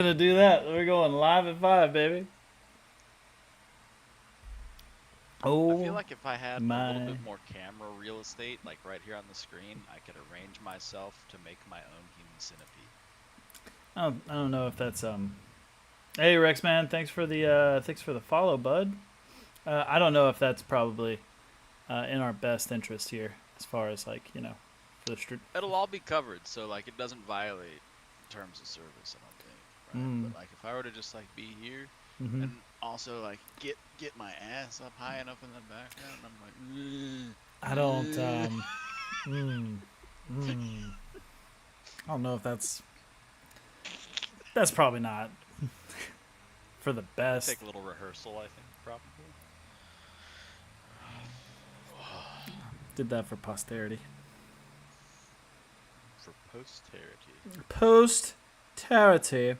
Gonna do that. We're going live at 5, baby. I feel Oh like if I had a little my! bit more camera real estate, like right here on the screen, I could arrange myself to make my own human centipede. I don't know if that's Hey Rex man, thanks for the follow, bud. I don't know if that's probably in our best interest here, as far as like for the street. It'll all be covered, so like it doesn't violate terms of service, I don't think, right? But like if I were to just like be here Mm-hmm. and also like get my ass up high enough in the background, I'm like, I don't mm, mm, I don't know if that's probably not for the take best. a little rehearsal, I think, probably. Did that for posterity. For posterity. Posterity.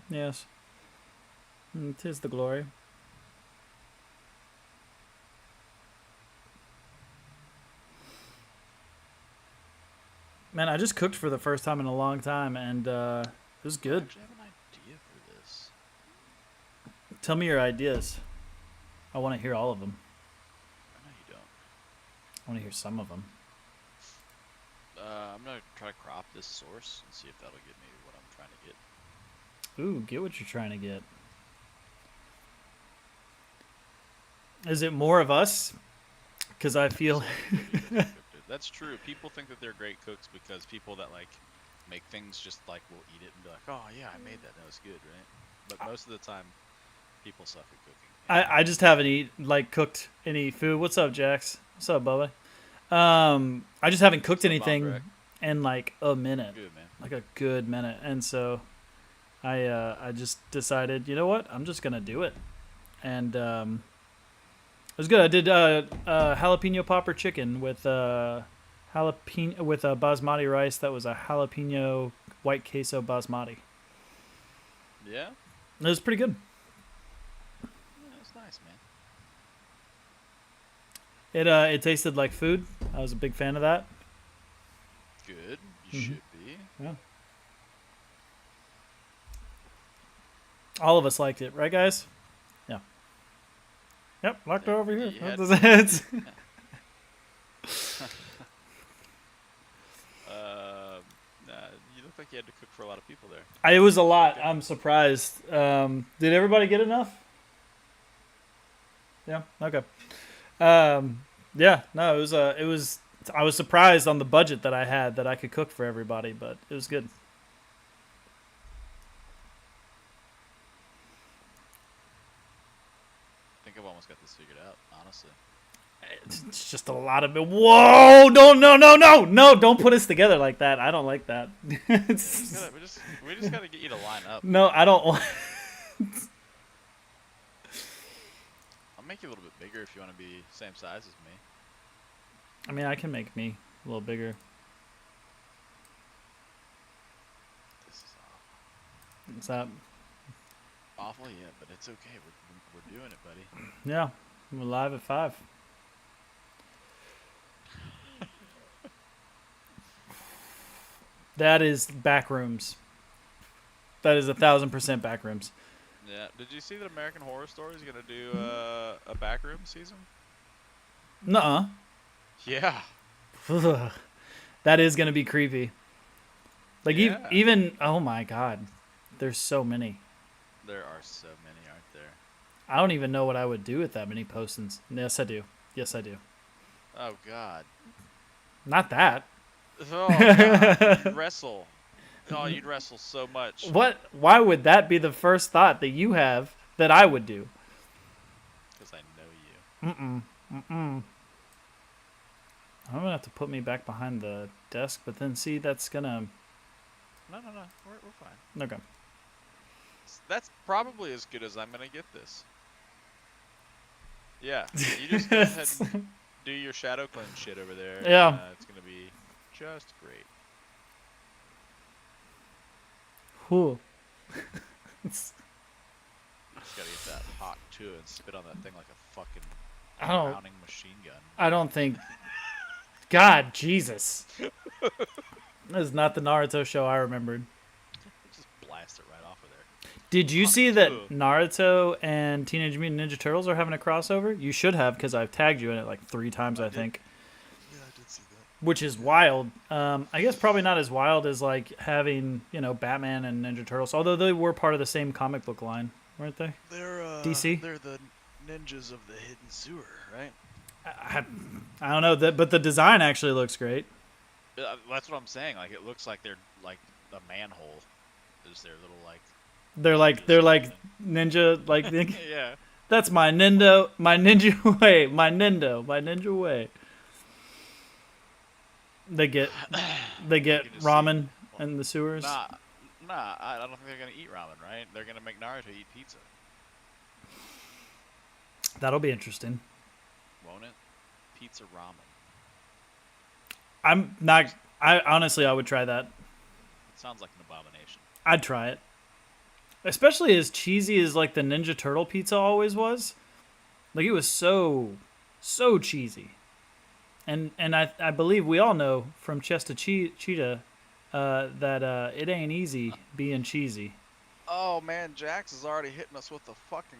Yes. Tis the glory. Man, I just cooked for the first time in a long time, and it was I good. actually have an idea for this. Tell me your ideas. I want to hear all of them. I know you don't. I want to hear some of them. I'm gonna try to crop this source and see if that'll get me what I'm trying to get. Ooh, get what you're trying to get. Is it more of us? Because I feel. Say you could cook it. That's true. People think that they're great cooks because people that like make things just like will eat it and be like, "Oh yeah, I made that. That was good, right?" But most of the time, people suck at cooking. I just haven't cooked any food. What's up, Jax? What's up, Bubba? I just haven't cooked What's up, Bomb anything Wreck? in like a minute, Good man. like a good minute, and so I just decided, you know what? I'm just gonna do it, and it was good. I did jalapeno popper chicken with jalapeno with basmati rice. That was a jalapeno white queso basmati. Yeah, It was pretty good. that's nice, man. It tasted like food. I was a big fan of that. Good. You Hmm. should be. Yeah. All of us liked it, right, guys? Yeah. Yep, locked her Yeah. over here. You What had. does that? Nah, you look like you had to cook for a lot of people there. It was a lot. Okay. I'm surprised. Did everybody get enough? Yeah. Okay. Yeah. No, it was. It was. I was surprised on the budget that I had that I could cook for everybody, but it was good. I think I've almost got this figured out, honestly. It's just a lot of it. Whoa! No! No! No! No! No! Don't put us together like that. I don't like that. Yeah, we just gotta get you to line up. No, I don't want. I'll make you a little bit bigger if you want to be same size as me. I mean, I can make me a little bigger. This is Is that? awful, yeah, but it's okay. We're doing it, buddy. Yeah. We're live at 5. That is back rooms. That is 1,000% back rooms. Yeah. Did you see that American Horror Story is gonna do a backroom season? Nuh-uh. Yeah. That is gonna be creepy. Like Yeah. even oh my god, there's so many. There are so many, aren't there? I don't even know what I would do with that many postings. Yes, I do. Yes, I do. Oh God. Not that. Oh God. You'd wrestle. Oh, you'd wrestle so much. What? Why would that be the first thought that you have that I would do? Because I know you. Mm-mm. I'm gonna have to put me back behind the desk, but then see that's gonna. No. We're fine. Okay. That's probably as good as I'm gonna get this. Yeah. You just go ahead and do your shadow cleanse shit over there. Yeah. And, it's gonna be just great. Whew. You just gotta get that hot too and spit on that thing like a fucking I don't. drowning machine gun. I don't think. God, Jesus. That is not the Naruto show I remembered. Just blast it right off of there. Did you see that Ugh. Naruto and Teenage Mutant Ninja Turtles are having a crossover? You should have, because I've tagged you in it like 3 times, I I did. think. Yeah, I did see that. Which is wild. I guess probably not as wild as like having Batman and Ninja Turtles, although they were part of the same comic book line, weren't they? DC. They're the ninjas of the hidden sewer, right? I, I don't know that, but the design actually looks great. That's what I'm saying. Like it looks like they're like a manhole is their little like ninjas They're or like something. ninja like Yeah. that's my ninja way. They get they I get can just see. ramen Well, in the sewers. nah, I don't think they're gonna eat ramen, right? They're gonna make Naruto eat pizza, That'll be interesting. won't it? Pizza ramen. I'm not. I honestly, I would try that. It sounds like an abomination. I'd try it, especially as cheesy as like the Ninja Turtle pizza always was. Like it was so cheesy, and I believe we all know from Chesta Cheetah that it ain't easy being cheesy. Oh man, Jax is already hitting us with the fucking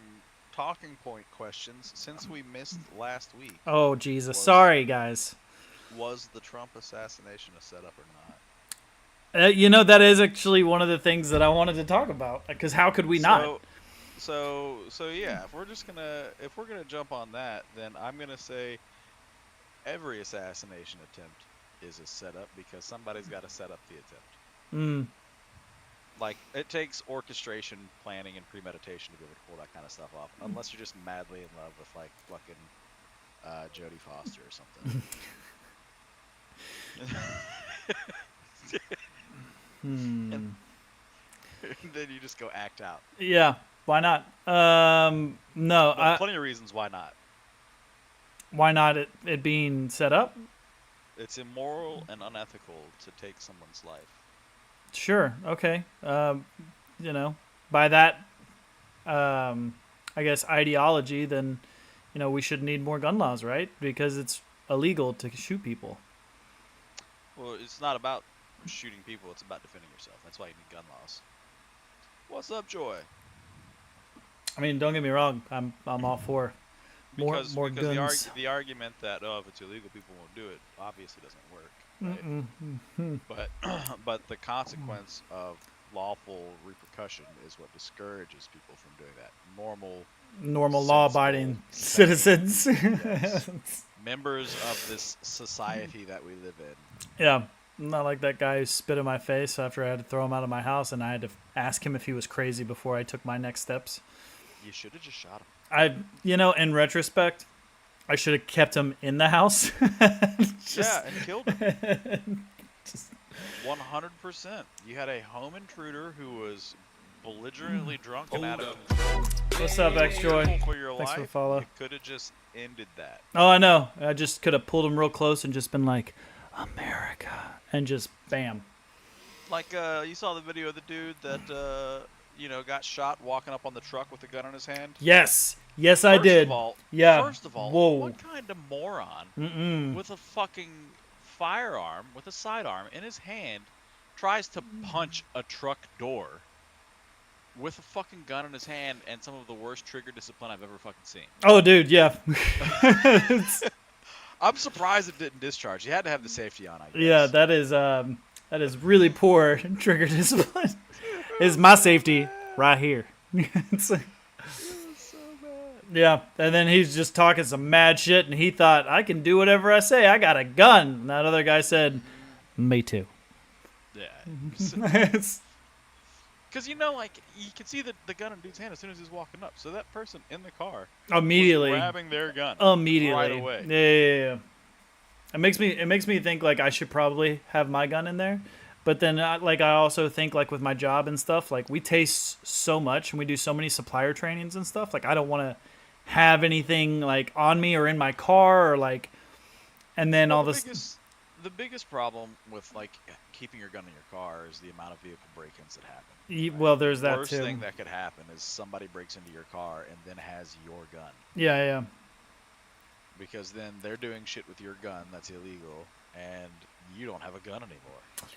talking point questions since we missed last week. Oh Jesus, Was sorry guys. was the Trump assassination a setup or not? That is actually one of the things that I wanted to talk about. Because how could we not? So yeah, if we're gonna jump on that, then I'm gonna say every assassination attempt is a setup because somebody's got to set up the attempt. Mm, Like it takes orchestration, planning, and premeditation to be able to pull that kind of stuff off. Unless you're just madly in love with like fucking Jodie Foster or something. hmm. And then you just go act out. Yeah. Why not? No. But plenty of reasons why not. Why not it being set up? It's immoral and unethical to take someone's life. Sure. Okay. By that, I guess ideology, then, we should need more gun laws, right? Because it's illegal to shoot people. Well, it's not about shooting people; it's about defending yourself. That's why you need gun laws. What's up, Joy? I mean, don't get me wrong. I'm all for more Because guns. the argument that if it's illegal, people won't do it obviously doesn't work, right? Mm-mm. But but the consequence of lawful repercussion is what discourages people from doing that. Normal Sensible, law-abiding sane, citizens. yes, members of this society that we live in. Yeah. Not like that guy who spit in my face after I had to throw him out of my house, and I had to ask him if he was crazy before I took my next steps. You should have just shot him. In retrospect, I should have kept him in the house. Yeah, and killed him. 100%. You had a home intruder who was belligerently drunk and out of control. What's up, X-Joy? Fearful for your Thanks for life. the follow. You could have just ended that. Oh, I know. I just could have pulled him real close and just been like, America, and just bam. Like, you saw the video of the dude that, got shot walking up on the truck with a gun in his hand? Yes, I did. First of all, Whoa. what kind of moron with a fucking firearm, with a sidearm in his hand, tries to punch a truck door with a fucking gun in his hand and some of the worst trigger discipline I've ever fucking seen? Oh, dude, yeah. I'm surprised it didn't discharge. You had to have the safety on, I guess. Yeah, that is really poor trigger discipline. Is my safety right here. It's like, so bad. yeah, and then he's just talking some mad shit, and he thought, I can do whatever I say. I got a gun. And that other guy said, me too. Yeah. It's- Because, you can see the gun in dude's hand as soon as he's walking up. So that person in the car Immediately. was grabbing their gun Immediately. right away. Yeah. It makes me think like I should probably have my gun in there. But then I also think like with my job and stuff, like we taste so much and we do so many supplier trainings and stuff. Like I don't want to have anything like on me or in my car or like, and then all this. The biggest problem with like keeping your gun in your car is the amount of vehicle break-ins that happen. Right? Well, there's the that worst too. thing that could happen is somebody breaks into your car and then has your gun. Yeah. Because then they're doing shit with your gun that's illegal, and you don't have a gun anymore.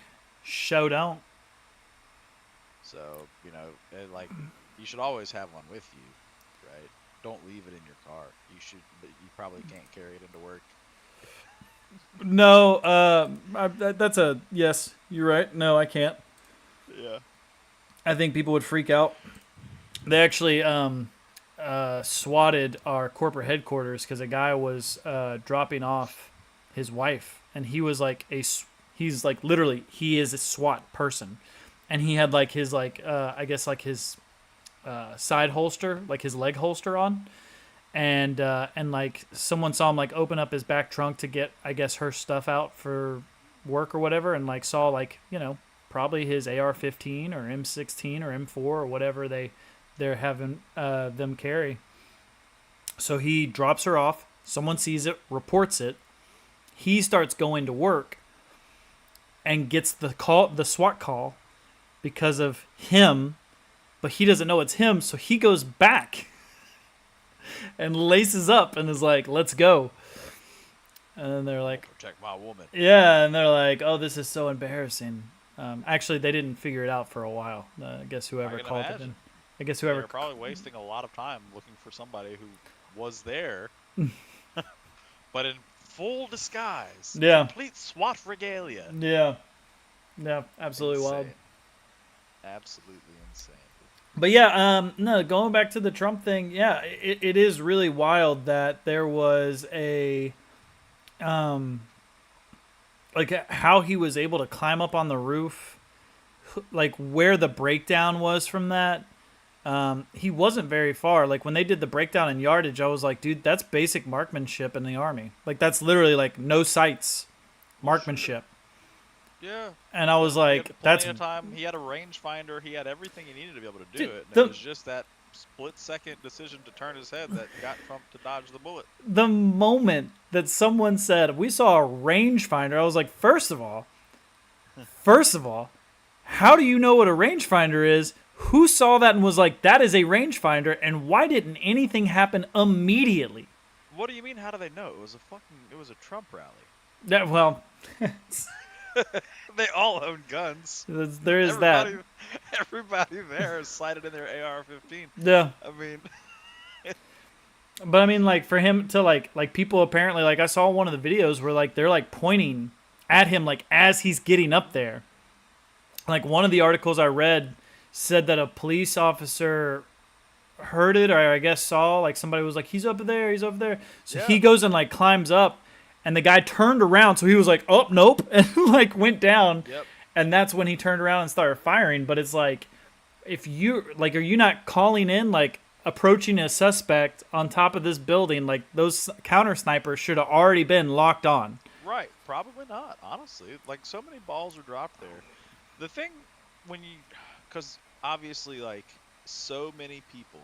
Show don't. So You should always have one with you, right? Don't leave it in your car. You should, but you probably can't carry it into work. No, that's a yes. You're right. No, I can't. Yeah. I think people would freak out. They actually swatted our corporate headquarters because a guy was dropping off his wife, and he was like he's like literally he is a SWAT person, and he had like his like I guess like his side holster, like his leg holster on, and like someone saw him like open up his back trunk to get I guess her stuff out for work or whatever, and like saw like probably his AR-15 or M16 or M4 or whatever they're having them carry. So he drops her off. Someone sees it, reports it. He starts going to work and gets the SWAT call because of him, but he doesn't know it's him. So he goes back and laces up and is like, "Let's go." And then they're like, "Protect my woman." Yeah, and they're like, "Oh, this is so embarrassing." Actually, they didn't figure it out for a while. I guess whoever called it in. I guess whoever. They're probably wasting a lot of time looking for somebody who was there, but in full disguise. Yeah. Complete SWAT regalia. Yeah. Yeah. Absolutely insane. wild. Absolutely insane. But yeah, no, going back to the Trump thing, yeah, it is really wild that there was a, like how he was able to climb up on the roof, like where the breakdown was from that. He wasn't very far. Like when they did the breakdown in yardage, I was like, dude, that's basic marksmanship in the Army. Like that's literally like no sights, marksmanship. Yeah. And I was like, that's of time. He had a rangefinder. He had everything he needed to be able to do it. And it was just that split-second decision to turn his head that got Trump to dodge the bullet. The moment that someone said, "We saw a rangefinder," I was like, first of all, how do you know what a rangefinder is? Who saw that and was like, that is a rangefinder, and why didn't anything happen immediately? What do you mean, how do they know? It was a Trump rally. Yeah, well... They all own guns. There is that. Everybody there is sighted in their AR-15. Yeah. I mean... But I mean, like, for him to, like people apparently, like, I saw one of the videos where, like, they're, like, pointing at him, like, as he's getting up there. Like, one of the articles I read said that a police officer heard it, or I guess saw, like, somebody was like, he's up there. So he goes and, like, climbs up, and the guy turned around, so he was like, oh, nope, and, like, went down. Yep. And that's when he turned around and started firing. But it's like, if you, like, are you not calling in, like, approaching a suspect on top of this building? Like, those counter snipers should have already been locked on. Right. Probably not, honestly. Like, so many balls were dropped there. The thing, because obviously, like, so many people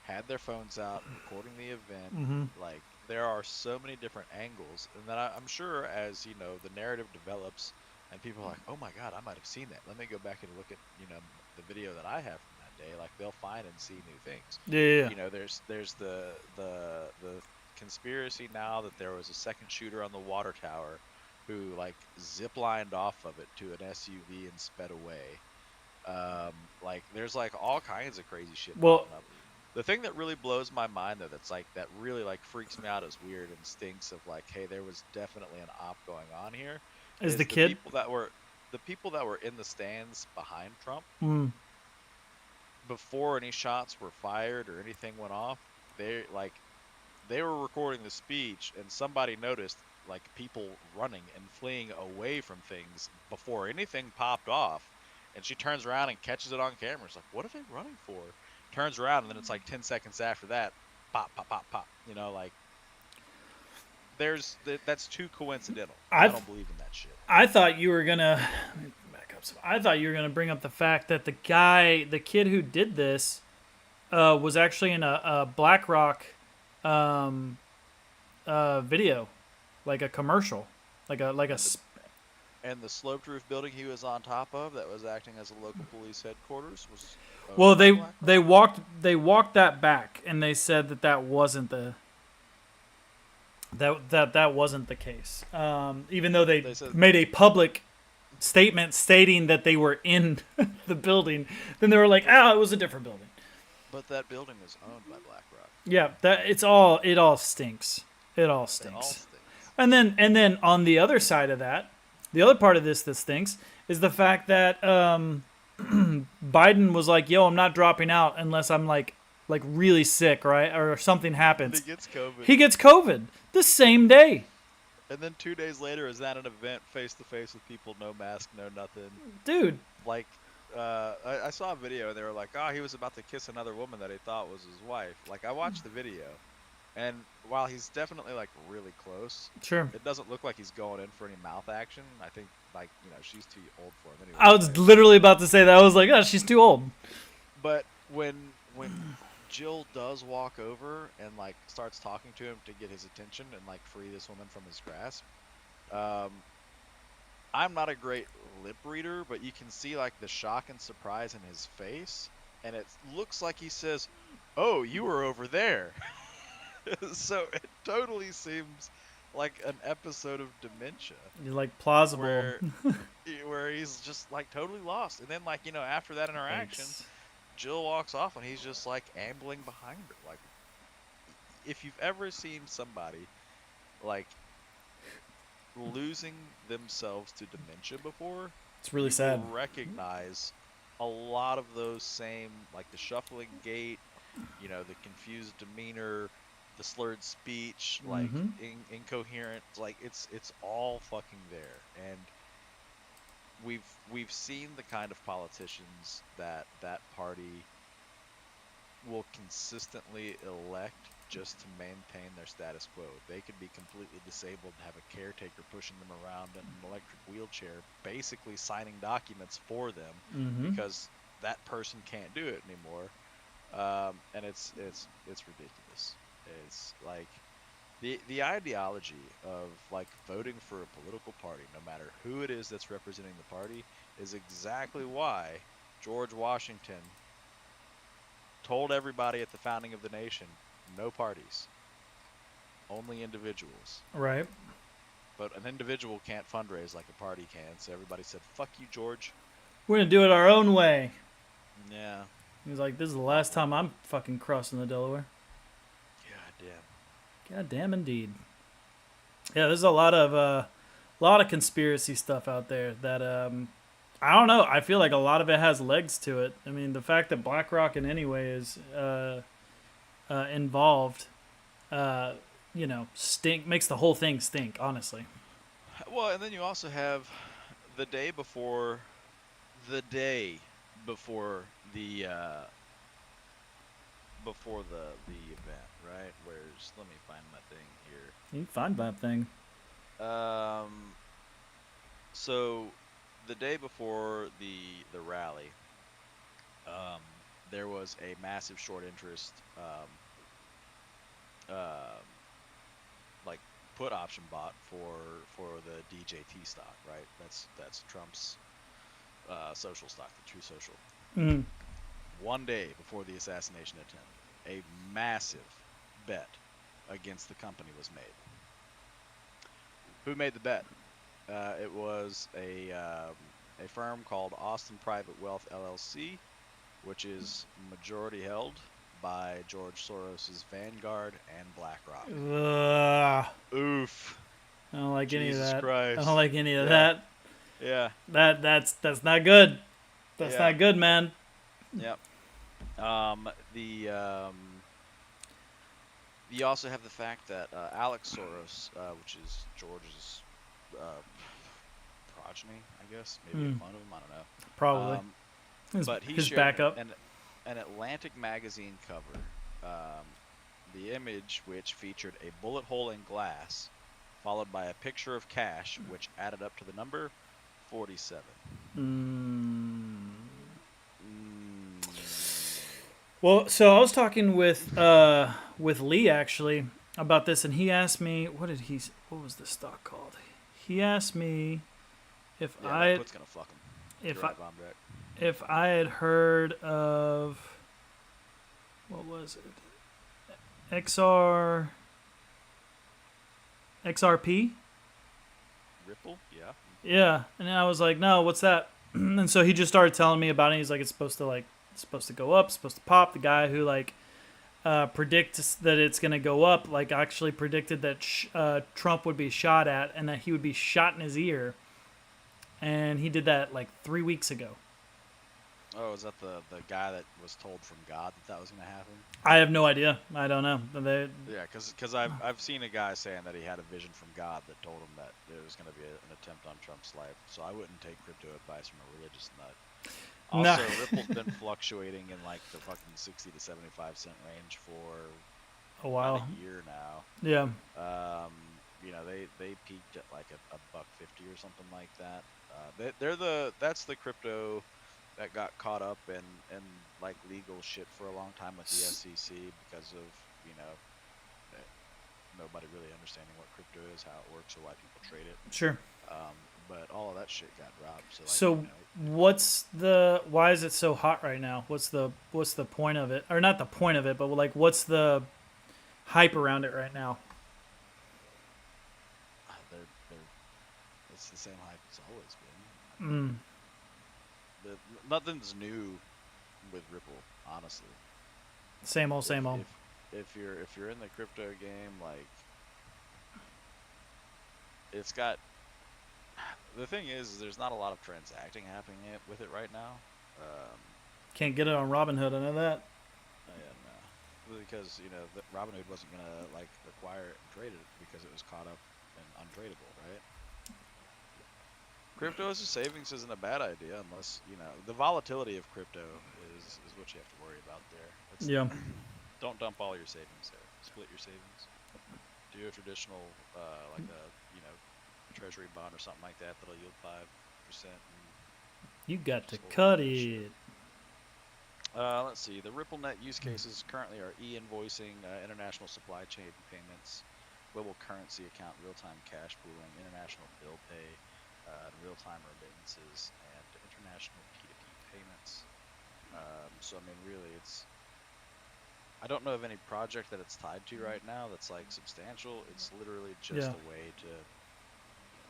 had their phones out recording the event. Mm-hmm. Like, there are so many different angles. And then I'm sure as, the narrative develops and people are like, oh my God, I might have seen that. Let me go back and look at, the video that I have from that day. Like, they'll find and see new things. Yeah. There's the conspiracy now that there was a second shooter on the water tower who, like, zip-lined off of it to an SUV and sped away. Like, there's, like, all kinds of crazy shit popping up. The thing that really blows my mind, though, that really, like, freaks me out as weird and stinks of, like, hey, there was definitely an op going on here. Is the kid? The people that were in the stands behind Trump, before any shots were fired or anything went off, they were recording the speech, and somebody noticed, like, people running and fleeing away from things before anything popped off. And she turns around and catches it on camera. It's like, what are they running for? Turns around, and then it's like 10 seconds after that, pop, pop, pop, pop. Like, that's too coincidental. I don't believe in that shit. I thought you were gonna back up. I thought you were gonna bring up the fact that the kid who did this, was actually in a BlackRock, video, like a commercial, And the sloped roof building he was on top of that was acting as a local police headquarters was. Well, they walked that back, and they said that wasn't the. That wasn't the case. Even though they made a public statement stating that they were in the building. Then they were like, it was a different building. But that building was owned by BlackRock. Yeah, it all stinks. It all It all stinks. stinks. And then on the other side of that, the other part of this that stinks is the fact that Biden was like, "Yo, I'm not dropping out unless I'm like really sick, right, or something happens." He gets COVID. He gets COVID the same day. And then 2 days later is at an event face to face with people, no mask, no nothing. Dude. Like, I saw a video and they were like, "Oh, he was about to kiss another woman that he thought was his wife." Like, I watched the video, and while he's definitely like really close, Sure. it doesn't look like he's going in for any mouth action. I think like she's too old for him anyway. I was literally about to say that. I was like, "Oh, she's too old." But when Jill does walk over and like starts talking to him to get his attention and like free this woman from his grasp, I'm not a great lip reader, but you can see like the shock and surprise in his face, and it looks like he says, "Oh, you were over there." So it totally seems like an episode of Dementia. You're like plausible. Where he's just like totally lost, and then like after that interaction, Thanks. Jill walks off and he's just like ambling behind her. Like, if you've ever seen somebody like losing themselves to dementia before, It's really you sad. will recognize a lot of those same, like the shuffling gait, the confused demeanor, the slurred speech, like incoherent, like it's all fucking there. And we've seen the kind of politicians that party will consistently elect just to maintain their status quo. They could be completely disabled, have a caretaker pushing them around in an electric wheelchair, basically signing documents for them because that person can't do it anymore. And it's ridiculous. It's like the ideology of like voting for a political party, no matter who it is that's representing the party, is exactly why George Washington told everybody at the founding of the nation, no parties, only individuals. Right. But an individual can't fundraise like a party can, so everybody said, "Fuck you, George. We're gonna do it our own way." Yeah. He was like, "This is the last time I'm fucking crossing the Delaware." God damn. God damn, indeed. Yeah, there's a lot of conspiracy stuff out there that I don't know. I feel like a lot of it has legs to it. I mean, the fact that BlackRock in any way is involved, makes the whole thing stink. Honestly. Well, and then you also have the day before the event, right? Let me find my thing here. You can find that thing. So the day before the rally, there was a massive short interest, like put option bought for the DJT stock, right? That's Trump's social stock, the True Social. Mm. One day before the assassination attempt, a massive bet against the company was made. Who made the bet? It was a firm called Austin Private Wealth LLC, which is majority held by George Soros's Vanguard and BlackRock. Oof. I don't like any of Jesus that. Christ. I don't like any of that. Yeah. That's not good. That's not good, man. Yep. You also have the fact that Alex Soros, which is George's progeny, I guess, maybe a clone of him, I don't know. Probably. But he his shared backup. An Atlantic magazine cover, the image which featured a bullet hole in glass, followed by a picture of cash, which added up to the number 47. Well, so I was talking with Lee actually about this, and he asked me what was the stock called? He asked me if what's gonna fuck him? If I had heard of what was it? XRP? Ripple? Yeah. Yeah, and I was like, no, what's that? And so he just started telling me about it. He's like, it's supposed to go up, it's supposed to pop. The guy who like predicts that it's gonna go up, like actually predicted that Trump would be shot at and that he would be shot in his ear, and he did that like 3 weeks ago. Oh, is that the guy that was told from God that was gonna happen? I have no idea. I don't know. Yeah, because I've seen a guy saying that he had a vision from God that told him that there was gonna be an attempt on Trump's life. So I wouldn't take crypto advice from a religious nut. Also, No. Ripple's been fluctuating in like the fucking 60 to 75 cent range for A while. about a year now. Yeah. They peaked at like a $1.50 or something like that. That's the crypto that got caught up in like legal shit for a long time with the SEC because of nobody really understanding what crypto is, how it works, or why people trade it. Sure. But all of that shit got dropped. So why is it so hot right now? What's the point of it? Or not the point of it, but like what's the hype around it right now? It's the same hype it's always been. Nothing's new with Ripple, honestly. Same old. If you're in the crypto game, like it's got. The thing is, there's not a lot of transacting happening with it right now. Can't get it on Robinhood. I know that. And because Robinhood wasn't gonna like acquire it and trade it because it was caught up and untradable, right? Crypto as a savings isn't a bad idea unless the volatility of crypto is what you have to worry about there. Yeah. Don't dump all your savings there. Split your savings. Do a traditional like a treasury bond or something like that that'll yield 5%. You got to cut it. Let's see. The RippleNet use cases currently are e-invoicing, international supply chain payments, global currency account, real-time cash pooling, international bill pay, real-time remittances, and international P2P payments. So I mean, really, I don't know of any project that it's tied to right now that's like substantial. It's literally just a way to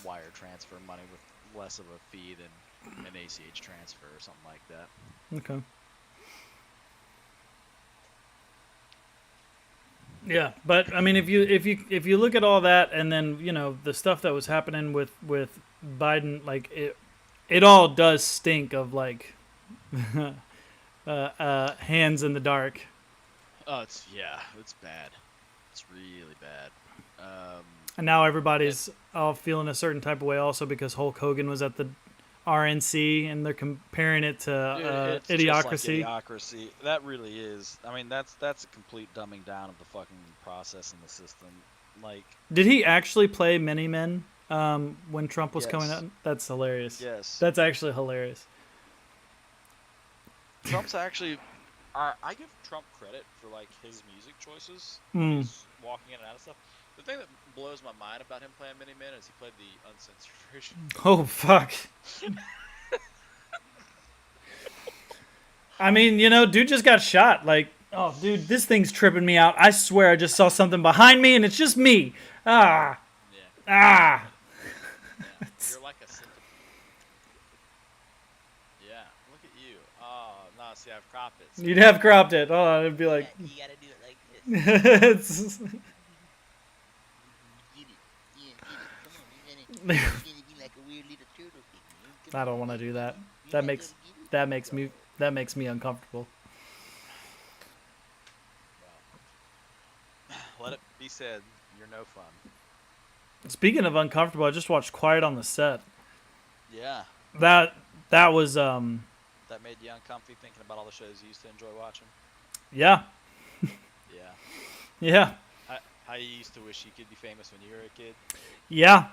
wire transfer money with less of a fee than an ACH transfer or something like that. Okay. Yeah, but I mean, if you look at all that, and then the stuff that was happening with Biden, like it all does stink of like hands in the dark. Oh, it's bad. It's really bad. And now everybody's all feeling a certain type of way also because Hulk Hogan was at the RNC and they're comparing it to it's Idiocracy. Just like Idiocracy. That really is. I mean, that's a complete dumbing down of the fucking process in the system. Like, did he actually play Many Men when Trump was coming out? That's hilarious. Yes. That's actually hilarious. Trump's actually... I give Trump credit for like his music choices. He's walking in and out of stuff. The thing that blows my mind about him playing Many Men is he played the uncensored version. Oh fuck! I mean, dude just got shot. Like, oh, dude, this thing's tripping me out. I swear, I just saw something behind me, and it's just me. Ah. Yeah. Ah. Yeah. You're like a centipede. Yeah. Look at you. Oh no, see, I've cropped it. So you'd have cropped it. Oh, it'd be like. Yeah, you gotta do it like this. It's. Get it. Yeah, get it. Come on, you're gonna be like a weird little turtle thing. I don't want to do that. That makes me uncomfortable. Well, let it be said, you're no fun. Speaking of uncomfortable, I just watched Quiet on the Set. Yeah. That was That made you uncomfy thinking about all the shows you used to enjoy watching? Yeah. Yeah. Yeah. How you used to wish you could be famous when you were a kid? Yeah.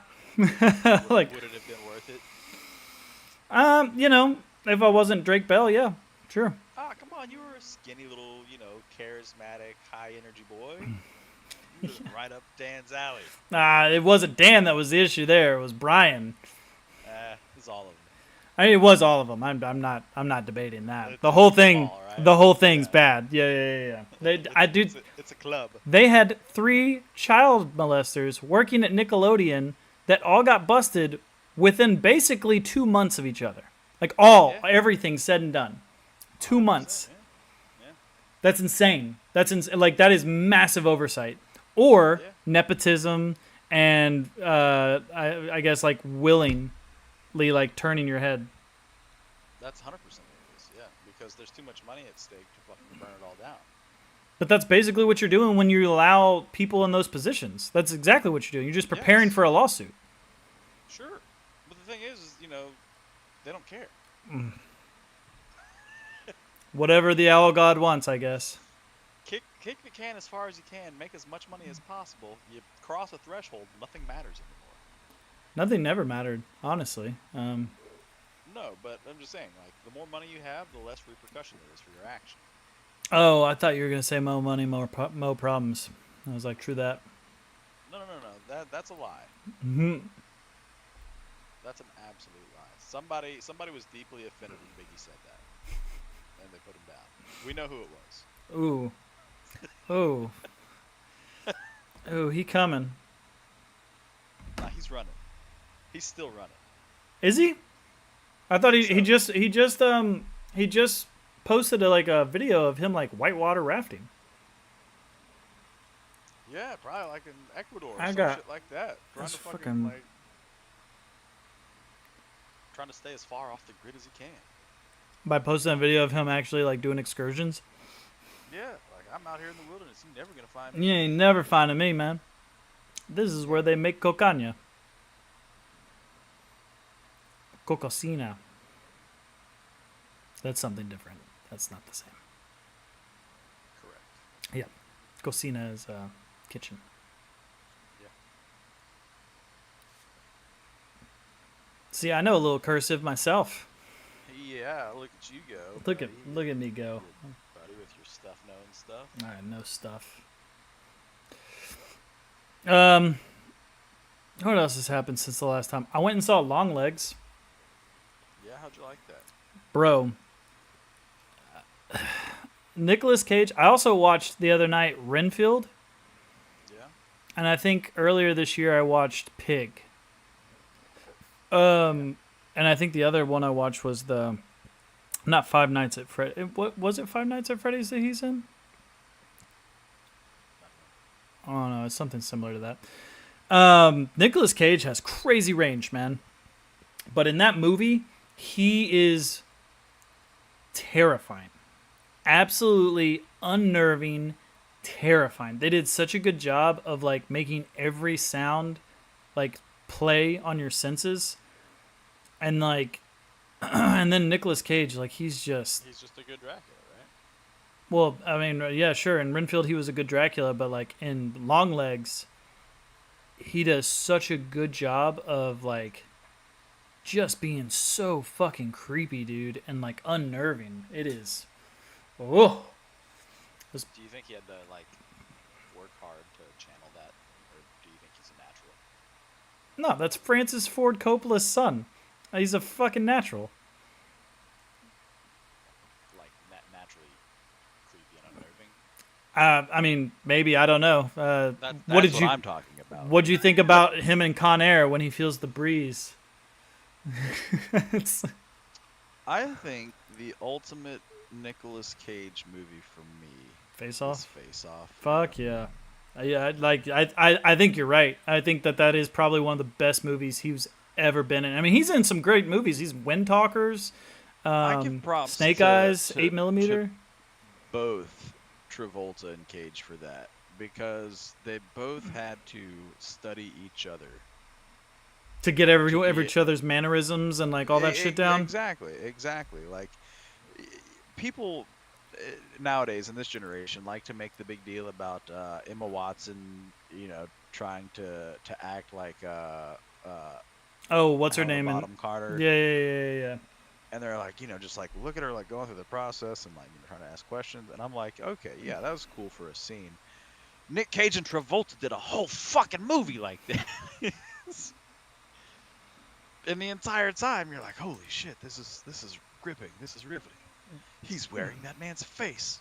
Like, would it have been worth it? If I wasn't Drake Bell, yeah, sure. Ah, come on, you were a skinny little, charismatic, high energy boy. You were right up Dan's alley. It wasn't Dan that was the issue there. It was Brian. It was all of them. I mean, it was all of them. I'm not debating that. The whole thing, right? the whole thing's bad. Yeah. It's a club. They had 3 child molesters working at Nickelodeon that all got busted within basically 2 months of each other. Like everything said and done. 2 months. Yeah. That's insane. Like that is massive oversight. Or nepotism and I guess like willingly like turning your head. That's 100% what it is. Yeah, because there's too much money at stake to fucking burn it all down. But that's basically what you're doing when you allow people in those positions. That's exactly what you're doing. You're just preparing for a lawsuit. Sure. But the thing is, they don't care. Whatever the owl god wants, I guess. Kick the can as far as you can. Make as much money as possible. You cross a threshold, nothing matters anymore. Nothing never mattered, honestly. No, but I'm just saying, like, the more money you have, the less repercussion there is for your action. Oh, I thought you were going to say more money, more problems. I was like, true that. No. That's a lie. Mm-hmm. That's an absolute lie. Somebody was deeply offended when Biggie said that, and they put him down. We know who it was. Ooh. Ooh, he coming. Nah, he's running. He's still running. Is he? I thought he just posted a video of him like whitewater rafting. Yeah, probably like in Ecuador or I some got- shit like that. Trying that's to fucking- like trying to stay as far off the grid as he can. By posting a video of him actually like doing excursions. Yeah, like I'm out here in the wilderness. You're never gonna find me. You ain't never finding me, man. This is where they make cocaña. Cocosina. That's something different. That's not the same. Correct. Cocina is kitchen. Yeah. See, I know a little cursive myself. Yeah, look at you go. Look buddy. at me go. Buddy, with your stuff knowing stuff. All right, no stuff. What else has happened since the last time? I went and saw Longlegs. Yeah, how'd you like that? Bro. Nicolas Cage. I also watched the other night Renfield. Yeah. And I think earlier this year I watched Pig. And I think the other one I watched was not Five Nights at Freddy's. What was it? Five Nights at Freddy's that he's in? Oh no, it's something similar to that. Nicolas Cage has crazy range, man. But in that movie, he is terrifying. Absolutely unnerving, terrifying. They did such a good job of like making every sound like play on your senses. And like and then Nicolas Cage, like he's just a good Dracula, right? well, I mean, yeah, sure. In Renfield he was a good Dracula, but like in Longlegs he does such a good job of like just being so fucking creepy, dude, and like unnerving. It is. Oh. Do you think he had to like work hard to channel that, or do you think he's a natural? No, that's Francis Ford Coppola's son. He's a fucking natural. Like naturally creepy and unnerving. I mean, maybe, I don't know. That's what did you? I'm talking about. What did you think about him in Con Air when he feels the breeze? It's, I think the ultimate Nicolas Cage movie for me Face is Off. Face Off. Fuck yeah. Yeah, like I think you're right. I think that is probably one of the best movies he's ever been in. I mean, he's in some great movies. He's Wind Talkers, I give props Snake to- Eyes, to- 8mm. both Travolta and Cage for that, because they both had to study each other To get every each other's mannerisms and like all that shit down. Exactly. Like people nowadays in this generation like to make the big deal about Emma Watson, trying to act like Oh, what's her Helena name? Bonham Carter. Yeah. And they're like, just like look at her like going through the process and like trying to ask questions. And I'm like, okay, yeah, that was cool for a scene. Nick Cage and Travolta did a whole fucking movie like that. And the entire time you're like, holy shit, this is gripping, this is riveting. He's wearing that man's face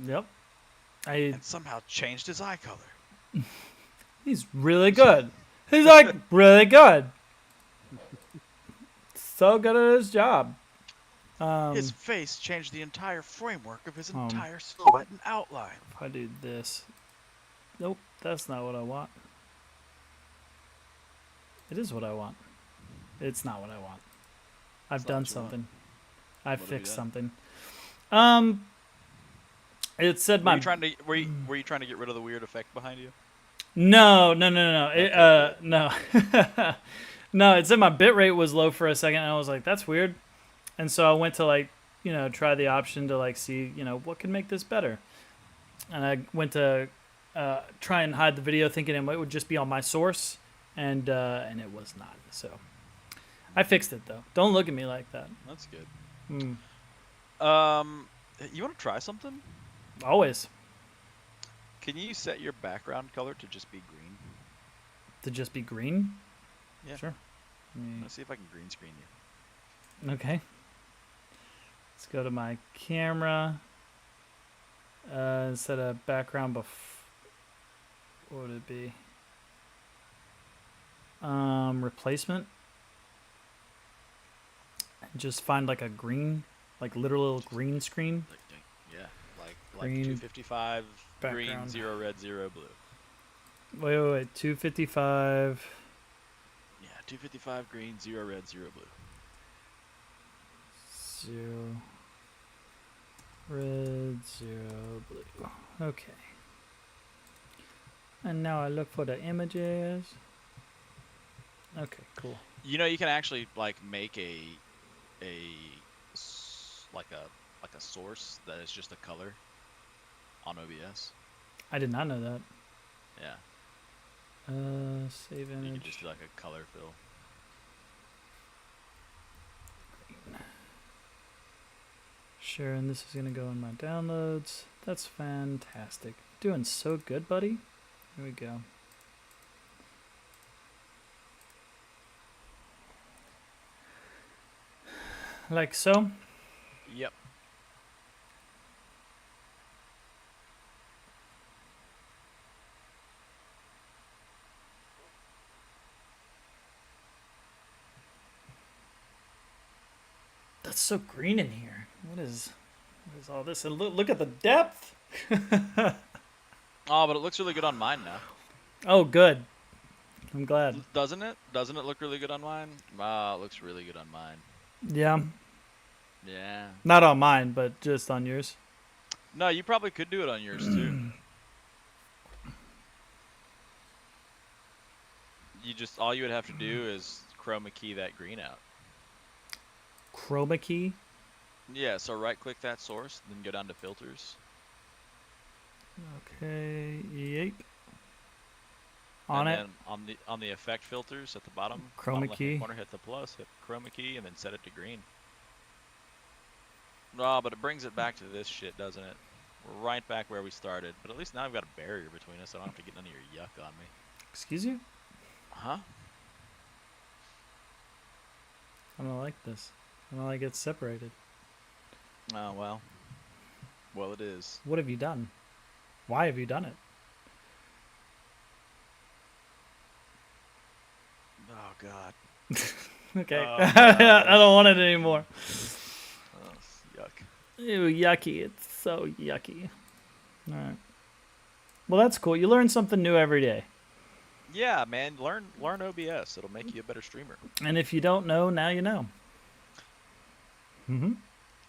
Yep. and somehow changed his eye color. He's really good. He's like really good. So good at his job. His face changed the entire framework of his Um, entire silhouette and outline. If I do this. Nope, that's not what I want. It is what I want. It's not what I want. I've It's not done what you want. something. I've What have you fixed done? something. It said Were my you trying to were you trying to get rid of the weird effect behind you? no. Okay, No. No, it said my bitrate was low for a second, and I was like, that's weird. And so I went to like, try the option to like see, what can make this better. And I went to try and hide the video, thinking it would just be on my source, and it was not. So I fixed it though. Don't look at me like that. That's good. Mm. You want to try something? Always Can you set your background color to just be green? to just be green. Yeah. Sure. Let's see if I can green screen you. Okay. Let's go to my camera. Set a background what would it be? Replacement. Just find like a green, like literal green screen. Yeah, like Green 255 green, background. 0 red, 0 blue. Wait. 255. Yeah, 255 green, 0 red, 0 blue. 0 red, 0 blue. Okay. And now I look for the images. Okay, cool. You know, you can actually like make like a source that is just a color on OBS. I did not know that. Yeah, Save you can image. just do like a color fill. Sure, and this is gonna go in my downloads. That's fantastic. Doing so good, buddy. Here we go. Like so. Yep. That's so green in here. What is all this? And look at the depth. Oh, but it looks really good on mine now. Oh, good. I'm glad. Doesn't it? Doesn't it look really good on mine? Wow, it looks really good on mine. Yeah. Yeah. Not on mine, but just on yours. No, you probably could do it on yours too. All you would have to do is chroma key that green out. Chroma key. Yeah, so right click that source, then go down to filters. Okay. Yeep. On and it. Then on the effect filters at the bottom, Chroma bottom left-hand key. corner, hit the plus, hit chroma key, and then set it to green. No, but it brings it back to this shit, doesn't it? We're right back where we started, but at least now I've got a barrier between us, so I don't have to get none of your yuck on me. Excuse you? Huh? I don't like this. I don't like it separated. Oh, well. Well, it is. What have you done? Why have you done it? Oh, God. Okay. Oh, I don't want it anymore. Oh, yuck. Ew, yucky. It's so yucky. All right. Well, that's cool. You learn something new every day. Yeah, man. Learn OBS. It'll make you a better streamer. And if you don't know, now you know. Mm-hmm.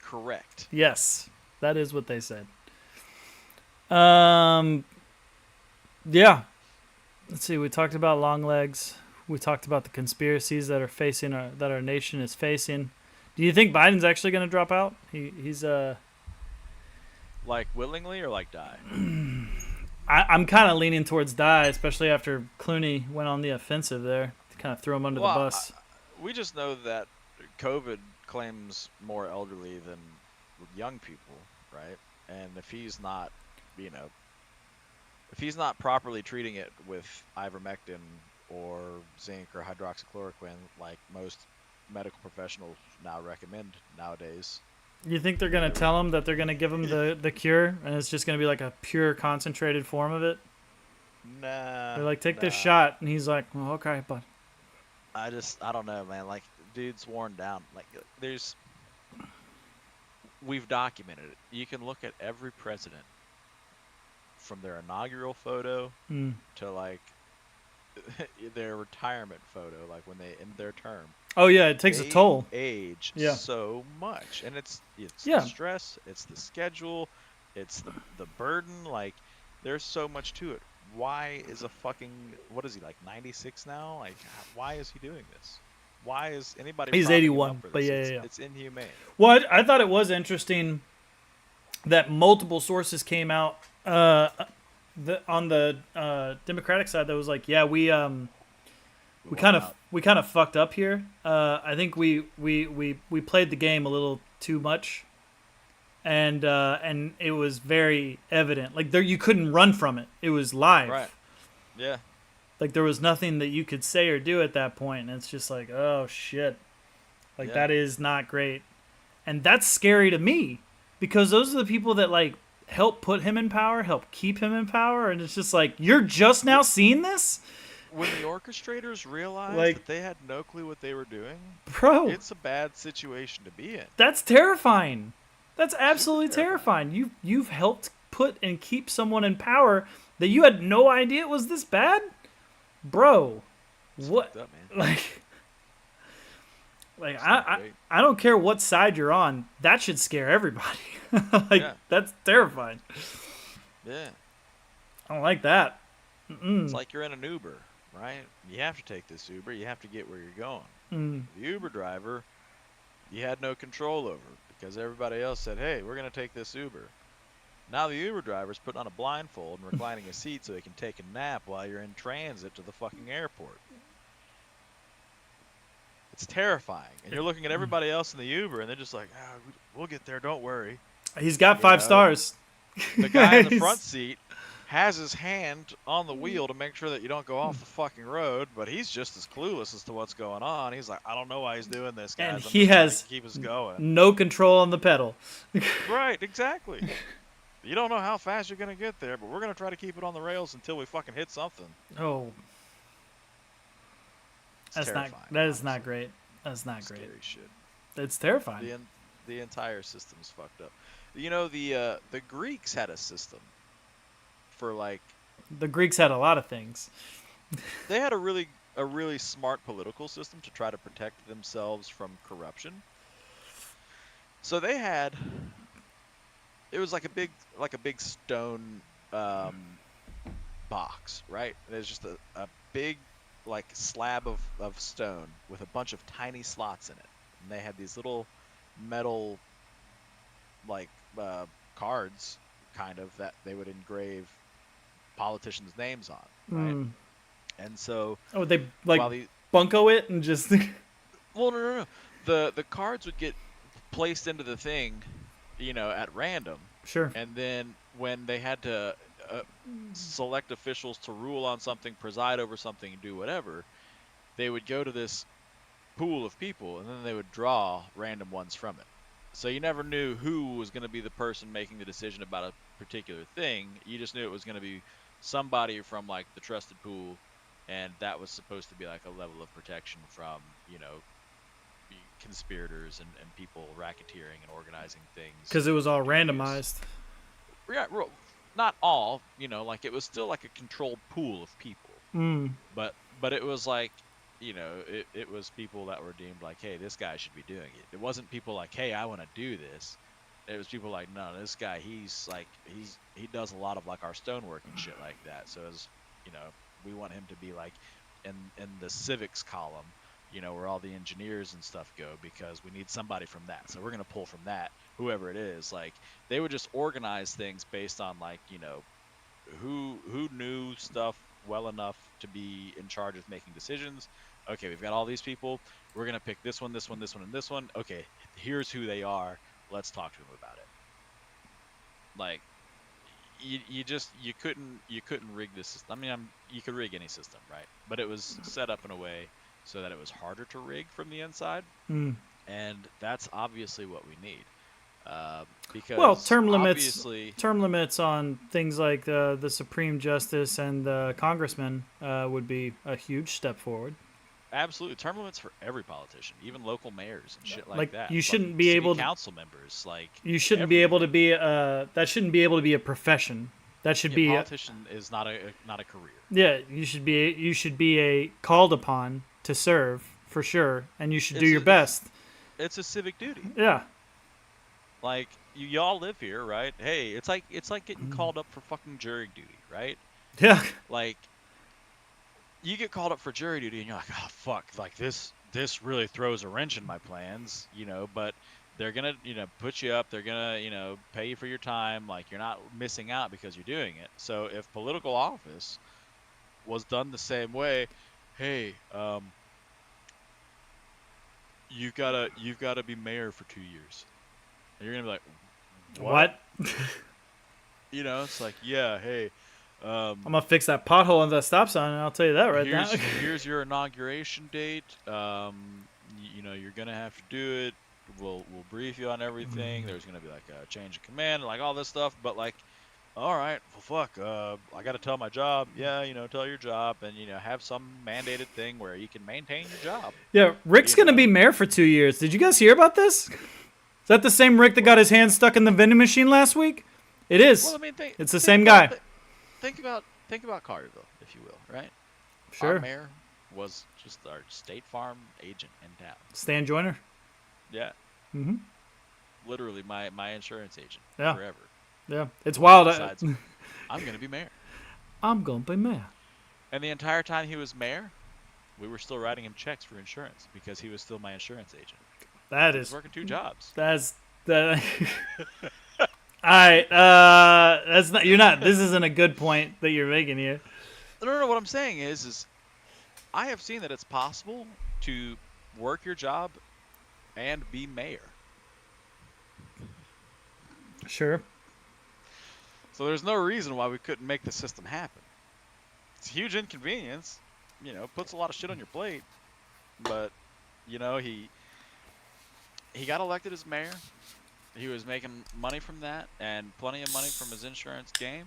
Correct. Yes. That is what they said. Yeah. Let's see. We talked about long legs. We talked about the conspiracies that our nation is facing. Do you think Biden's actually going to drop out? He's Like willingly or like die? I'm kind of leaning towards die, especially after Clooney went on the offensive there to kind of throw him under the bus. We just know that COVID claims more elderly than young people, right? And if he's not, if he's not properly treating it with ivermectin or zinc or hydroxychloroquine, like most medical professionals now recommend nowadays. You think they're going to tell him that they're going to give him the cure, and it's just going to be like a pure concentrated form of it? Nah. They're like, take this Nah. shot, and he's like, well, okay, but I don't know, man. Like, dude's worn down. Like, we've documented it. You can look at every president from their inaugural photo to like their retirement photo, like when they end their term. oh yeah, it takes a They toll. age Yeah. so much, and it's Yeah. the stress, it's the schedule, it's the burden. Like, there's so much to it. Why is a fucking, what is he, like 96 now? Like, why is he doing this? Why is anybody He's propping him 81, up for but this? yeah. It's inhumane. Well, I thought it was interesting that multiple sources came out on the Democratic side that was like, yeah, we kind of fucked up here. I think we played the game a little too much, and it was very evident. Like, there, you couldn't run from it. It was live. Right. Yeah. Like, there was nothing that you could say or do at that point, and it's just like, oh shit. Like, that is not great. And that's scary to me, because those are the people that like help put him in power, help keep him in power, and it's just like, you're just now seeing this? When the orchestrators realized Like, that they had no clue what they were doing, bro, it's a bad situation to be in. that's terrifying. That's absolutely terrifying. You've helped put and keep someone in power that you had no idea it was this bad? Bro, It's what? fucked up, man. Like It's not great. I don't care what side you're on. That should scare everybody. Like, Yeah. that's terrifying. Yeah. I don't like that. It's like you're in an Uber, right? You have to take this Uber. You have to get where you're going. The Uber driver, you had no control over, because everybody else said, hey, we're going to take this Uber. Now the Uber driver's putting on a blindfold and reclining a seat so he can take a nap while you're in transit to the fucking airport. It's terrifying. And you're looking at everybody else in the Uber, and they're just like, we'll get there, don't worry. He's got 5 stars. The guy in the front seat has his hand on the wheel to make sure that you don't go off the fucking road, but he's just as clueless as to what's going on. He's like, I don't know why he's doing this, guys. And I'm he just trying has to keep us going. no control on the pedal. Right, exactly. You don't know how fast you're going to get there, but we're going to try to keep it on the rails until we fucking hit something. Oh, It's that's terrifying, not. That is honestly. not great. That's not great. Scary shit. It's terrifying. The entire system's fucked up. You know, the Greeks had a system for, like, The Greeks had a lot of things. they had a really smart political system to try to protect themselves from corruption. So they had, it was like a big stone box, right? There's just a big like slab of stone with a bunch of tiny slots in it, and they had these little metal like cards kind of that they would engrave politicians' names on, right? And so They like while the bunko it and just well, no. The cards would get placed into the thing, at random. Sure. And then when they had to select officials to rule on something, preside over something, and do whatever, they would go to this pool of people, and then they would draw random ones from it. So you never knew who was going to be the person making the decision about a particular thing. You just knew it was going to be somebody from like the trusted pool, and that was supposed to be like a level of protection from, conspirators and people racketeering and organizing things. Because it was all randomized. Yeah, not all, like it was still like a controlled pool of people. But it was like, it was people that were deemed like, hey, this guy should be doing it. It wasn't people like, hey, I want to do this. It was people like, no, this guy, he does a lot of like our stonework and shit like that. So as we want him to be like in the civics column, where all the engineers and stuff go, because we need somebody from that. So we're gonna pull from that, whoever it is. Like, they would just organize things based on like, who knew stuff well enough to be in charge of making decisions. Okay, we've got all these people. We're gonna pick this one, this one, this one, and this one. Okay, here's who they are. Let's talk to them about it. Like, you couldn't rig this system. I mean, you could rig any system, right? But it was set up in a way so that it was harder to rig from the inside, and that's obviously what we need. Well, Because obviously, term limits on things like the Supreme Justice and the Congressman would be a huge step forward. absolutely, term limits for every politician, even local mayors and shit like Like that. you Fucking shouldn't be city able to, council members, like you shouldn't be able to everything. be that shouldn't be able to be a profession. That should Yeah, be politician is not a career. yeah, you should be a called upon to serve for sure, and you should do It's your a, it's best. it's a civic duty. Yeah. Like y'all live here, right? Hey, it's like getting called up for fucking jury duty, right? Yeah. Like you get called up for jury duty and you're like, oh fuck, like this really throws a wrench in my plans, but they're gonna, put you up, they're gonna, pay you for your time, like you're not missing out because you're doing it. So if political office was done the same way, hey, you've gotta be mayor for 2 years. And you're gonna be like, what? What? It's like, yeah, hey, I'm gonna fix that pothole on the stop sign, and I'll tell you that right now. here's your inauguration date. You're gonna have to do it. We'll brief you on everything. There's gonna be like a change of command, like all this stuff. But like, all right, well, fuck. I gotta tell my job. Yeah, tell your job, and have some mandated thing where you can maintain your job. Yeah, Rick's You gonna know? be mayor for 2 years. Did you guys hear about this? Is that the same Rick that got his hand stuck in the vending machine last week? It is. Well, I mean, It's the same guy. Think about Carterville, if you will, right? Sure. Our mayor was just our State Farm agent in town. Stan Joyner. Yeah, Mm-hmm. literally my insurance agent Yeah. forever. Yeah. It's wild. Besides, I'm gonna be mayor. I'm gonna be mayor. And the entire time he was mayor, we were still writing him checks for insurance because he was still my insurance agent. That He was is. working 2 jobs. That's that. All right. That's not. You're not. This isn't a good point that you're making here. No. What I'm saying is I have seen that it's possible to work your job and be mayor. Sure. So there's no reason why we couldn't make the system happen. It's a huge inconvenience, puts a lot of shit on your plate, but he got elected as mayor. He was making money from that and plenty of money from his insurance game.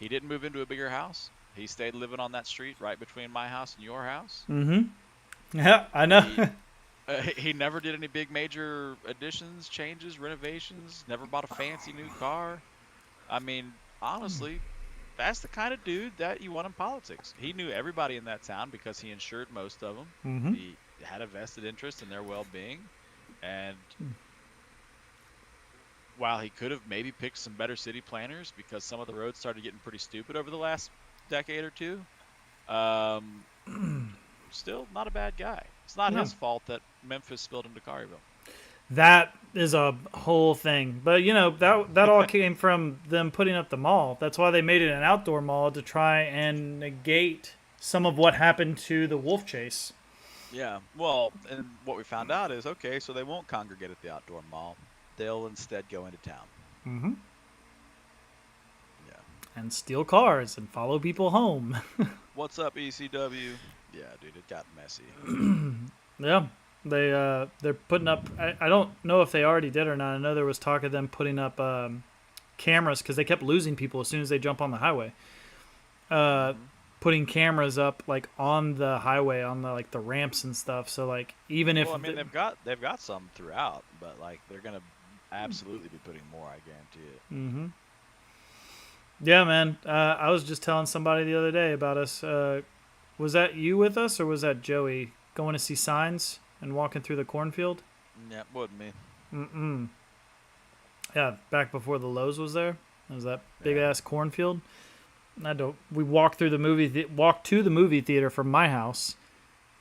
He didn't move into a bigger house. He stayed living on that street right between my house and your house. Mm-hmm. Yeah, I know. He never did any big major additions, changes, renovations, never bought a fancy new car. I mean, honestly, that's the kind of dude that you want in politics. He knew everybody in that town because he insured most of them. Mm-hmm. He had a vested interest in their well-being. And while he could have maybe picked some better city planners because some of the roads started getting pretty stupid over the last decade or two, still not a bad guy. It's not his fault that Memphis spilled into Collierville. That is a whole thing. But that all came from them putting up the mall. That's why they made it an outdoor mall, to try and negate some of what happened to the wolf chase. Yeah, well, and what we found out is, okay, so they won't congregate at the outdoor mall. They'll instead go into town. Mm-hmm. Yeah. And steal cars and follow people home. What's up, ECW? Yeah, dude, it got messy. Yeah. They're putting up. I don't know if they already did or not. I know there was talk of them putting up cameras because they kept losing people as soon as they jump on the highway. Putting cameras up like on the highway, on the ramps and stuff. So like even if they've got some throughout, but like they're gonna absolutely be putting more. I guarantee it. Mm-hmm. Yeah, man. I was just telling somebody the other day about us. Was that you with us, or was that Joey going to see signs and walking through the cornfield? Yeah, wasn't me. Mm-mm. Yeah, back before the Lowe's was there. It was that big ass cornfield. We walked through walked to the movie theater from my house,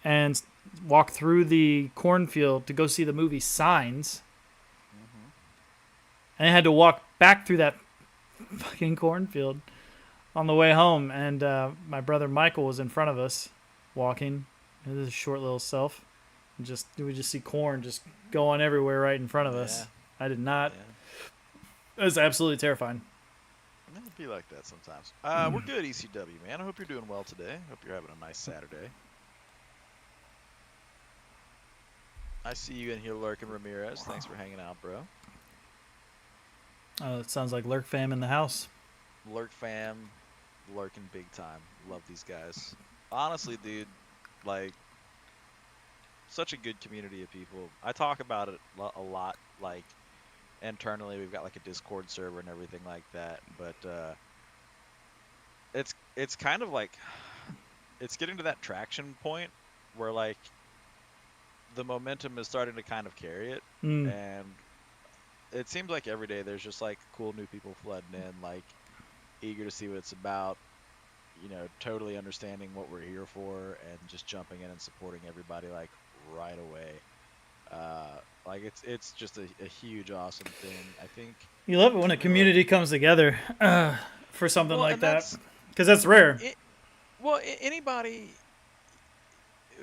and walked through the cornfield to go see the movie Signs. Mm-hmm. And I had to walk back through that fucking cornfield on the way home, and my brother Michael was in front of us walking his short little self. We just see corn just going everywhere right in front of us. I did not. Yeah. It was absolutely terrifying. It'll be like that sometimes. We're good, ECW, man. I hope you're doing well today. Hope you're having a nice Saturday. I see you in here lurking, Ramirez. Thanks for hanging out, bro. Oh, it sounds like Lurk fam in the house. Lurk fam, lurking big time. Love these guys. Honestly, dude, like such a good community of people. I talk about it a lot, like internally. We've got like a Discord server and everything like that. But it's kind of like it's getting to that traction point where like the momentum is starting to kind of carry it, Mm. and it seems like every day there's just like cool new people flooding in, like eager to see what it's about, totally understanding what we're here for and just jumping in and supporting everybody like right away. Like it's just a huge awesome thing. I think You love it when a something like community comes together for something well, like and that, that's because that's rare. it. Well, anybody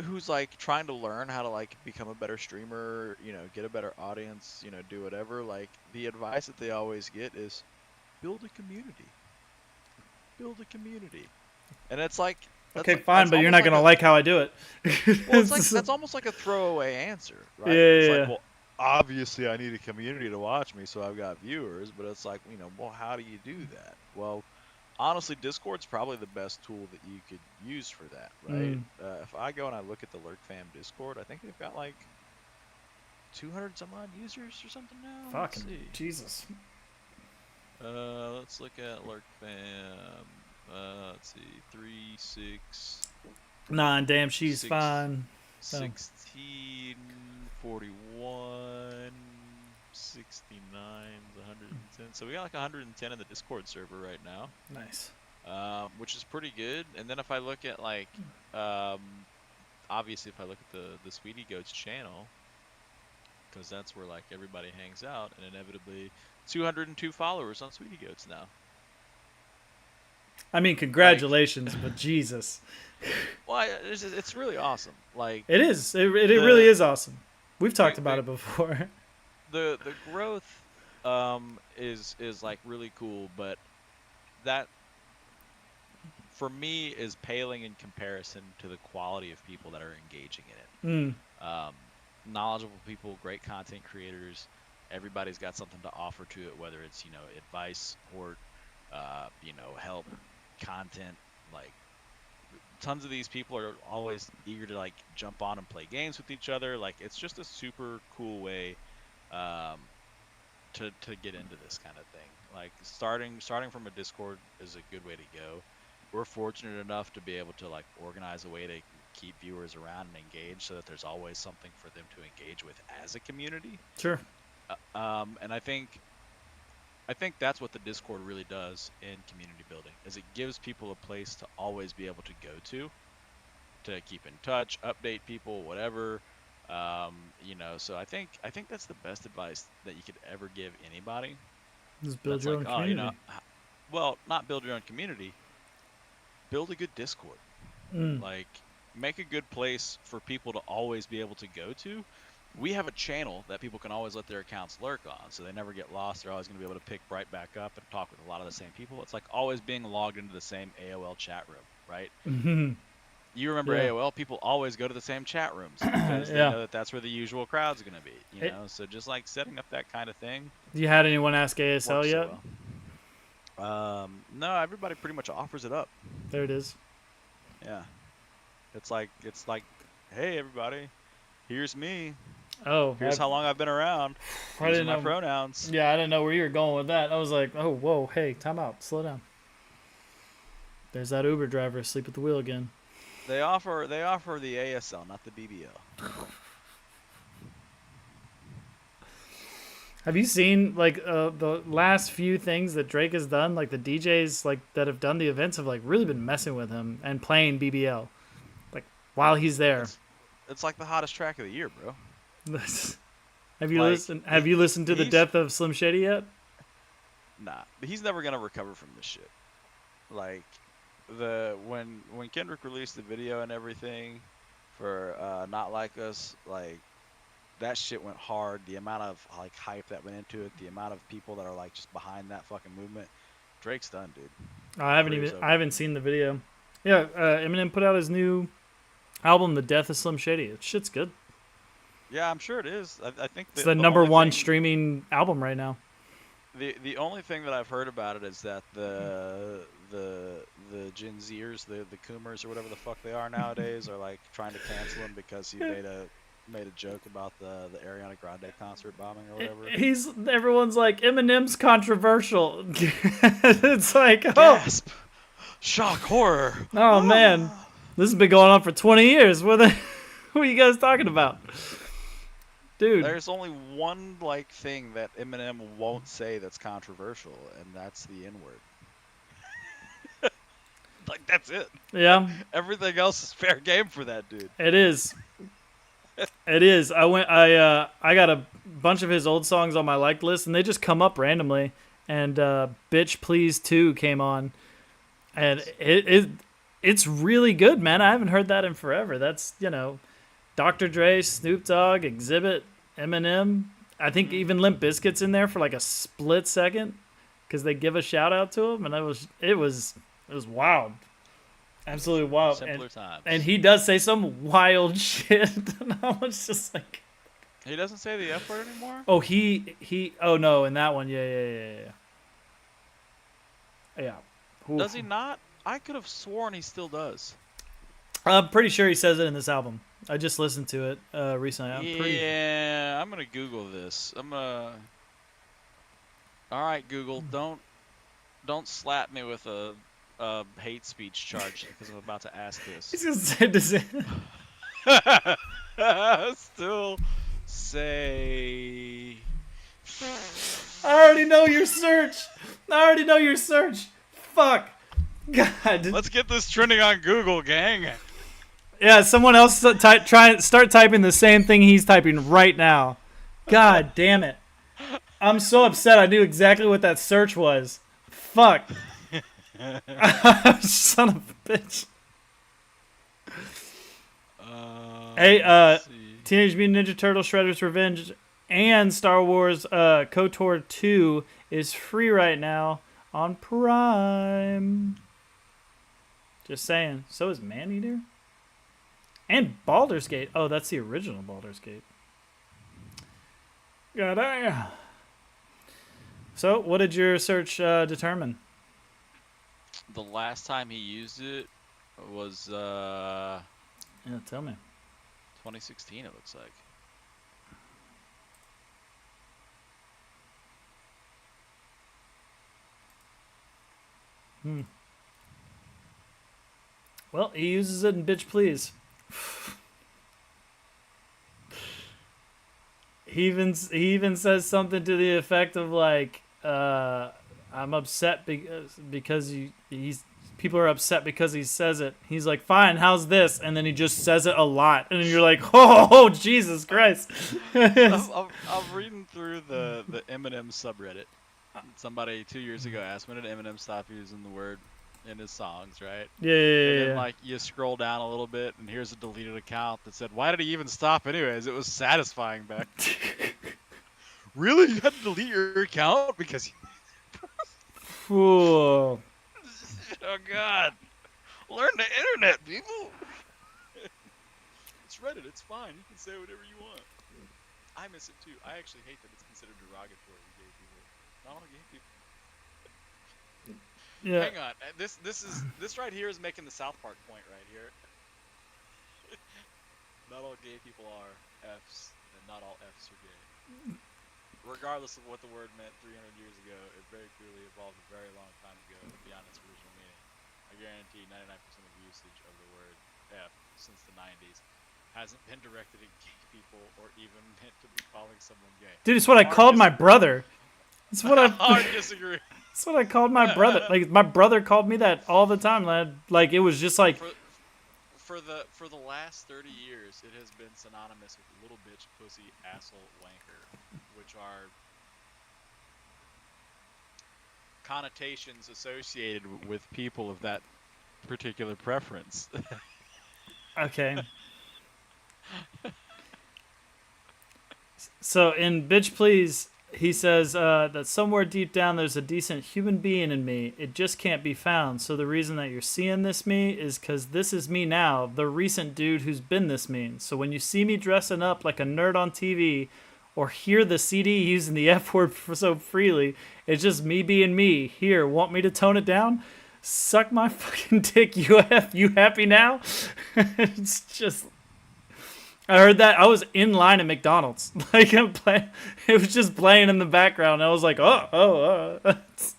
who's like trying to learn how to like become a better streamer, get a better audience, do whatever, like the advice that they always get is build a community. Build a community. And it's like Okay, fine, that's but you're almost not like gonna a like how I do it. well, it's like that's almost like a throwaway answer, Yeah, right? It's yeah, like, yeah. well, obviously I need a community to watch me, so I've got viewers, but it's like, well, how do you do that? Well, honestly, Discord's probably the best tool that you could use for that, right? Mm. If I go and I look at the Lurk Fam Discord, I think they've got like 200 some odd users or something now. Let's Fucking see. Jesus. Let's look at Lurk Fam. Let's see, 3, 6, Nah, damn, she's 6, fine. Oh. 16, 41, 69, 110. So we got like 110 in the Discord server right now, Nice. which is pretty good. And then if I look at like, obviously if I look at the Sweetie Goats channel, because that's where like everybody hangs out, and inevitably 202 followers on Sweetie Goats now. I mean, congratulations, but Jesus. Well, it's really awesome. Like It is. It really is awesome. We've talked about the- it before. the growth is like really cool, but that for me is paling in comparison to the quality of people that are engaging in it. Mm. Knowledgeable people, great content creators. Everybody's got something to offer to it, whether it's advice, support, help, content. Like tons of these people are always eager to like jump on and play games with each other. Like it's just a super cool way to get into this kind of thing. Like starting from a Discord is a good way to go. We're fortunate enough to be able to like organize a way to keep viewers around and engaged, so that there's always something for them to engage with as a community. Sure. And I think that's what the Discord really does in community building, is it gives people a place to always be able to go to keep in touch, update people, whatever. So I think that's the best advice that you could ever give anybody. Just build That's your like, own community. well, not build your own community. Build a good Discord. Mm. Like, make a good place for people to always be able to go to. We have a channel that people can always let their accounts lurk on, so they never get lost. They're always going to be able to pick right back up and talk with a lot of the same people. It's like always being logged into the same AOL chat room, right? Mm-hmm. You remember Yeah. AOL? People always go to the same chat rooms because they Yeah. know that that's where the usual crowd's going to be. You know, so just like setting up that kind of thing. You had anyone ask ASL works yet? so well. No, everybody pretty much offers it up. There it is. Yeah, it's like, hey everybody, here's me. Oh, Here's how long I've been around. I These are didn't my know. pronouns. Yeah, I didn't know where you were going with that. I was like, oh, whoa, hey, time out, slow down. There's that Uber driver asleep at the wheel again. They offer the ASL, not the BBL. Have you seen like the last few things that Drake has done? Like the DJs like that have done the events have like really been messing with him and playing BBL, like while he's there. It's like the hottest track of the year, bro. Have you Like, listened? Have you listened to the he's- death of Slim Shady yet? Nah, but he's never gonna recover from this shit. Like when Kendrick released the video and everything for Not Like Us, like that shit went hard. The amount of like hype that went into it, the amount of people that are like just behind that fucking movement. Drake's done, dude. I haven't seen the video. Yeah, Eminem put out his new album, The Death of Slim Shady. It shit's good. Yeah, I'm sure it is. I think It's the number one streaming album right now. the only thing that I've heard about it is that the Gen Zers, the Coomers or whatever the fuck they are nowadays, are like trying to cancel him because he made a joke about the Ariana Grande concert bombing or whatever. Everyone's like, Eminem's controversial. It's like, Gasp! Shock horror. Oh man, this has been going on for 20 years. What are you guys talking about, dude? There's only one like thing that Eminem won't say that's controversial, and that's the N-word. Like that's it. Yeah, Everything else is fair game for that dude. it is. It is. I got a bunch of his old songs on my liked list, and they just come up randomly. And "Bitch Please 2" came on, and it's really good, man. I haven't heard that in forever. That's Dr. Dre, Snoop Dogg, Exhibit, Eminem. I think even Limp Bizkit's in there for like a split second because they give a shout out to him, and it was wild, absolutely wild. Simpler times. And he does say some wild shit, and I was just like, he doesn't say the F word anymore. oh he oh no, in that one, yeah. Oof. Does he not? I could have sworn he still does. I'm pretty sure he says it in this album. I just listened to it recently. Yeah, I'm gonna Google this. All right, Google, don't slap me with a hate speech charge because I'm about to ask this. He's gonna say this. Still say. I already know your search. Fuck. God. Let's get this trending on Google, gang. Yeah, someone else start typing the same thing he's typing right now. God damn it. I'm so upset I knew exactly what that search was. Fuck. Son of a bitch. Hey, Teenage Mutant Ninja Turtles Shredder's Revenge and Star Wars KOTOR 2 is free right now on Prime. Just saying. So is Maneater. And Baldur's Gate. Oh, that's the original Baldur's Gate. God. So, what did your search determine? The last time he used it was Yeah, tell me. 2016, it looks like. Well, he uses it in Bitch Please. He even says something to the effect of like, I'm upset because people are upset because he says it. He's like, fine, how's this? And then he just says it a lot. And then you're like, oh Jesus Christ. I'm reading through the Eminem subreddit. Somebody 2 years ago asked, when did Eminem stop using the word in his songs, right? Yeah. And then, like, you scroll down a little bit, and here's a deleted account that said, why did he even stop anyways? It was satisfying back then. Really? You had to delete your account? Because... Ooh. Oh, God. Learn the internet, people. It's Reddit. It's fine. You can say whatever you want. I miss it, too. I actually hate that it's considered derogatory to gay people. Not all gay people. Yeah. Hang on. This right here is making the South Park point right here. Not all gay people are Fs, and not all Fs are gay. Regardless of what the word meant 300 years ago, it very clearly evolved a very long time ago beyond its original meaning. I guarantee 99% of the usage of the word F since the 90s hasn't been directed at gay people or even meant to be calling someone gay. Dude, it's what I called my brother. It's what I disagree. That's what I called my brother. Like my brother called me that all the time, lad. Like it was just like for the last 30 years, it has been synonymous with little bitch, pussy, asshole, wanker, which are connotations associated with people of that particular preference. Okay. So in Bitch Please, he says that somewhere deep down there's a decent human being in me. It just can't be found. So the reason that you're seeing this me is because this is me now, the recent dude who's been this mean. So when you see me dressing up like a nerd on TV or hear the CD using the F word so freely. It's just me being me. Here, want me to tone it down? Suck my fucking dick, UF. You happy now? It's just... I heard that. I was in line at McDonald's. Like, it was just playing in the background. I was like, chill. Let's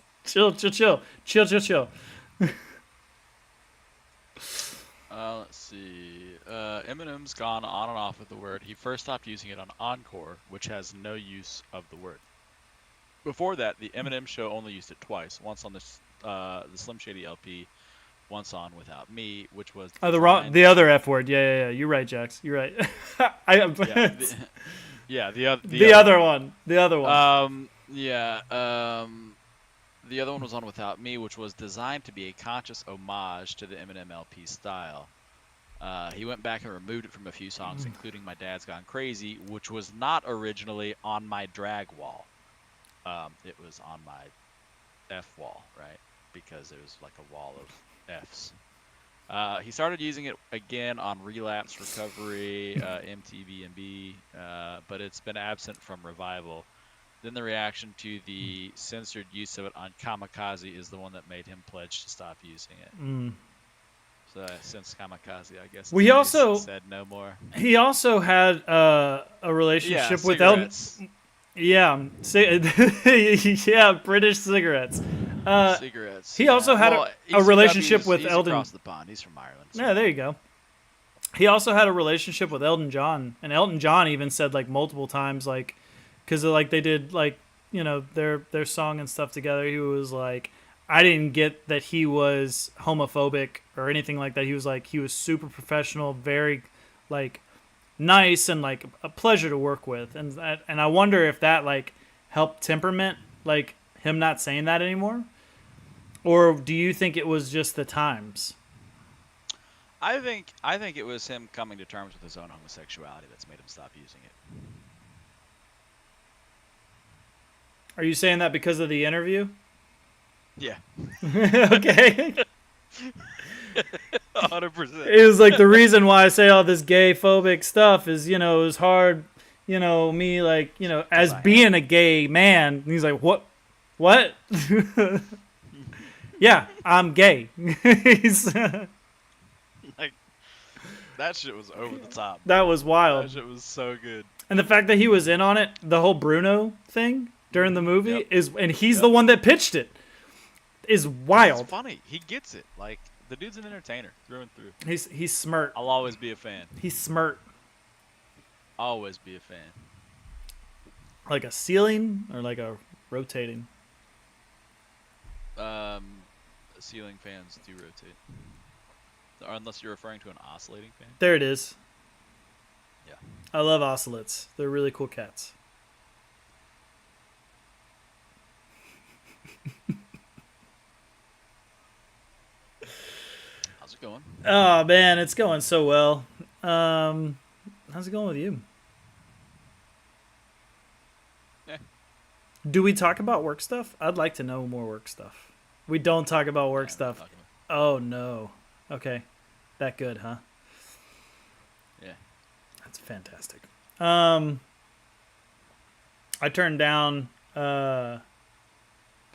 see. Eminem's gone on and off with the word. He first stopped using it on Encore, which has no use of the word. Before that, the Eminem Show only used it twice. Once on the Slim Shady LP, once on Without Me, which was the other F word. Yeah. You're right, Jax. You're right. The other one. The other one was on Without Me, which was designed to be a conscious homage to the Eminem LP style. He went back and removed it from a few songs, including My Dad's Gone Crazy, which was not originally on my drag wall. It was on my F wall, right? Because it was like a wall of Fs. He started using it again on Relapse Recovery, MTV&B, but it's been absent from Revival. Then the reaction to the censored use of it on Kamikaze is the one that made him pledge to stop using it. So since Kamikaze, I guess he also said no more. He also had a relationship with Elton. Yeah, British cigarettes. Cigarettes. He also had a relationship with Elton. Across the pond. He's from Ireland. So. Yeah, there you go. He also had a relationship with Elton John, and Elton John even said like multiple times, like, because like they did like their song and stuff together. He was like, I didn't get that he was homophobic or anything like that. He was like, he was super professional, very like nice and like a pleasure to work with, and I wonder if that like helped temperament, like him not saying that anymore, or do you think it was just the times? I think it was him coming to terms with his own homosexuality that's made him stop using it. Are you saying that because of the interview? Yeah. Okay. 100%. It was like the reason why I say all this gay phobic stuff is, it was hard, me like, as being a gay man. And he's like, what? Yeah, I'm gay. Like, that shit was over the top. That was wild. That shit was so good. And the fact that he was in on it, the whole Bruno thing during the movie and he's the one that pitched it, is wild. It's funny. He gets it. Like, the dude's an entertainer through and through. He's smart. I'll always be a fan. He's smart. Always be a fan. Like a ceiling or like a rotating? Ceiling fans do rotate. Unless you're referring to an oscillating fan. There it is. Yeah. I love ocelots. They're really cool cats. How's it going? Oh man, it's going so well. How's it going with you? Yeah. Do we talk about work stuff? I'd like to know more work stuff. We don't talk about work stuff. Oh no. Okay. That good, huh? Yeah. That's fantastic. I turned down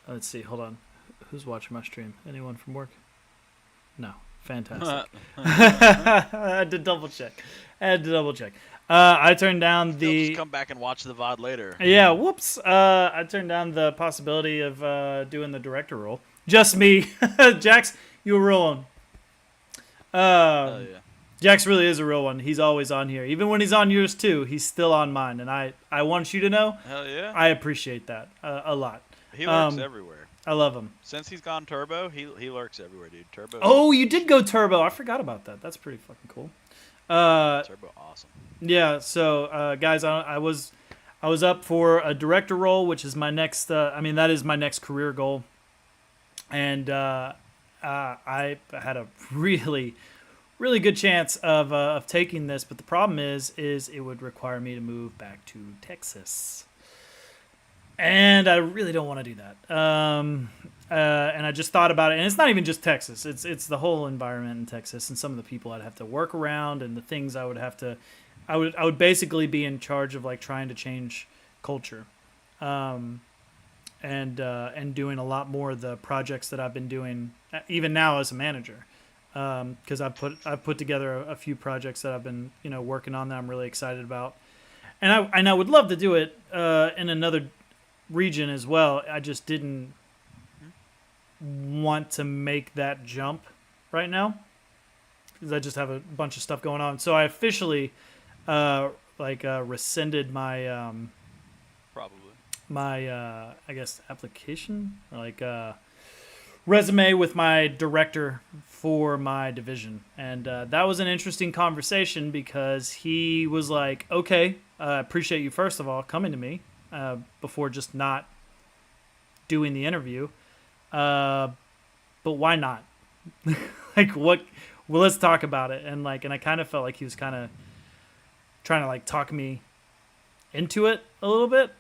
let's see, hold on. Who's watching my stream? Anyone from work? No. Fantastic. I had to double check. I turned down the... Just come back and watch the VOD later. Yeah, whoops. I turned down the possibility of doing the director role. Just me. Jax, you a real one. Hell yeah. Jax really is a real one. He's always on here. Even when he's on yours too, he's still on mine. And I want you to know, hell yeah, I appreciate that a lot. He lurks everywhere. I love him. Since he's gone turbo, he lurks everywhere, dude. Turbo. Oh, you did go turbo. I forgot about that. That's pretty fucking cool. Turbo, awesome. Yeah. So, guys, I was up for a director role, which is my next. That is my next career goal. And I had a really, really good chance of taking this, but the problem is it would require me to move back to Texas. And I really don't want to do that. And I just thought about it, and it's not even just Texas. It's the whole environment in Texas, and some of the people I'd have to work around, and the things I would have to. I would basically be in charge of like trying to change culture, and doing a lot more of the projects that I've been doing even now as a manager. Because I've put together a few projects that I've been working on that I'm really excited about, and I would love to do it in another region as well. I just didn't want to make that jump right now because I just have a bunch of stuff going on. So I officially rescinded my Probably. I guess application, resume with my director for my division, and that was an interesting conversation because he was like, "Okay, appreciate you first of all coming to me before just not doing the interview, but why not? Like what? Well, let's talk about it." And I kind of felt like he was kind of trying to talk me into it a little bit.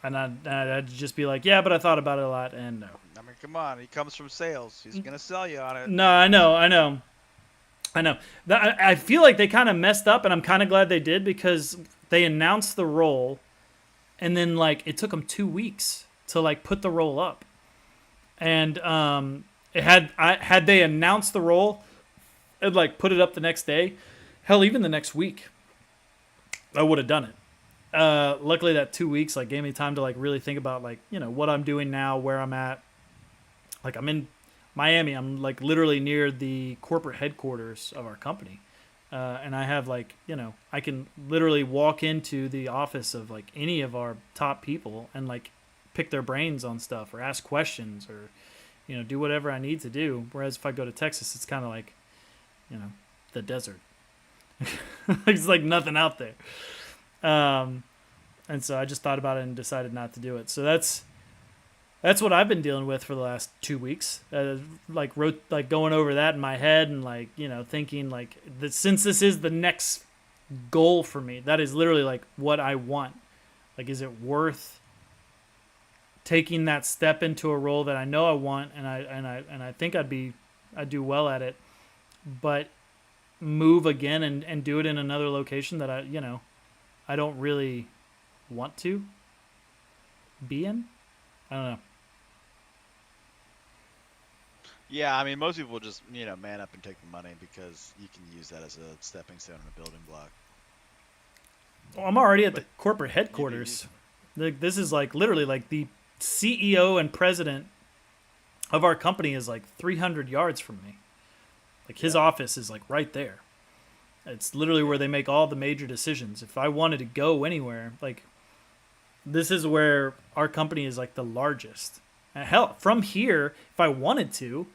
And I'd just be like, yeah, but I thought about it a lot, and no. I mean, come on. He comes from sales. He's going to sell you on it. No, I know. I feel like they kind of messed up, and I'm kind of glad they did because they announced the role, and then it took them 2 weeks to put the role up, and had they announced the role and put it up the next day, hell, even the next week, I would have done it. Luckily that 2 weeks gave me time to really think about what I'm doing now, where I'm at. I'm in Miami. I'm literally near the corporate headquarters of our company, and I have I can literally walk into the office of any of our top people and pick their brains on stuff or ask questions or do whatever I need to do. Whereas if I go to Texas, it's kind of the desert. It's nothing out there. And so I just thought about it and decided not to do it. So that's what I've been dealing with for the last 2 weeks. Going over that in my head and thinking that since this is the next goal for me, that is literally what I want. Is it worth taking that step into a role that I know I want and I think I'd do well at it, but move again and do it in another location that I don't really want to be in. I don't know. Yeah, I mean, most people just, man up and take the money because you can use that as a stepping stone and a building block. Well, I'm already at the corporate headquarters. This is literally the CEO and president of our company is 300 yards from me. His office is right there. It's literally where they make all the major decisions. If I wanted to go anywhere, this is where our company is the largest. And hell, from here, if I wanted to,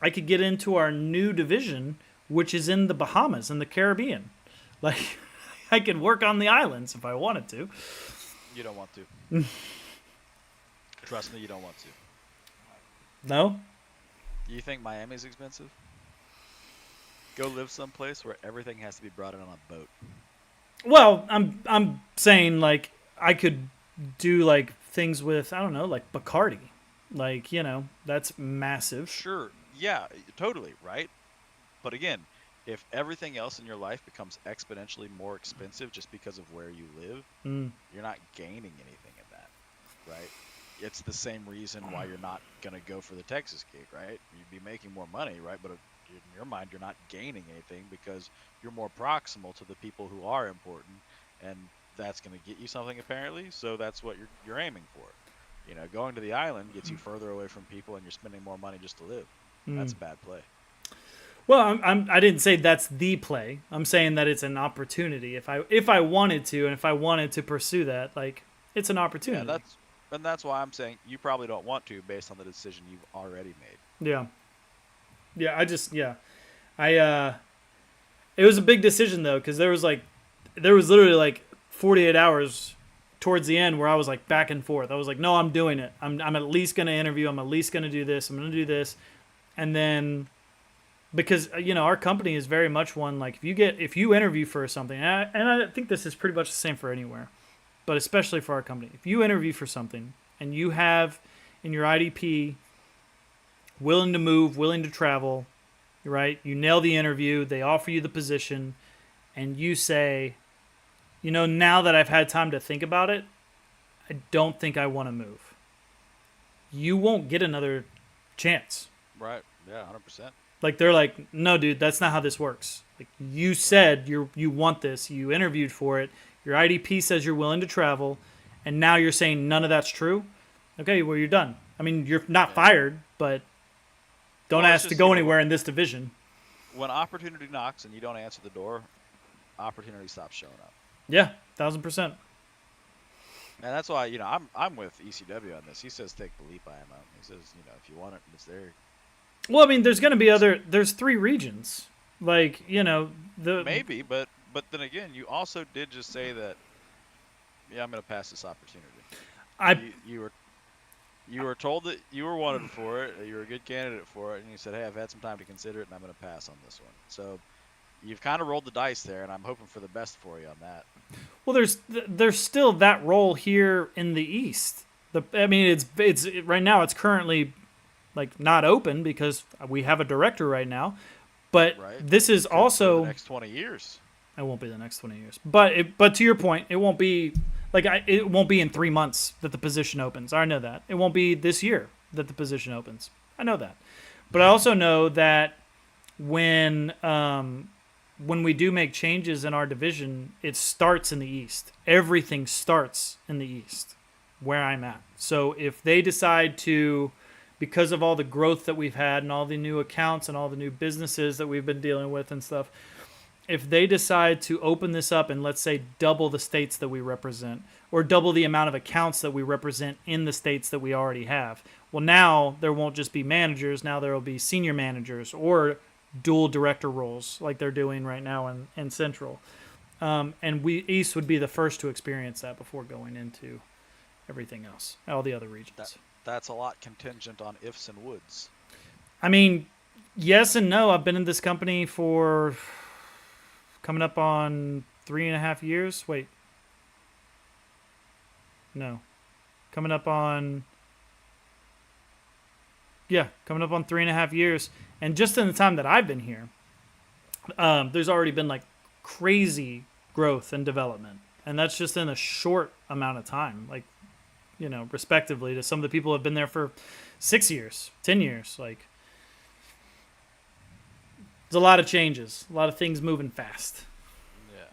I could get into our new division, which is in the Bahamas and the Caribbean. I could work on the islands if I wanted to. You don't want to. Trust me, you don't want to. No? You think Miami's expensive? Go live someplace where everything has to be brought in on a boat. Well, I'm saying I could do things with I don't know Bacardi, that's massive. Sure, yeah, totally, right? But again, if everything else in your life becomes exponentially more expensive just because of where you live, you're not gaining anything in that, right? It's the same reason why you're not gonna go for the Texas gig, right? You'd be making more money, right? But in your mind, you're not gaining anything because you're more proximal to the people who are important, and that's going to get you something apparently. So that's what you're aiming for. Going to the island gets you further away from people, and you're spending more money just to live. That's a bad play. Well, I didn't say that's the play. I'm saying that it's an opportunity. If I wanted to, and if I wanted to pursue that, it's an opportunity. Yeah, that's why I'm saying you probably don't want to, based on the decision you've already made. Yeah. Yeah, it was a big decision though, because there was literally 48 hours towards the end where I was back and forth. I was no, I'm doing it. I'm at least going to interview. I'm at least going to do this. I'm going to do this. And then because, our company is very much one, if you interview for something, and I think this is pretty much the same for anywhere, but especially for our company, if you interview for something and you have in your IDP willing to move, willing to travel, right? You nail the interview, they offer you the position, and you say, you know, now that I've had time to think about it, I don't think I want to move. You won't get another chance. Right. Yeah, 100%. Like they're like, no, dude, that's not how this works. Like you said, you want this. You interviewed for it. Your IDP says you're willing to travel, and now you're saying none of that's true. Okay, well you're done. I mean, you're not Yeah. fired, but don't Well, it's ask to just, go anywhere in this division. when opportunity knocks and you don't answer the door, opportunity stops showing up. Yeah, 1,000%. And that's why, I'm with ECW on this. He says take the leap, IMO. He says, if you want it, it's there. Well, I mean, there's going to be there's 3 regions. Like, Maybe, but then again, you also did just say that, yeah, I'm going to pass this opportunity. You were told that you were wanted for it, that you were a good candidate for it, and you said, hey, I've had some time to consider it, and I'm going to pass on this one. So you've kind of rolled the dice there, and I'm hoping for the best for you on that. Well, there's still that role here in the East. It's right now it's currently like not open because we have a director right now, but Right. this is For also the next 20 years. it won't be the next 20 years. But to your point, it won't be it won't be in 3 months that the position opens. I know that. It won't be this year that the position opens. I know that. But I also know that when we do make changes in our division, it starts in the East. Everything starts in the East, where I'm at. So if they decide to, because of all the growth that we've had and all the new accounts and all the new businesses that we've been dealing with and stuff, if they decide to open this up and let's say double the states that we represent or double the amount of accounts that we represent in the states that we already have, well, now there won't just be managers. Now there will be senior managers or dual director roles like they're doing right now in Central. And East would be the first to experience that before going into everything else, all the other regions. That's a lot contingent on ifs and woulds. I mean, yes and no. I've been in this company for coming up on 3.5 years. Wait. No. Coming up on 3.5 years. And just in the time that I've been here, there's already been like crazy growth and development. And that's just in a short amount of time. Like, respectively to some of the people who have been there for 6 years, 10 years. Like, there's a lot of changes, a lot of things moving fast. Yeah.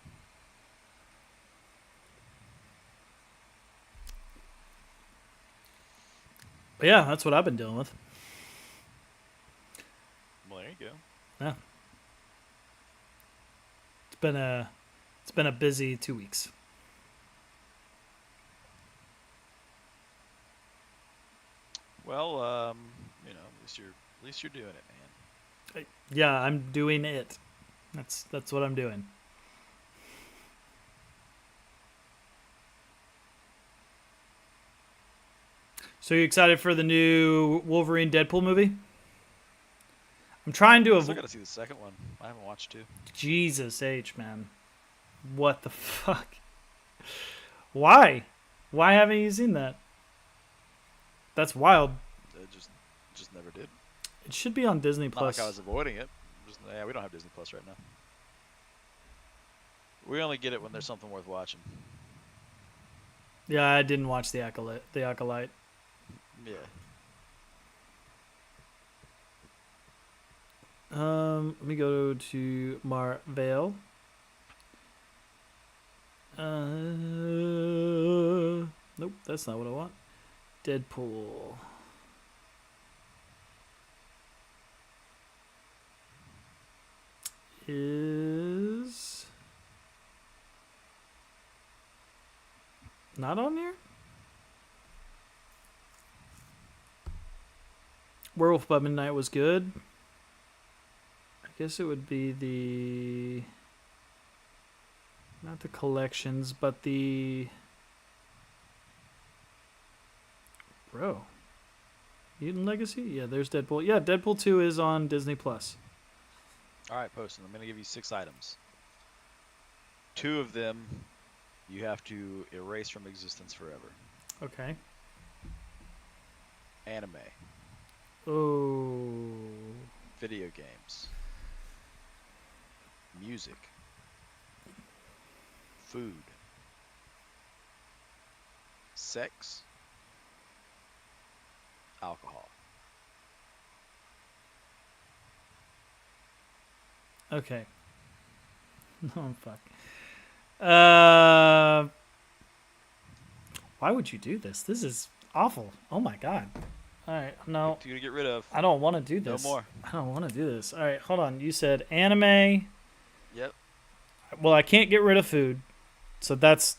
But yeah, that's what I've been dealing with. Well, there you go. Yeah. It's been a busy 2 weeks. Well, at least you're doing it, man. Yeah, I'm doing it. That's what I'm doing. So you excited for the new Wolverine Deadpool movie? I'm trying to I avoid. gotta see the second one. I haven't watched 2. Jesus H, man. What the fuck? Why? Why haven't you seen that? That's wild. I just never did. It should be on Disney Not Plus. like I was avoiding it. We don't have Disney Plus right now. We only get it when there's something worth watching. Yeah, I didn't watch the Acolyte. Yeah. Let me go to Marvel. Nope, that's not what I want. Deadpool. Is not on here? Werewolf by Midnight was good. I guess it would be not the collections, but Mutant Legacy? Yeah, there's Deadpool. Yeah, Deadpool 2 is on Disney Plus. All right, Poston. I'm gonna give you 6 items. 2 of them you have to erase from existence forever. Okay. Anime, Oh. video games, music, food, sex, alcohol. Okay. Oh fuck. Uh, why would you do this? This is awful. Oh my god. All right, no, To get rid of. I don't want to do No this. more. I don't want to do this. All right, hold on. You said anime. Yep. Well, I can't get rid of food, so that's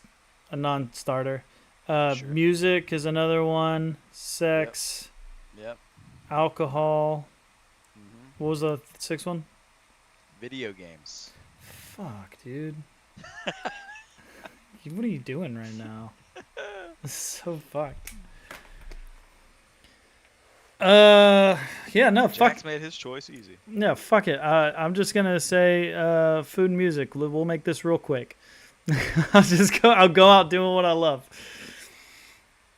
a non-starter. Sure. Music is another one. Sex, Yep. alcohol. hmm What was the sixth one? Video games. Fuck, dude. What are you doing right now? This is so fucked. Yeah, no, fuck. Jack's made his choice easy. No, fuck it. I'm just gonna say food and music. We'll make this real quick. I'll go out doing what I love.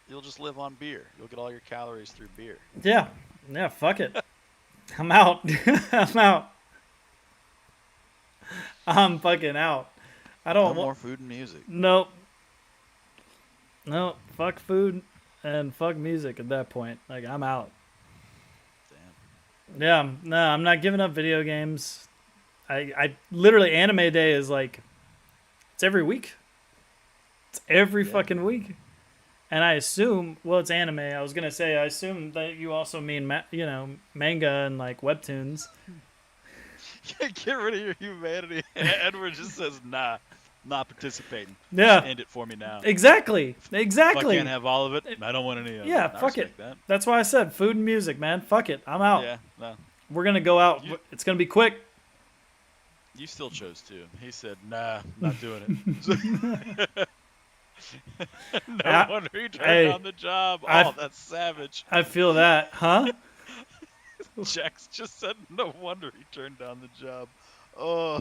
You'll just live on beer. You'll get all your calories through beer. Yeah, fuck it. I'm out. I'm out. I'm fucking out. I don't No want more food and music. Nope. No, fuck food and fuck music at that point. Like, I'm out. Damn. Yeah, no, I'm not giving up video games. I literally, anime day is like, it's every week. It's every Yeah. fucking week. And I assume, well, it's anime. I was gonna say, I assume that you also mean, manga and like webtoons. Get rid of your humanity. Edward just says, nah, not participating. Yeah, End it for me now. exactly. If I can't have all of it, I don't want any of it. Yeah, I fuck it. respect that. That's why I said food and music, man. Fuck it. I'm out. Yeah, no. We're gonna go out. It's gonna be quick. You still chose to. He said, nah, not doing it. No wonder he turned hey, down the job. I- That's savage. I feel that, huh? Jax just said, no wonder he turned down the job. Oh.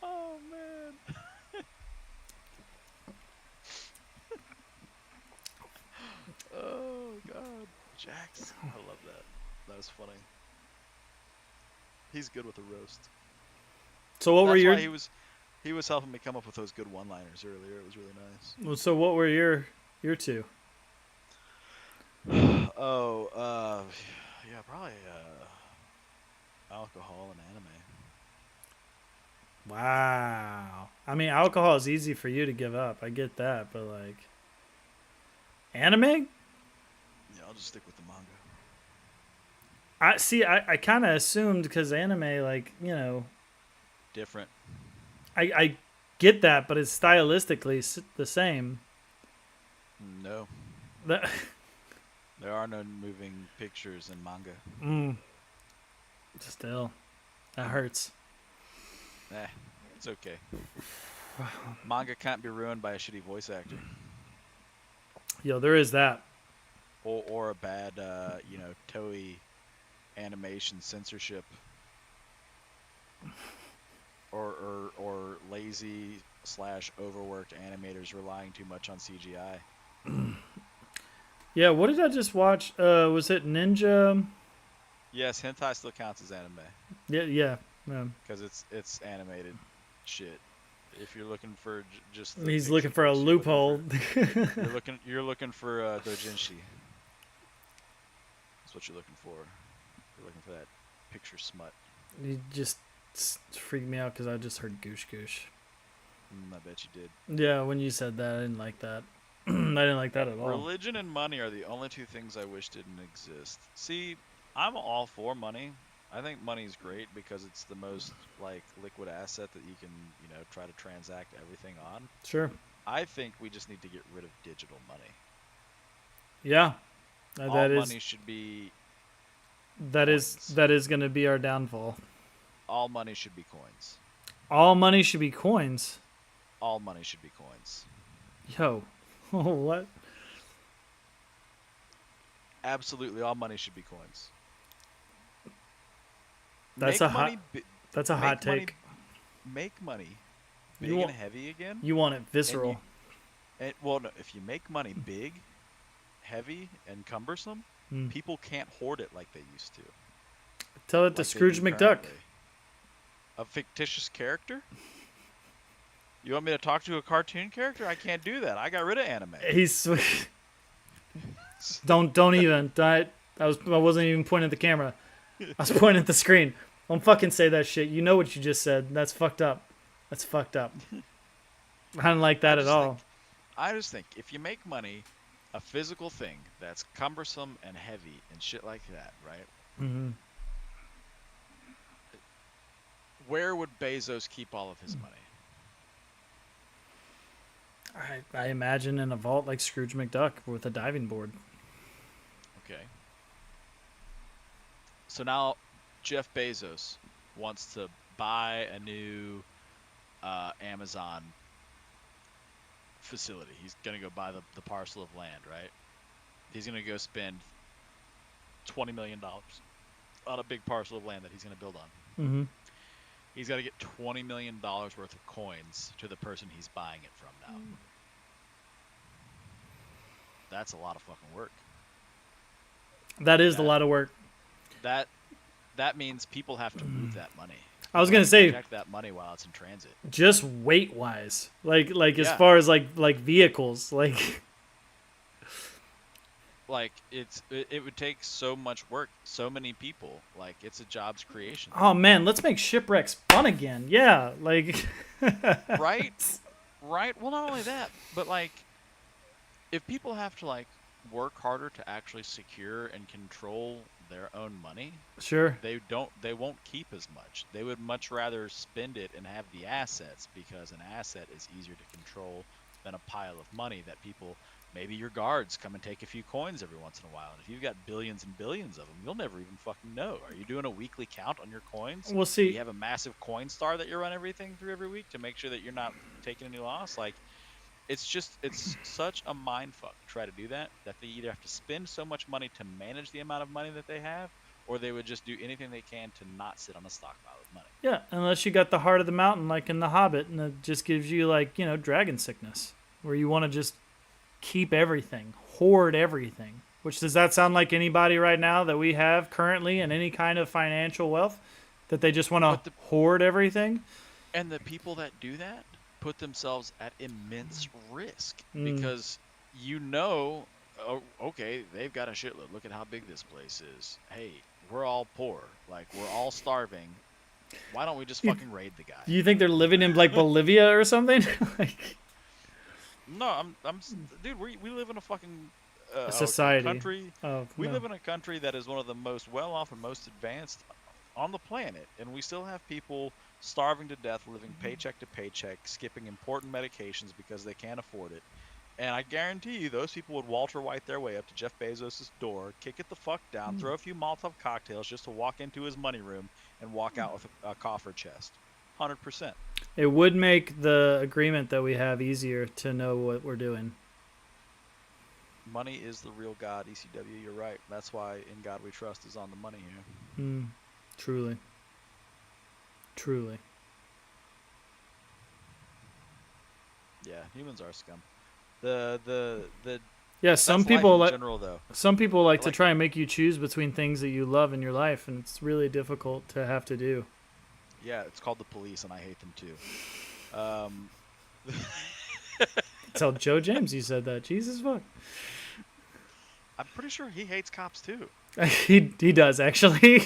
Oh, man. Oh, God. Jax. I love that. That was funny. He's good with the roast. So what That's were your? why he was helping me come up with those good one-liners earlier. It was really nice. So what were your two? Oh, yeah, probably alcohol and anime. Wow. I mean, alcohol is easy for you to give up. I get that, but like, anime? Yeah, I'll just stick with the manga. I kind of assumed because anime, like, Different. I get that, but it's stylistically the same. No, That, there are no moving pictures in manga. still, that hurts. It's okay. Manga can't be ruined by a shitty voice actor. Yo, there is that. Or a bad, Toei animation censorship. Or lazy / overworked animators relying too much on CGI. Yeah, what did I just watch? Was it Ninja? Yes, hentai still counts as anime Yeah. because it's animated shit. If you're looking for just He's looking for a loophole. You're looking for doujinshi. That's what you're looking for. You're looking for that picture smut. You just freaked me out because I just heard goosh goosh. I bet you did. Yeah, when you said that, I didn't like that. I didn't like that at all. Religion and money are the only two things I wish didn't exist. See, I'm all for money. I think money's great because it's the most like liquid asset that you can, try to transact everything on. Sure. I think we just need to get rid of digital money. Yeah. All That money should be is going to be our downfall. all money should be coins. All money should be coins. All money should be coins. Yo. What? Absolutely, all money should be coins. That's Make a money hot bi- That's a hot make money- take. Make money You big want- and heavy again. You want it visceral. Well, no, if you make money big, heavy, and cumbersome, Mm. people can't hoard it like they used to. Tell it like to they Scrooge do McDuck. currently. A fictitious character? You want me to talk to a cartoon character? I can't do that. I got rid of anime. He's don't even. I wasn't even pointing at the camera. I was pointing at the screen. Don't fucking say that shit. You know what you just said. That's fucked up. That's fucked up. I don't like that at all. I just think if you make money, a physical thing that's cumbersome and heavy and shit like that, right? Mm-hmm. Where would Bezos keep all of his money? I imagine in a vault like Scrooge McDuck with a diving board. Okay. So now Jeff Bezos wants to buy a new Amazon facility. He's going to go buy the parcel of land, right? He's going to go spend $20 million on a big parcel of land that he's going to build on. Mm-hmm. He's got to get $20 million worth of coins to the person he's buying it from now. That's a lot of fucking work. That is a lot of work. That means people have to move that money. I was gonna say protect that money while it's in transit. Just weight wise, like as far as like vehicles, like it would take so much work, so many people. Like it's a jobs creation. Oh man, let's make shipwrecks fun again. Yeah, like right. Well, not only that, but like if people have to like work harder to actually secure and control their own money, sure, they won't keep as much. They would much rather spend it and have the assets, because an asset is easier to control than a pile of money that people, maybe your guards come and take a few coins every once in a while. And if you've got billions and billions of them, you'll never even fucking know. Are you doing a weekly count on your coins? We'll see. Do you have a massive coin star that you run everything through every week to make sure that you're not taking any loss? Like, it's such a mind fuck to try to do that they either have to spend so much money to manage the amount of money that they have, or they would just do anything they can to not sit on a stockpile of money. Yeah, unless you got the heart of the mountain like in The Hobbit, and it just gives you like, dragon sickness, where you want to just keep everything, hoard everything. Which, does that sound like anybody right now that we have currently in any kind of financial wealth, that they just want to hoard everything? And the people that do that put themselves at immense risk, because okay, they've got a shitload. Look at how big this place is. Hey, we're all poor. Like, we're all starving. Why don't we just fucking raid the guy? You think they're living in like Bolivia or something? Like, no, dude, we live in a fucking society. Country. We live in a country that is one of the most well-off and most advanced on the planet, and we still have people starving to death, living paycheck to paycheck, skipping important medications because they can't afford it. And I guarantee you those people would Walter White their way up to Jeff Bezos' door, kick it the fuck down, throw a few Molotov cocktails just to walk into his money room and walk out with a coffer chest. 100%. It would make the agreement that we have easier to know what we're doing. Money is the real God, ECW. You're right. That's why In God We Trust is on the money here. Truly. Yeah, humans are scum. The Yeah, some people in general, though. Some people like to try and make you choose between things that you love in your life, and it's really difficult to have to do. Yeah, it's called the police, and I hate them too. Tell Joe James you said that. Jesus fuck. I'm pretty sure he hates cops too. He does, actually.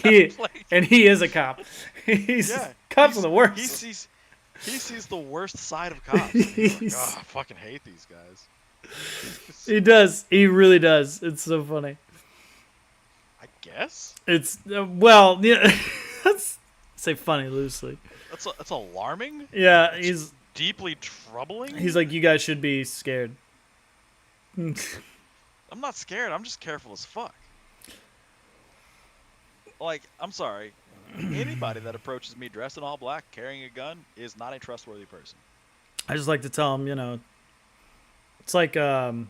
he is a cop. Cops are the worst. He sees the worst side of cops. He's like, oh, I fucking hate these guys. He does. He really does. It's so funny. I guess. It's well, yeah. Let's say funny loosely. That's alarming. Yeah, he's deeply troubling. He's like, you guys should be scared. I'm not scared. I'm just careful as fuck. Like, I'm sorry. Anybody that approaches me dressed in all black, carrying a gun, is not a trustworthy person. I just like to tell them, it's like Helen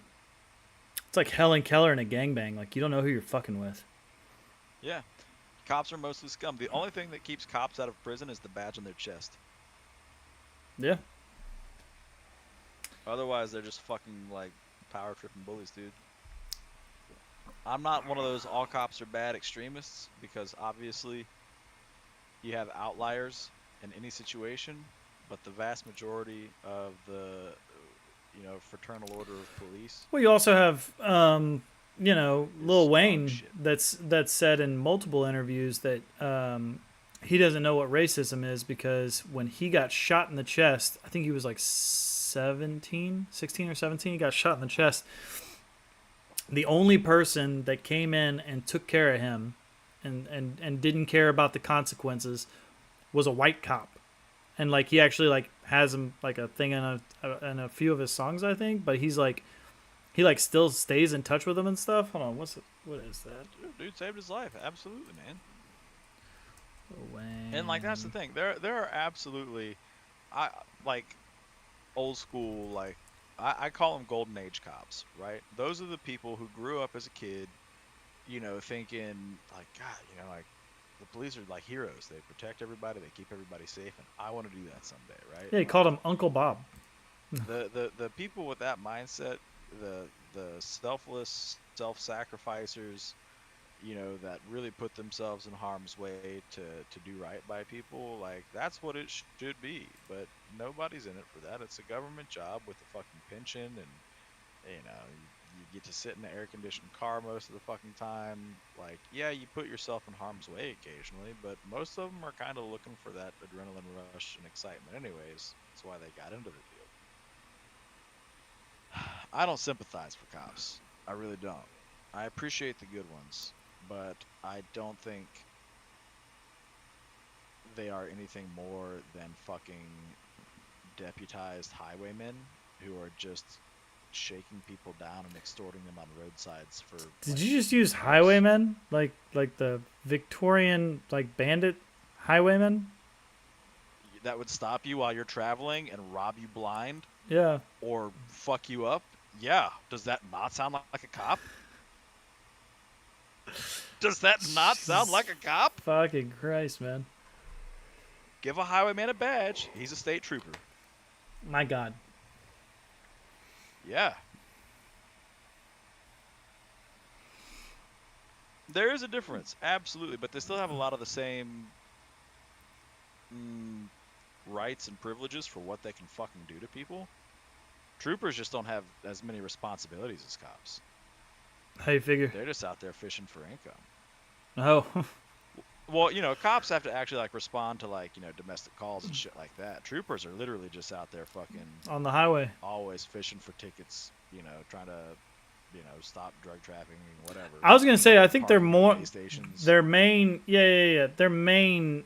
Keller in a gangbang. Like, you don't know who you're fucking with. Yeah. Cops are mostly scum. The only thing that keeps cops out of prison is the badge on their chest. Yeah. Otherwise, they're just fucking, like, power tripping bullies, dude. I'm not one of those all cops are bad extremists, because obviously you have outliers in any situation, but the vast majority of the, fraternal order of police, Well, you also have, Lil is dog Wayne. shit. That's said in multiple interviews that he doesn't know what racism is because when he got shot in the chest, I think he was like 16 or 17. He got shot in the chest. The only person that came in and took care of him, and didn't care about the consequences, was a white cop. And like he actually like has him like a thing in a few of his songs, I think. But he's like he like still stays in touch with him and stuff. Hold on, what is that? Dude saved his life. Absolutely, man. Wayne. And like that's the thing. There are absolutely, I like old school, like I call them golden age cops, right? Those are the people who grew up as a kid, thinking like, God, like the police are like heroes. They protect everybody. They keep everybody safe, and I want to do that someday, right? Yeah, he called him Uncle Bob. The people with that mindset, the selfless self-sacrificers, that really put themselves in harm's way to do right by people, like that's what it should be. But nobody's in it for that. It's a government job with a fucking pension, and you get to sit in an air-conditioned car most of the fucking time. Like, yeah, you put yourself in harm's way occasionally, but most of them are kind of looking for that adrenaline rush and excitement anyways. That's why they got into the field. I don't sympathize for cops. I really don't. I appreciate the good ones, but I don't think they are anything more than fucking deputized highwaymen who are just shaking people down and extorting them on roadsides for. Did like, you just use years. highwaymen like the Victorian like bandit highwaymen? That would stop you while you're traveling and rob you blind Yeah. or fuck you up? Yeah. Does that not sound like a cop? Does that not sound like a cop? Fucking Christ, man. Give a highwayman a badge. He's a state trooper. My God. Yeah. There is a difference, absolutely, but they still have a lot of the same rights and privileges for what they can fucking do to people. Troopers just don't have as many responsibilities as cops. How you figure? They're just out there fishing for income. Oh. Well, cops have to actually like respond to like, domestic calls and shit like that. Troopers are literally just out there fucking On the highway. always fishing for tickets, trying to, stop drug trafficking, whatever. I was gonna say I think they're Parking more stations. their main their main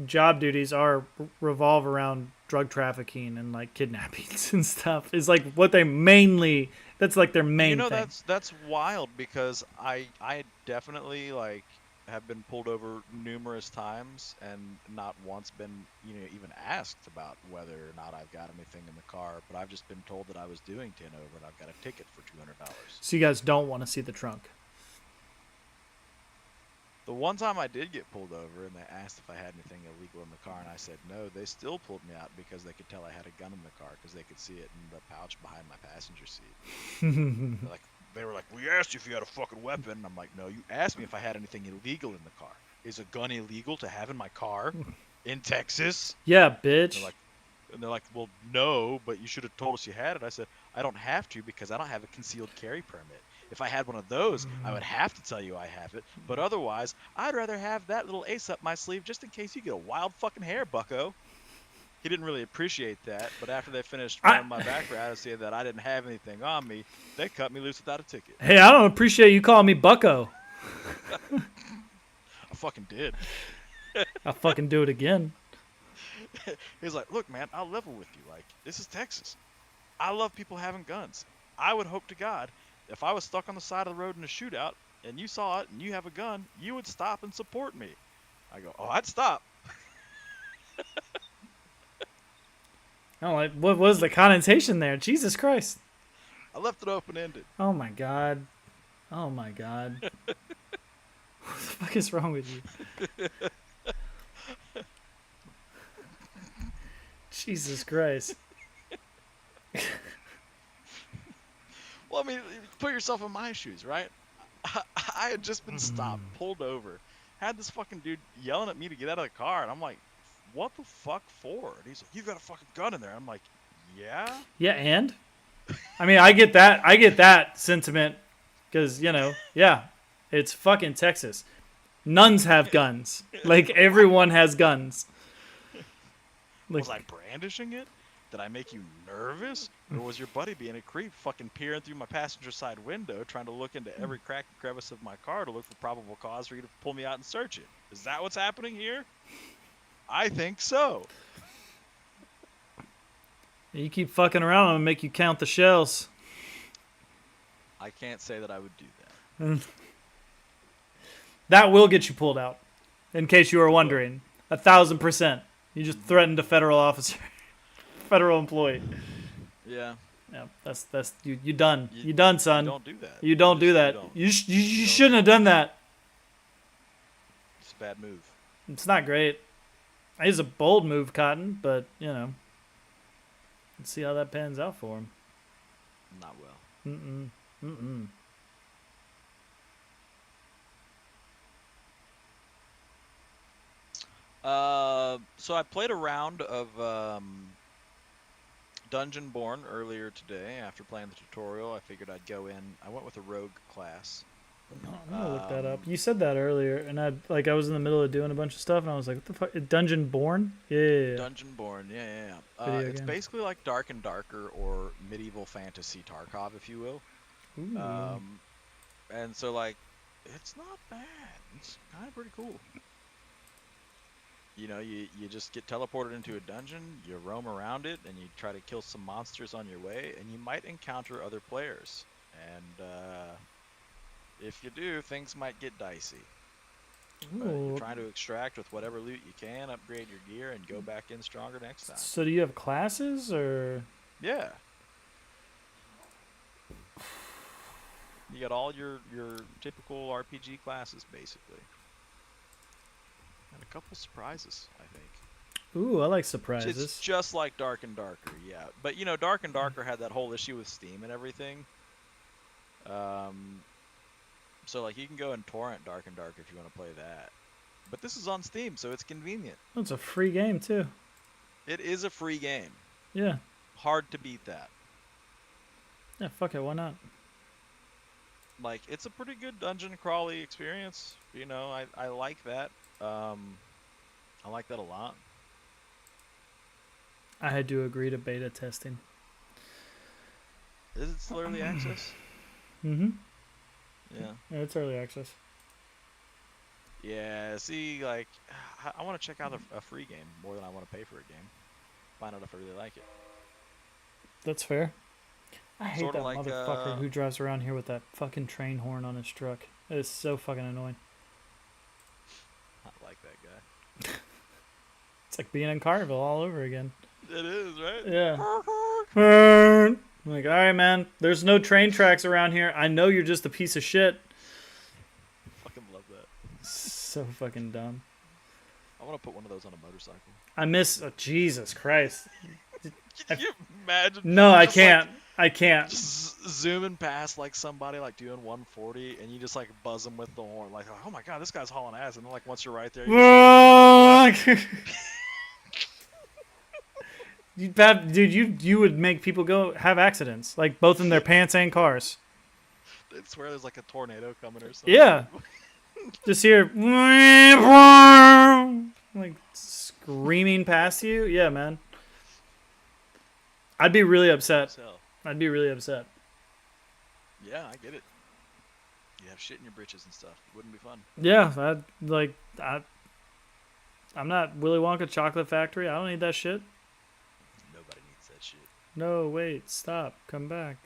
job duties are revolve around drug trafficking and like kidnappings and stuff. Is like what they mainly. That's like their main thing. That's wild because I definitely like have been pulled over numerous times and not once been even asked about whether or not I've got anything in the car, but I've just been told that I was doing 10 over and I've got a ticket for $200. So you guys don't want to see the trunk. The one time I did get pulled over and they asked if I had anything illegal in the car and I said no, they still pulled me out because they could tell I had a gun in the car because they could see it in the pouch behind my passenger seat. They were like, we asked you if you had a fucking weapon. I'm like, no, you asked me if I had anything illegal in the car. Is a gun illegal to have in my car in Texas? Yeah, bitch. They're like, well, no, but you should have told us you had it. I said, I don't have to because I don't have a concealed carry permit. If I had one of those, I would have to tell you I have it. But otherwise, I'd rather have that little ace up my sleeve just in case you get a wild fucking hair, bucko. He didn't really appreciate that, but after they finished running my background and seeing that I didn't have anything on me, they cut me loose without a ticket. Hey, I don't appreciate you calling me bucko. I fucking did. I'll fucking do it again. He's like, look, man, I'll level with you. Like, this is Texas. I love people having guns. I would hope to God, if I was stuck on the side of the road in a shootout and you saw it and you have a gun, you would stop and support me. I go, oh, I'd stop. Oh, like, what was the connotation there? Jesus Christ. I left it open-ended. Oh my God. Oh my God. What the fuck is wrong with you? Jesus Christ. Well, I mean, put yourself in my shoes, right? I had just been stopped, pulled over, had this fucking dude yelling at me to get out of the car, and I'm like, what the fuck for? And he's like, you got a fucking gun in there. I'm like, yeah. Yeah, and I mean, I get that. I get that sentiment because yeah, it's fucking Texas. Nuns have guns. Like everyone has guns. Like, Was I brandishing it? Did I make you nervous? Or was your buddy being a creep, fucking peering through my passenger side window, trying to look into every crack and crevice of my car to look for probable cause for you to pull me out and search it? Is that what's happening here? I think so. you keep fucking around and make you count the shells. I can't say that I would do that. That will get you pulled out. In case you were wondering, 1,000%. You just threatened a federal officer, federal employee. Yeah. Yeah, that's you done. You done, son. You don't do that. You don't do that. You shouldn't have done that. It's a bad move. It's not great. It's a bold move, Cotton, but let's see how that pans out for him. Not well. Mm-mm. So I played a round of Dungeon Born earlier today. After playing the tutorial, I figured I'd go in. I went with a rogue class. I'm gonna look that up. You said that earlier, and I was in the middle of doing a bunch of stuff, and I was like, "What the fuck? Dungeon Born? Yeah. Dungeon Born, yeah. Video It's game. basically like Dark and Darker or medieval fantasy Tarkov, if you will. Ooh. And so like, it's not bad. It's kind of pretty cool. You just get teleported into a dungeon, you roam around it, and you try to kill some monsters on your way, and you might encounter other players. And if you do, things might get dicey. But Ooh. you're trying to extract with whatever loot you can, upgrade your gear, and go back in stronger next time. So do you have classes or? Yeah. You got all your typical RPG classes, basically. And a couple surprises, I think. Ooh, I like It's surprises. just like Dark and Darker, yeah. But Dark and Darker had that whole issue with Steam and everything. So like you can go and torrent Dark and Darker if you want to play that. But this is on Steam, so it's convenient. It's a free game too. It is a free game. Yeah. Hard to beat that. Yeah. Fuck it. Why not? Like it's a pretty good dungeon crawly experience. I like that. I like that a lot. I had to agree to beta testing. Is it still early access? Mm-hmm. Yeah. Yeah, it's early access. Yeah, see, like, I want to check out a free game more than I want to pay for a game. Find out if I really like it. That's fair. I hate Sorta that like, motherfucker who drives around here with that fucking train horn on his truck. It is so fucking annoying. I like that guy. It's like being in Carterville all over again. It is, right? Yeah. I'm like, all right, man. There's no train tracks around here. I know you're just a piece of shit. Fucking love that. So fucking dumb. I want to put one of those on a motorcycle. I miss. Oh, Jesus Christ. Can you imagine? No, I just, can't. Like, I can't. just zooming past like somebody like doing 140, and you just like buzz them with the horn, like, oh my god, this guy's hauling ass, and then like once you're right there, you would make people go have accidents, like both in their pants and cars. I swear there's like a tornado coming or something. Yeah. Just hear like screaming past you. Yeah, man. I'd be really upset. I'd be really upset. Yeah, I get it. You have shit in your britches and stuff. It wouldn't be fun. Yeah, I'm not Willy Wonka Chocolate Factory. I don't need that shit. Nobody needs that shit. No, wait, stop, come back.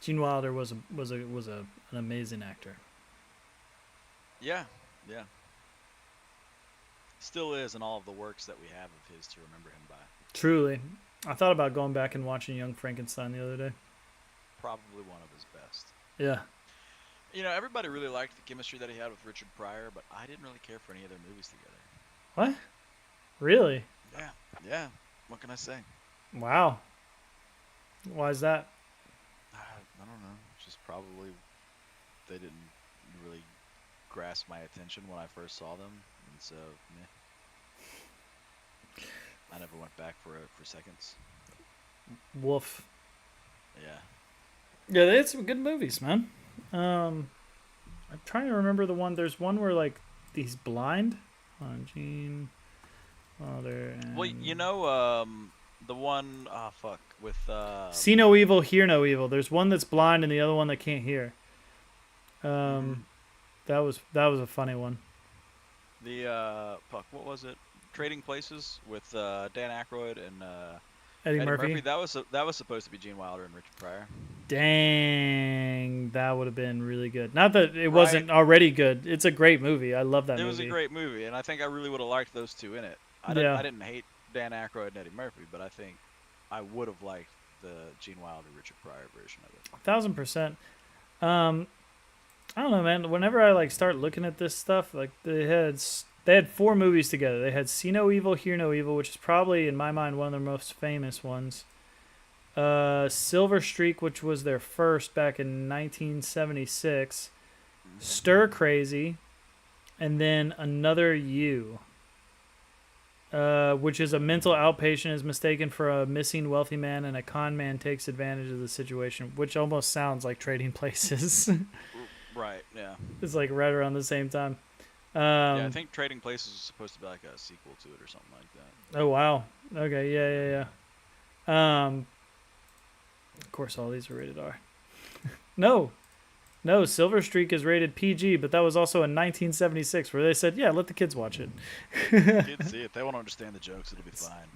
Gene Wilder was an amazing actor. Yeah. Still is in all of the works that we have of his to remember him by. Truly. I thought about going back and watching Young Frankenstein the other day. Probably one of his best. Yeah. Everybody really liked the chemistry that he had with Richard Pryor, but I didn't really care for any of their movies together. What? Really? Yeah. What can I say? Wow. Why is that? I don't know. Just probably they didn't really grasped my attention when I first saw them, and so meh. I never went back for seconds. Woof. Yeah. Yeah, they had some good movies, man. I'm trying to remember the one. There's one where like he's blind. On Gene Wilder. And Well, the one with See No Evil, Hear No Evil. There's one that's blind and the other one that can't hear. That was a funny one. the what was it? Trading Places with Dan Aykroyd and Eddie Murphy. That was supposed to be Gene Wilder and Richard Pryor. Dang, that would have been really good. Not that it wasn't already good. It's a great movie. I love that movie. It was a great movie, and I think I really would have liked those two in it. I didn't hate Dan Aykroyd and Eddie Murphy, but I think I would have liked the Gene Wilder Richard Pryor version of it. 1000%. I don't know, man. Whenever I like start looking at this stuff, like they had 4 movies together. They had See No Evil, Hear No Evil, which is probably in my mind one of their most famous ones. Silver Streak, which was their first back in 1976. Stir Crazy, and then Another You, which is a mental outpatient is mistaken for a missing wealthy man, and a con man takes advantage of the situation, which almost sounds like Trading Places. Right, yeah. It's like right around the same time. Yeah, I think Trading Places was supposed to be like a sequel to it or something like that. Oh, wow. Okay, yeah. Of course, all these are rated R. No, Silver Streak is rated PG, but that was also in 1976, where they said, yeah, let the kids watch it. Kids see it. They won't understand the jokes. It'll be fine.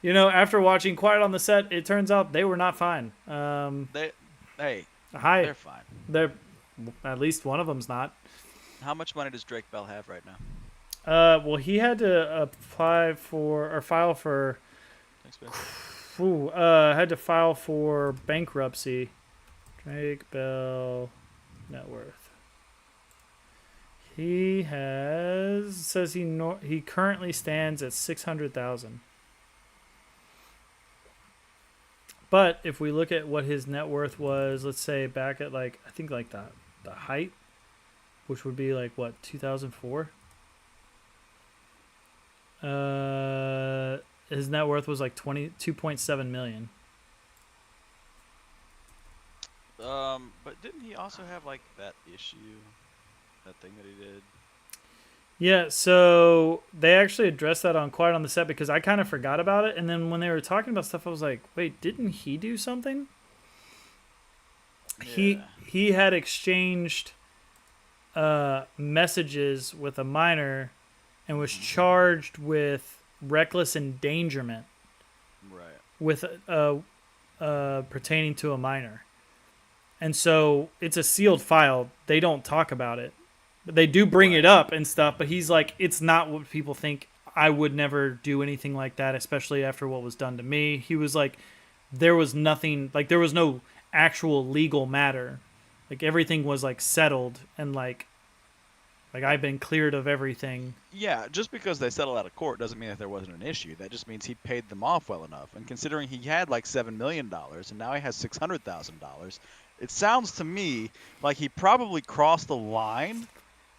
After watching Quiet on the Set, it turns out they were not fine. They're fine. They're at least one of them's not. How much money does Drake Bell have right now? Well, he had to file for. Thanks, man. Had to file for bankruptcy. Drake Bell net worth. He says he currently stands at 600,000. But if we look at what his net worth was, let's say back at I think the height, which would be 2004. His net worth was 22.7 million. But didn't he also have that issue, that thing that he did? Yeah, so they actually addressed that on Quiet on the Set because I kind of forgot about it, and then when they were talking about stuff, I was like, wait, didn't he do something? Yeah. He had exchanged messages with a minor and was charged with reckless endangerment, Right. with pertaining to a minor. And so it's a sealed file. They don't talk about it. But they do bring it up and stuff, but he's like, it's not what people think. I would never do anything like that, especially after what was done to me. He was like, there was nothing, there was no actual legal matter. Everything was settled and I've been cleared of everything. Yeah, just because they settled out of court doesn't mean that there wasn't an issue. That just means he paid them off well enough. And considering he had $7 million and now he has $600,000, it sounds to me like he probably crossed the line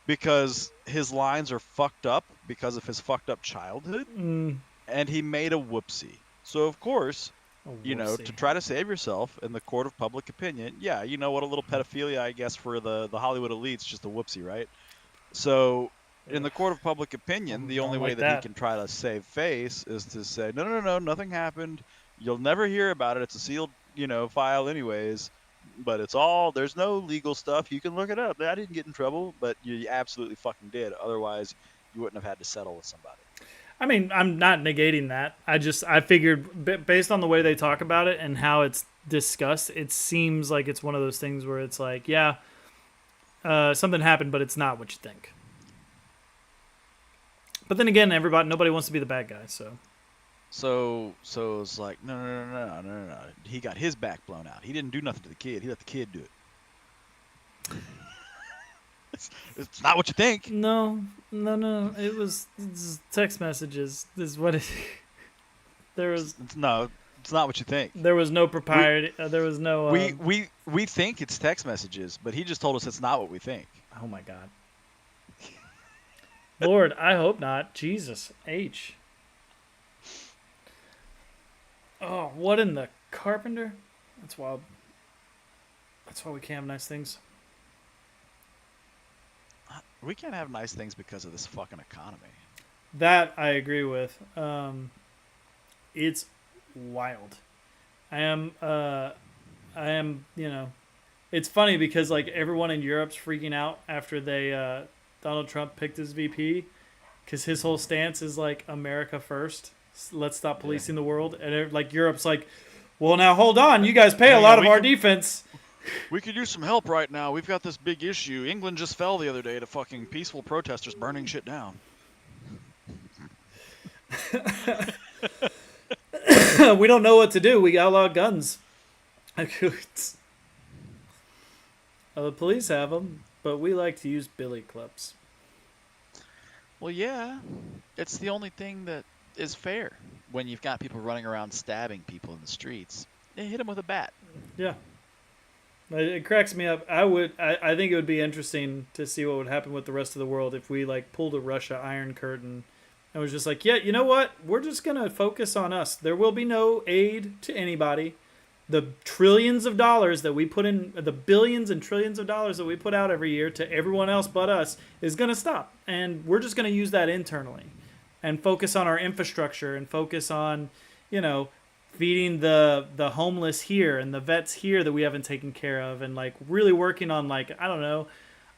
because his lines are fucked up because of his fucked up childhood, and he made a whoopsie. So of course, to try to save yourself in the court of public opinion, what a little pedophilia, I guess, for the Hollywood elites, just a whoopsie, right? So in the court of public opinion, the only way that he can try to save face is to say, no, nothing happened. You'll never hear about it. It's a sealed, file anyways. But there's no legal stuff. You can look it up. I didn't get in trouble, but you absolutely fucking did. Otherwise, you wouldn't have had to settle with somebody. I mean, I'm not negating that. I figured based on the way they talk about it and how it's discussed, it seems like it's one of those things where it's something happened, but it's not what you think. But then again, nobody wants to be the bad guy, so. So it's like, no. He got his back blown out. He didn't do nothing to the kid. He let the kid do it. It's not what you think. No. It's text messages. This is what it. There was no. It's not what you think. There was no propriety. There was no. We think it's text messages, but he just told us it's not what we think. Oh my God. Lord, I hope not. Jesus H. Oh, what in the carpenter? That's wild. That's why we can't have nice things. We can't have nice things because of this fucking economy. That I agree with. It's wild. I am. You know, it's funny because like everyone in Europe's freaking out after they Donald Trump picked his VP, because his whole stance is like America first. Let's stop policing the world, and like Europe's like, well, now hold on, you guys pay a lot of our defense. We could use some help right now. We've got this big issue. England just fell the other day to fucking peaceful protesters burning shit down. We don't know what to do. We outlaw guns. The police have them, but we like to use billy clubs. Well, yeah. It's the only thing that is fair when you've got people running around stabbing people in the streets. They hit them with a bat. Yeah. It cracks me up. I think it would be interesting to see what would happen with the rest of the world if we like pulled a Russia Iron Curtain and was just like, yeah, you know what? We're just going to focus on us. There will be no aid to anybody. The trillions of dollars that we put in, the billions and trillions of dollars that we put out every year to everyone else but us is going to stop. And we're just going to use that internally and focus on our infrastructure and focus on, you know, feeding the homeless here and the vets here that we haven't taken care of, and like really working on like, I don't know,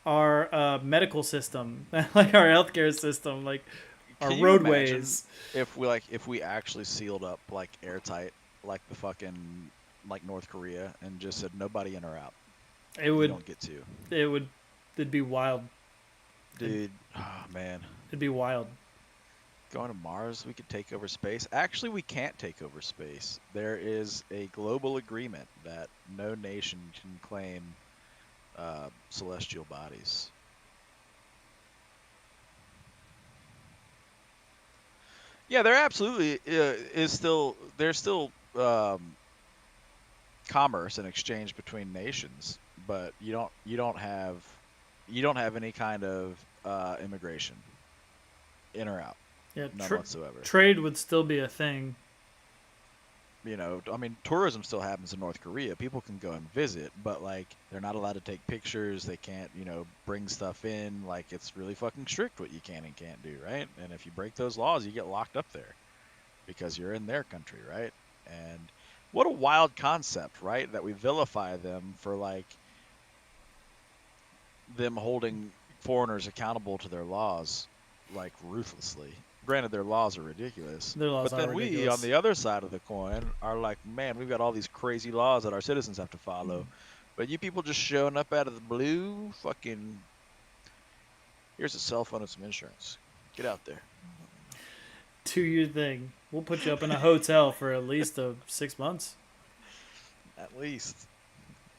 our medical system, like our healthcare system, like our roadways. If we actually sealed up like airtight, like the fucking like North Korea, and just said nobody in or out. You don't get to. It'd be wild. Dude, oh man. It'd be wild. Going to Mars, we could take over space. Actually, we can't take over space. There is a global agreement that no nation can claim celestial bodies. Yeah, there absolutely is still. There's still commerce and exchange between nations, but you don't have any kind of immigration in or out. Yeah, none whatsoever. Trade would still be a thing. You know, I mean, tourism still happens in North Korea. People can go and visit, but like they're not allowed to take pictures. They can't, you know, bring stuff in. Like it's really fucking strict what you can and can't do, right? And if you break those laws, you get locked up there because you're in their country, right? And what a wild concept, right? That we vilify them for like them holding foreigners accountable to their laws, like ruthlessly. Granted, their laws are ridiculous. But then we, on the other side of the coin, are like, man, we've got all these crazy laws that our citizens have to follow. Mm-hmm. But you people just showing up out of the blue, fucking, here's a cell phone and some insurance. Get out there. Do your thing. We'll put you up in a hotel for at least 6 months. At least.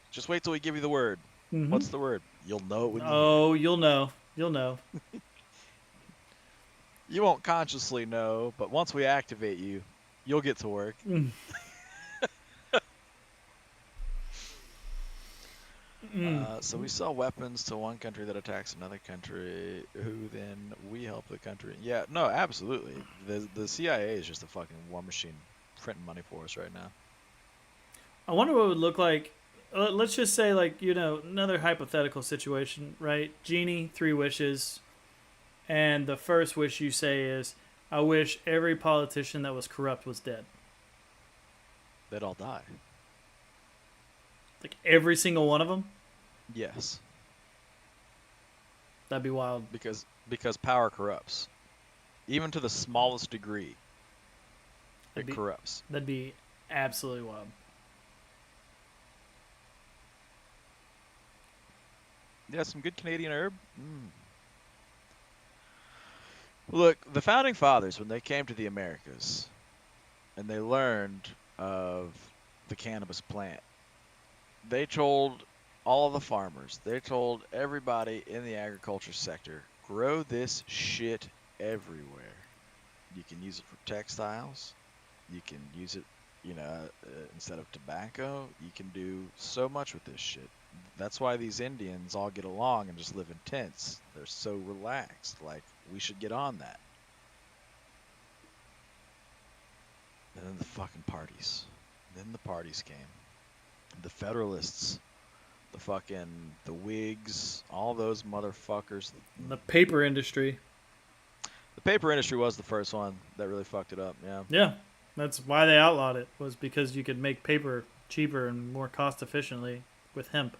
Just wait till we give you the word. Mm-hmm. What's the word? You'll know it when you hear it. You'll know. You'll know. You won't consciously know, but once we activate you, you'll get to work. So we sell weapons to one country that attacks another country, who then we help the country. Yeah, no, absolutely. The CIA is just a fucking war machine printing money for us right now. I wonder what it would look like. Let's just say, like, you know, another hypothetical situation, right? Genie, 3 wishes. And the first wish you say is, I wish every politician that was corrupt was dead. They'd all die. Like every single one of them? Yes. That'd be wild. Because power corrupts. Even to the smallest degree. It corrupts. That'd be absolutely wild. Yeah, some good Canadian herb. Look, the Founding Fathers, when they came to the Americas and they learned of the cannabis plant, they told all the farmers, they told everybody in the agriculture sector, grow this shit everywhere. You can use it for textiles. You can use it, instead of tobacco, you can do so much with this shit. That's why these Indians all get along and just live in tents. They're so relaxed. Like, we should get on that. And then the fucking parties. Then the parties came. The Federalists, the Whigs, all those motherfuckers. The paper industry. The paper industry was the first one that really fucked it up, yeah. Yeah, that's why they outlawed it, was because you could make paper cheaper and more cost efficiently with hemp.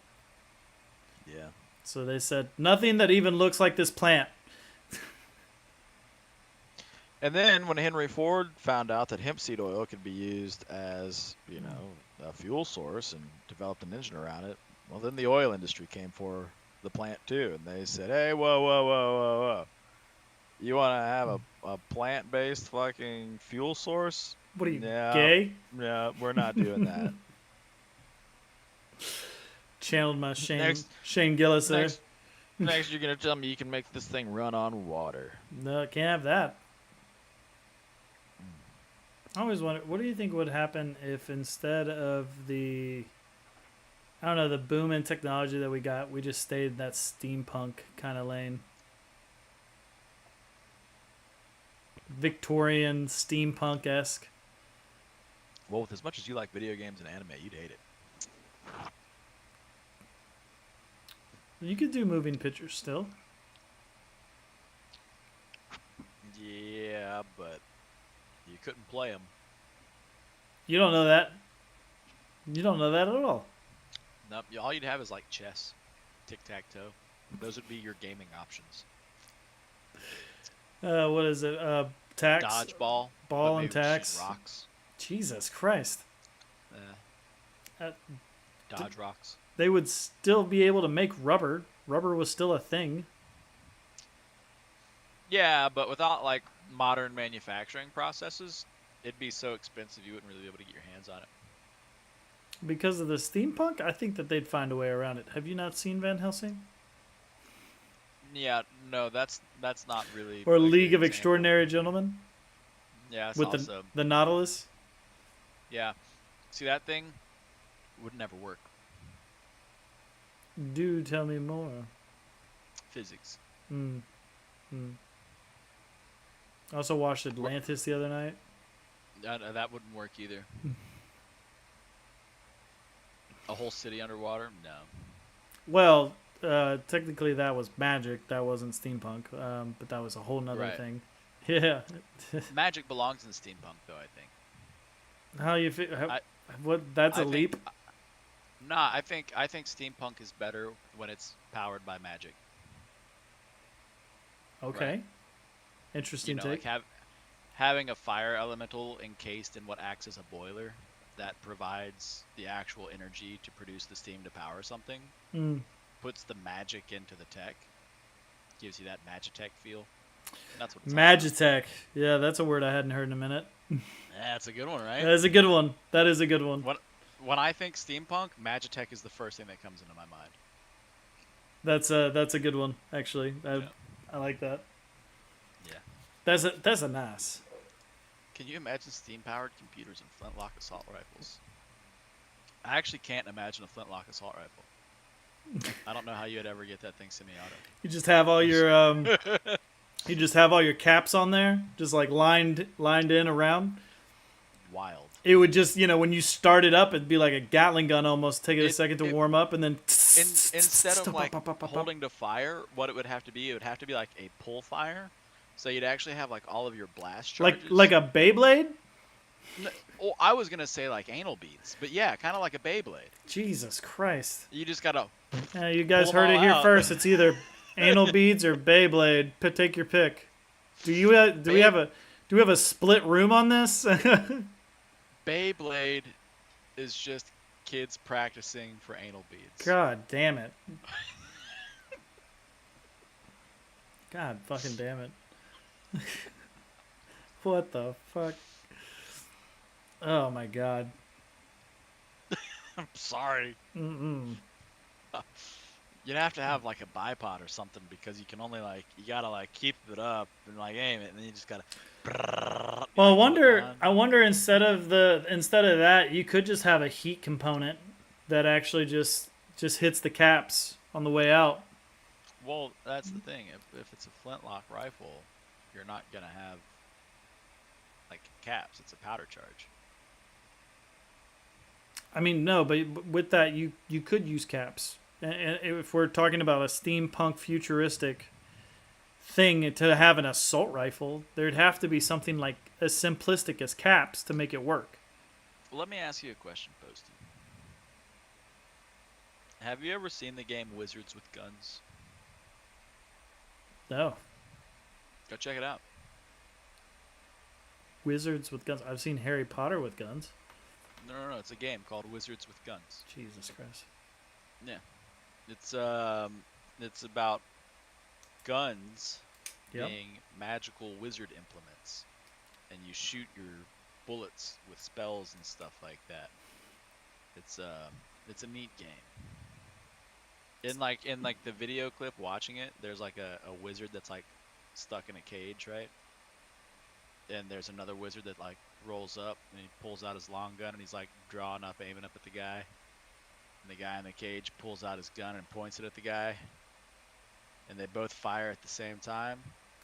Yeah. So they said, nothing that even looks like this plant. And then when Henry Ford found out that hemp seed oil could be used as, a fuel source and developed an engine around it, well, then the oil industry came for the plant too. And they said, hey, whoa, whoa, whoa, whoa, whoa. You want to have a plant-based fucking fuel source? What are you, Yeah, gay? Yeah, we're not doing that. Channeled my Shane Gillis there. Next, you're going to tell me you can make this thing run on water. No, can't have that. I always wonder, what do you think would happen if instead of the boom in technology that we got, we just stayed in that steampunk kind of lane? Victorian, steampunk-esque. Well, with as much as you like video games and anime, you'd hate it. You could do moving pictures still. Yeah, but you couldn't play them. You don't know that. You don't know that at all. Nope, all you'd have is like chess, tic-tac-toe. Those would be your gaming options. What is it? Tax? Dodgeball. Ball and tax? Rocks. Jesus Christ. Dodge rocks. They would still be able to make rubber. Rubber was still a thing. Yeah, but without like modern manufacturing processes, it'd be so expensive you wouldn't really be able to get your hands on it. Because of the steampunk, I think that they'd find a way around it. Have you not seen Van Helsing? Yeah, no, that's not really. Or a League good of example. Extraordinary Gentlemen? Yeah, it's With also. the Nautilus? Yeah, see that thing would never work. Do tell me more. Physics. I also watched Atlantis the other night. That wouldn't work either. A whole city underwater? No. Well, technically that was magic. That wasn't steampunk. But that was a whole nother Right. thing. Yeah. Magic belongs in steampunk, though, I think. How you feel? What? That's a leap. Nah, I think steampunk is better when it's powered by magic. Okay. Right. Interesting Like take. having a fire elemental encased in what acts as a boiler that provides the actual energy to produce the steam to power something, puts the magic into the tech, gives you that Magitech feel. And that's what it's all about. Magitech. Yeah, that's a word I hadn't heard in a minute. That's a good one, right? That is a good one. That is a good one. When I think steampunk, Magitech is the first thing that comes into my mind. That's a good one, actually. I like that. Yeah. That's a nice. Can you imagine steam-powered computers and flintlock assault rifles? I actually can't imagine a flintlock assault rifle. I don't know how you'd ever get that thing semi-auto. You just have all your caps on there, just like lined in around. Wild. It would just, when you start it up, it'd be like a Gatling gun almost. Take it a second to warm up, and then Instead of like holding to fire, what it would have to be like a pull fire. So you'd actually have like all of your blast charges. like a Beyblade. Oh, I was gonna say like anal beads, but yeah, kind of like a Beyblade. Jesus Christ! You just gotta. Yeah, you guys pull heard them it here all out. first. It's either anal beads or Beyblade. Take your pick. Do we have a split room on this? Beyblade is just kids practicing for anal beads. God damn it! God fucking damn it! What the fuck? Oh my god. I'm sorry. Mm-mm. You'd have to have like a bipod or something because you can only you gotta keep it up and aim it, and then you just gotta Well, like, flip on. I wonder instead of that, you could just have a heat component that actually just hits the caps on the way out. Well, that's the thing. If it's a flintlock rifle, you're not gonna have like caps. It's a powder charge. I mean, no, but with that, you could use caps. And if we're talking about a steampunk futuristic thing to have an assault rifle, there'd have to be something like as simplistic as caps to make it work. Well, let me ask you a question, Posty. Have you ever seen the game Wizards with Guns? No. Go check it out. Wizards with guns. I've seen Harry Potter with guns. No. It's a game called Wizards with Guns. Jesus Christ. Yeah. It's about guns Yep. being magical wizard implements, and you shoot your bullets with spells and stuff like that. It's a neat game. In the video clip watching it, there's like a wizard that's like stuck in a cage, right? And there's another wizard that like rolls up and he pulls out his long gun and he's like drawing up, aiming up at the guy. And the guy in the cage pulls out his gun and points it at the guy. And they both fire at the same time.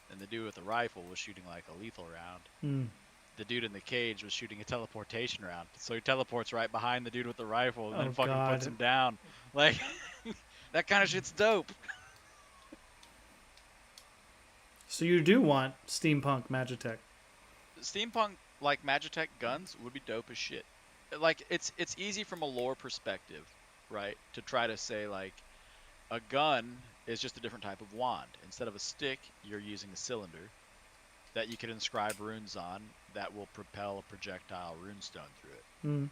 And the dude with the rifle was shooting like a lethal round. The dude in the cage was shooting a teleportation round. So he teleports right behind the dude with the rifle and then fucking puts him down. Like, that kind of shit's dope. So you do want steampunk Magitech. Steampunk, like, Magitech guns would be dope as shit. Like, it's easy from a lore perspective, right? To try to say, like, a gun is just a different type of wand. Instead of a stick, you're using a cylinder that you can inscribe runes on that will propel a projectile runestone through it. You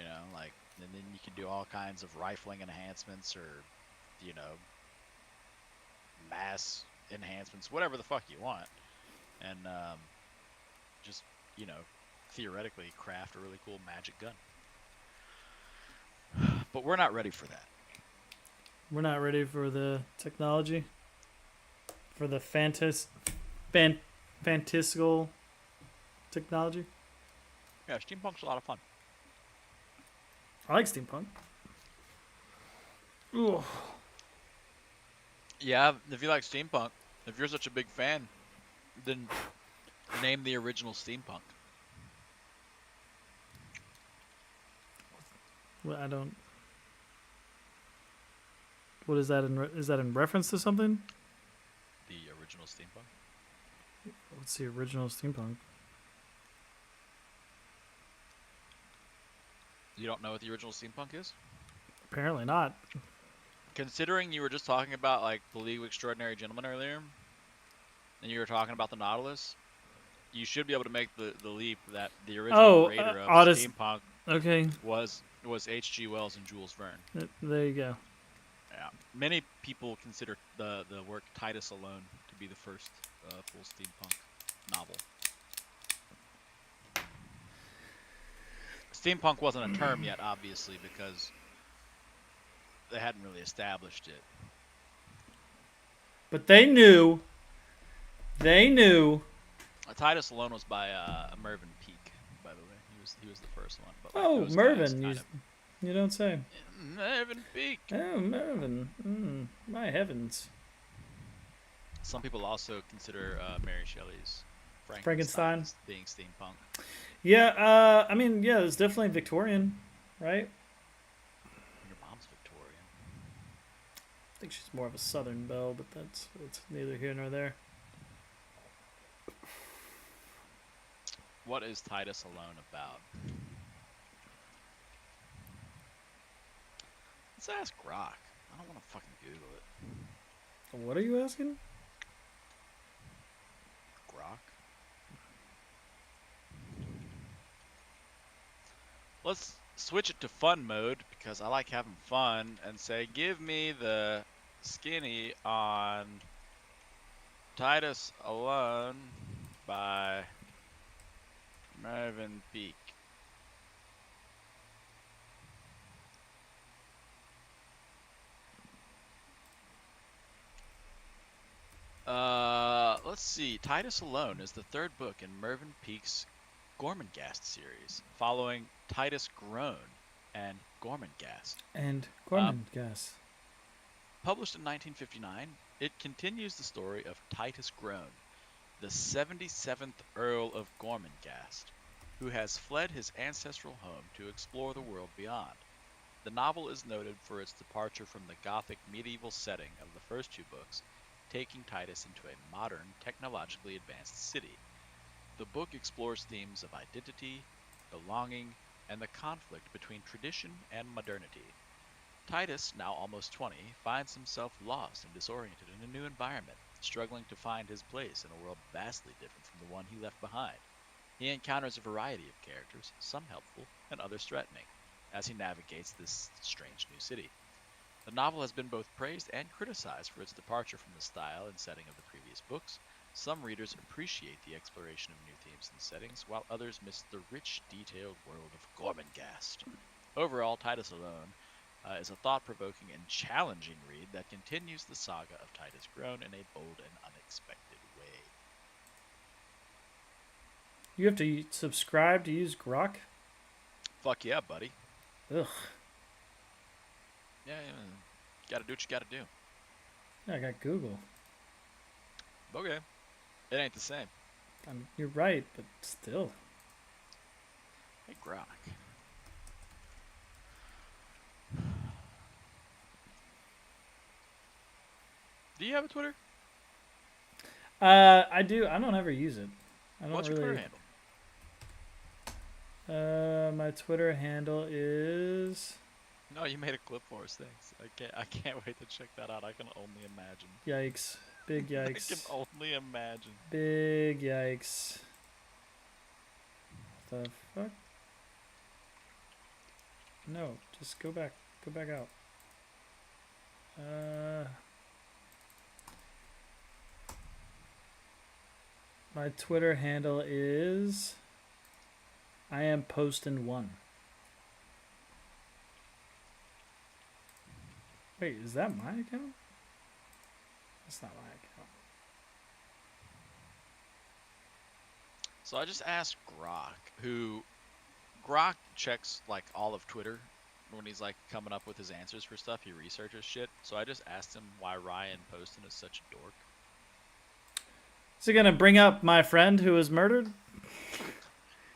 know, like, and then you can do all kinds of rifling enhancements or, you know, mass enhancements, whatever the fuck you want. And just, you know, theoretically craft a really cool magic gun. But we're not ready for that. We're not ready for the technology. For the fantastical technology. Yeah, steampunk's a lot of fun. I like steampunk. Ooh. Yeah, if you like steampunk, if you're such a big fan, then name the original steampunk. Well, I don't. What is that is that in reference to something? The original steampunk? What's the original steampunk? You don't know what the original steampunk is? Apparently not. Considering you were just talking about, like, the League of Extraordinary Gentlemen earlier, and you were talking about the Nautilus, you should be able to make the leap that the original creator of steampunk was H.G. Wells and Jules Verne. There you go. Yeah. Many people consider the work Titus Alone to be the first full steampunk novel. Steampunk wasn't a term yet, obviously, because they hadn't really established it. But they knew. They knew. Titus Alone was by Mervyn Peake, by the way. He was the first one. But, like, Mervyn. You don't say. Mervyn Peake. Oh, Mervyn. My heavens. Some people also consider Mary Shelley's Frankenstein as being steampunk. Yeah, I mean, yeah, it's definitely Victorian, right? Your mom's Victorian. I think she's more of a Southern belle, but that's neither here nor there. What is Titus Alone about? Let's ask Grok. I don't want to fucking Google it. What are you asking? Grok? Let's switch it to fun mode because I like having fun and say, give me the skinny on Titus Alone by Mervyn Peake. Let's let's see. Titus Alone is the third book in Mervyn Peake's Gormenghast series, following Titus Groan and Gormenghast. And Um, Gorman, guess. Published in 1959, it continues the story of Titus Groan, the 77th Earl of Gormenghast, who has fled his ancestral home to explore the world beyond. The novel is noted for its departure from the Gothic medieval setting of the first two books, taking Titus into a modern, technologically advanced city. The book explores themes of identity, belonging, and the conflict between tradition and modernity. Titus, now almost 20, finds himself lost and disoriented in a new environment, struggling to find his place in a world vastly different from the one he left behind. He encounters a variety of characters, some helpful and others threatening, as he navigates this strange new city. The novel has been both praised and criticized for its departure from the style and setting of the previous books. Some readers appreciate the exploration of new themes and settings, while others miss the rich, detailed world of Gormenghast. Overall, Titus Alone is a thought-provoking and challenging read that continues the saga of Titus Groan in a bold and unexpected way. You have to subscribe to use Grok? Fuck yeah, buddy. Ugh. Yeah, gotta do what you gotta do. Yeah, I got Google. Okay. It ain't the same. You're right, but still. Hey, Grok. Do you have a Twitter? I do. I don't ever use it. I don't What's your really. Twitter handle? My Twitter handle is No, you made a clip for us. Thanks. I can't wait to check that out. I can only imagine. yikes. Big I can yikes. only imagine. Big yikes. The fuck? No, just go back. Go back out. My Twitter handle is iamposton1. Wait, is that my account? That's not my account. So I just asked Grok checks like all of Twitter when he's like coming up with his answers for stuff. He researches shit. So I just asked him why Ryan Poston is such a dork. Is it gonna bring up my friend who was murdered?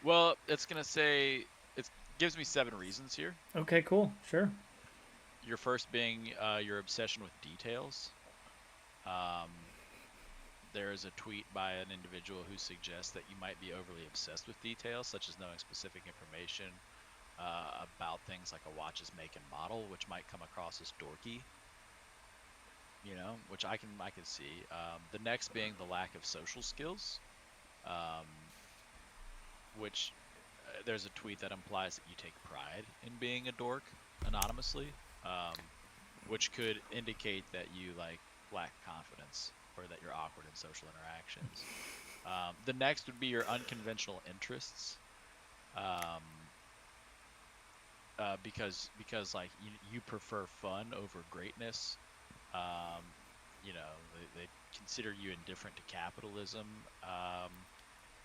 Well, it's gonna say it gives me 7 reasons here. Okay, cool. Sure. Your first being your obsession with details. There is a tweet by an individual who suggests that you might be overly obsessed with details, such as knowing specific information about things like a watch's make and model, which might come across as dorky. You know, which I can see. The next being the lack of social skills, which there's a tweet that implies that you take pride in being a dork anonymously, which could indicate that you like lack confidence or that you're awkward in social interactions. The next would be your unconventional interests, because like you prefer fun over greatness. You know, they consider you indifferent to capitalism,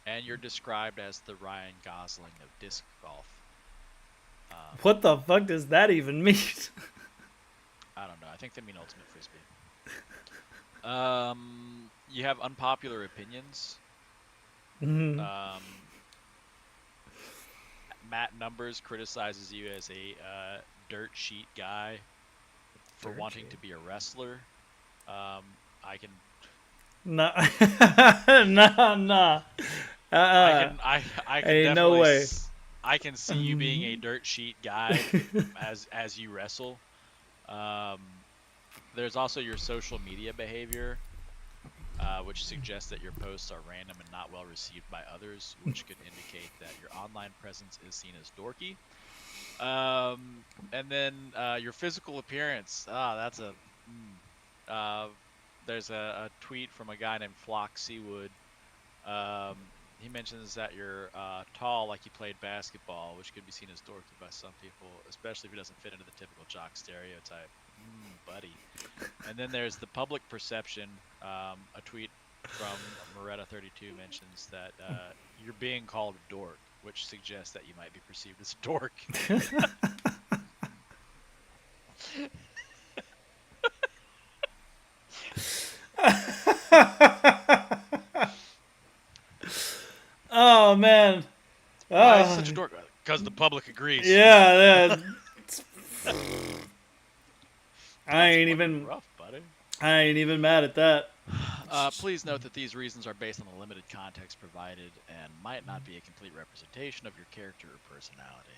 and you're described as the Ryan Gosling of disc golf. What the fuck does that even mean? I don't know. I think they mean ultimate frisbee. You have unpopular opinions. Matt Numbers criticizes you as a dirt sheet guy for wanting to be a wrestler. I can. Nah. Nah. I can Hey, definitely no way. I can see you being a dirt sheet guy as you wrestle. There's also your social media behavior, which suggests that your posts are random and not well received by others, which could indicate that your online presence is seen as dorky. And then your physical appearance. That's a. There's a tweet from a guy named Flock Seawood. He mentions that you're tall, like you played basketball, which could be seen as dorky by some people, especially if it doesn't fit into the typical jock stereotype. Buddy. And then there's the public perception, a tweet from Moretta32 mentions that you're being called a dork, which suggests that you might be perceived as a dork. Oh man. Why is he such a dork? Because the public agrees. Yeah, yeah. That's rough, buddy. I ain't even mad at that. Please note that these reasons are based on the limited context provided and might not be a complete representation of your character or personality.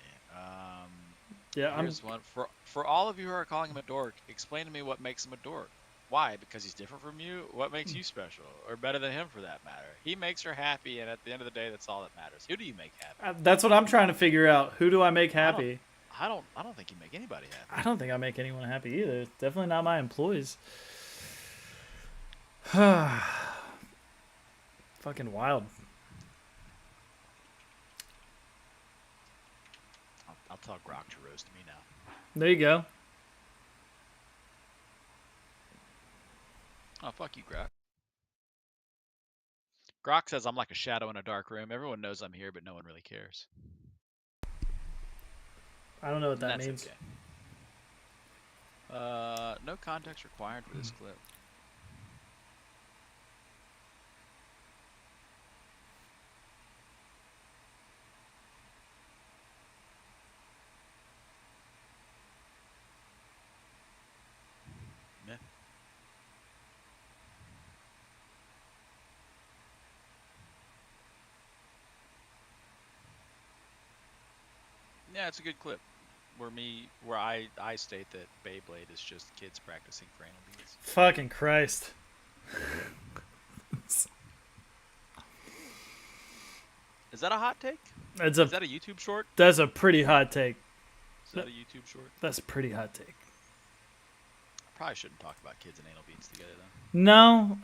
Yeah, Here's one. For all of you who are calling him a dork, explain to me what makes him a dork. Why? Because he's different from you? What makes you special? Or better than him for that matter? He makes her happy, and at the end of the day, that's all that matters. Who do you make happy? That's what I'm trying to figure out. Who do I make happy? I don't think you make anybody happy. I don't think I make anyone happy either. Definitely not my employees. Fucking wild. I'll tell Grok to roast me now. There you go. Oh, fuck you, Grok. Grok says I'm like a shadow in a dark room. Everyone knows I'm here, but no one really cares. I don't know what that means. Okay. No context required for this clip. Yeah. Yeah, it's a good clip. Where I state that Beyblade is just kids practicing for anal beads. Fucking Christ. Is that a hot take? Is that a YouTube short? That's a pretty hot take. Is that a YouTube short? That's a pretty hot take. I probably shouldn't talk about kids and anal beads together though. No,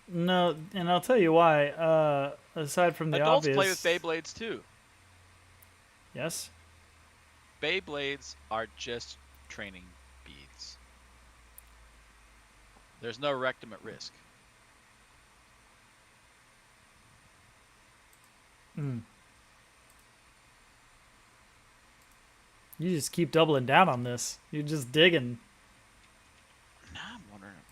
no, and I'll tell you why. Aside from the Adults obvious, play with Beyblades too. Yes. Beyblades are just training beads. There's no rectum at risk. You just keep doubling down on this. You're just digging. Now I'm wondering if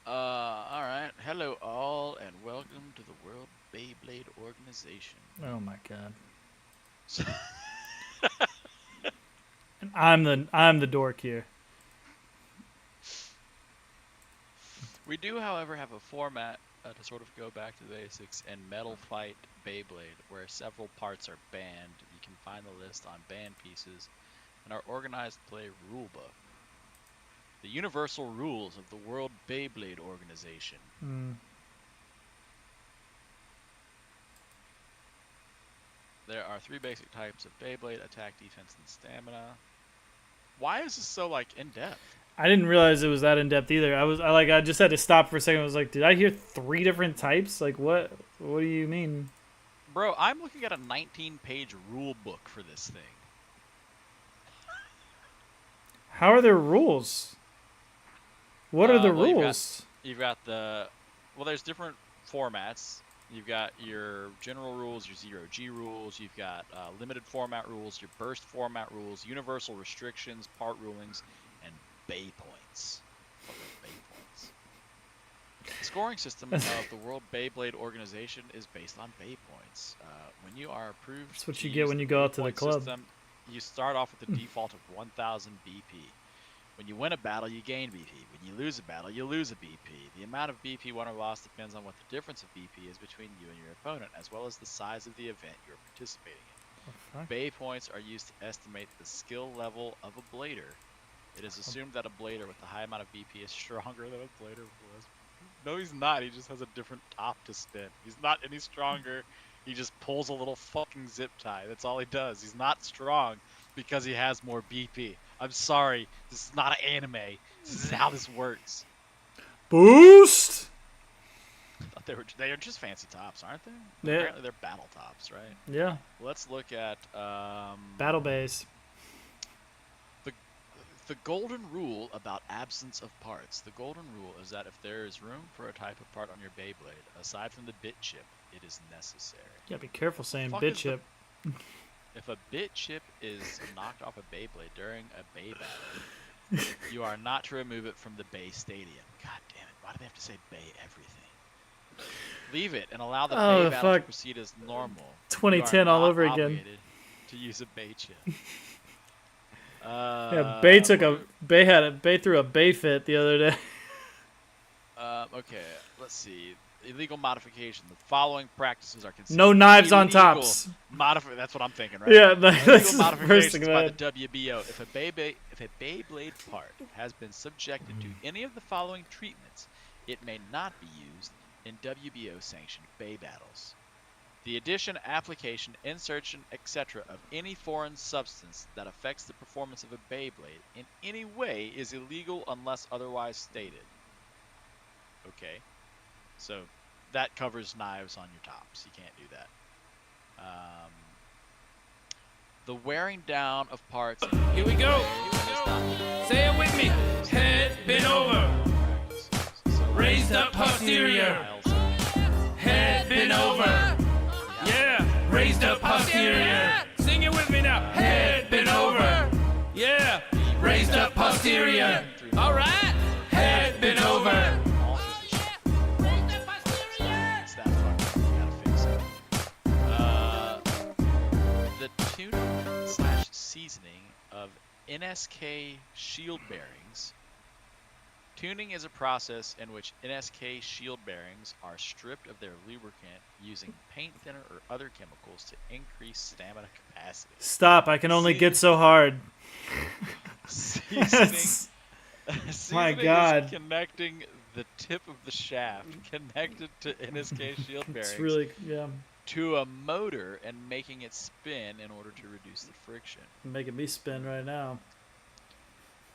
alright. Hello all and welcome to the World Beyblade Organization. Oh my god. And I'm the dork here. We do, however, have a format to sort of go back to the basics in Metal Fight Beyblade, where several parts are banned. You can find the list on banned pieces in our organized play rulebook. The universal rules of the World Beyblade Organization. There are 3 basic types of Beyblade: attack, defense, and stamina. Why is this so, like, in-depth? I didn't realize it was that in-depth either. I just had to stop for a second. I was like, did I hear 3 different types? Like, what do you mean? Bro, I'm looking at a 19-page rule book for this thing. How are there rules? What are the rules? You've got the... Well, there's different formats. You've got your general rules, your 0G rules. You've got limited format rules, your burst format rules, universal restrictions, part rulings, and Bay points. Bay points. The scoring system of the World Beyblade Organization is based on Bay points. When you are approved, that's what you get when you go out to the club. System, you start off with a default of 1,000 BP. When you win a battle, you gain BP. When you lose a battle, you lose a BP. The amount of BP won or lost depends on what the difference of BP is between you and your opponent, as well as the size of the event you're participating in. Okay. Bay points are used to estimate the skill level of a blader. It is assumed that a blader with a high amount of BP is stronger than a blader was. No, he's not. He just has a different top to spin. He's not any stronger. He just pulls a little fucking zip tie. That's all he does. He's not strong because he has more BP. I'm sorry. This is not an anime. This is how this works. Boost! The They are just fancy tops, aren't they? Yeah. Apparently they're battle tops, right? Yeah. Let's look at Battle base. the the golden rule about absence of parts. The golden rule is that if there is room for a type of part on your Beyblade, aside from the bit chip, it is necessary. Yeah, be careful saying Fuck bit is the- chip. If a bit chip is knocked off a Beyblade during a Bay battle, you are not to remove it from the Bay Stadium. God damn it! Why do they have to say Bay everything? Leave it and allow the Oh, Bay battle to fuck. proceed as normal. 2010 You are all not over again. obligated to use a Bay chip. Yeah, Bay threw a Bay fit the other day. Okay, let's see. Illegal modification. The following practices are considered No knives on illegal tops. That's what I'm thinking, right? Yeah, that's Illegal the first modifications thing by I the WBO. If a Beyblade part has been subjected to any of the following treatments, it may not be used in WBO sanctioned Bay battles. The addition, application, insertion, etc. of any foreign substance that affects the performance of a Beyblade in any way is illegal unless otherwise stated. Okay, so that covers knives on your tops. You can't do that. The wearing down of parts. Here we go. Say it with me. Head bent over. Raised up posterior. Head bent over. Yeah. Raised up posterior. Sing it with me now. Head bent over. Yeah. Raised up posterior. All right. Head bent over. It's that fucking. You gotta fix it. The tuning / seasoning of NSK shield bearings. Tuning is a process in which NSK shield bearings are stripped of their lubricant using paint thinner or other chemicals to increase stamina capacity. Stop! I can only get so hard. Seasoning, My seasoning God. is connecting the tip of the shaft connected to NSK shield bearings It's really to a motor and making it spin in order to reduce the friction. making me spin right now.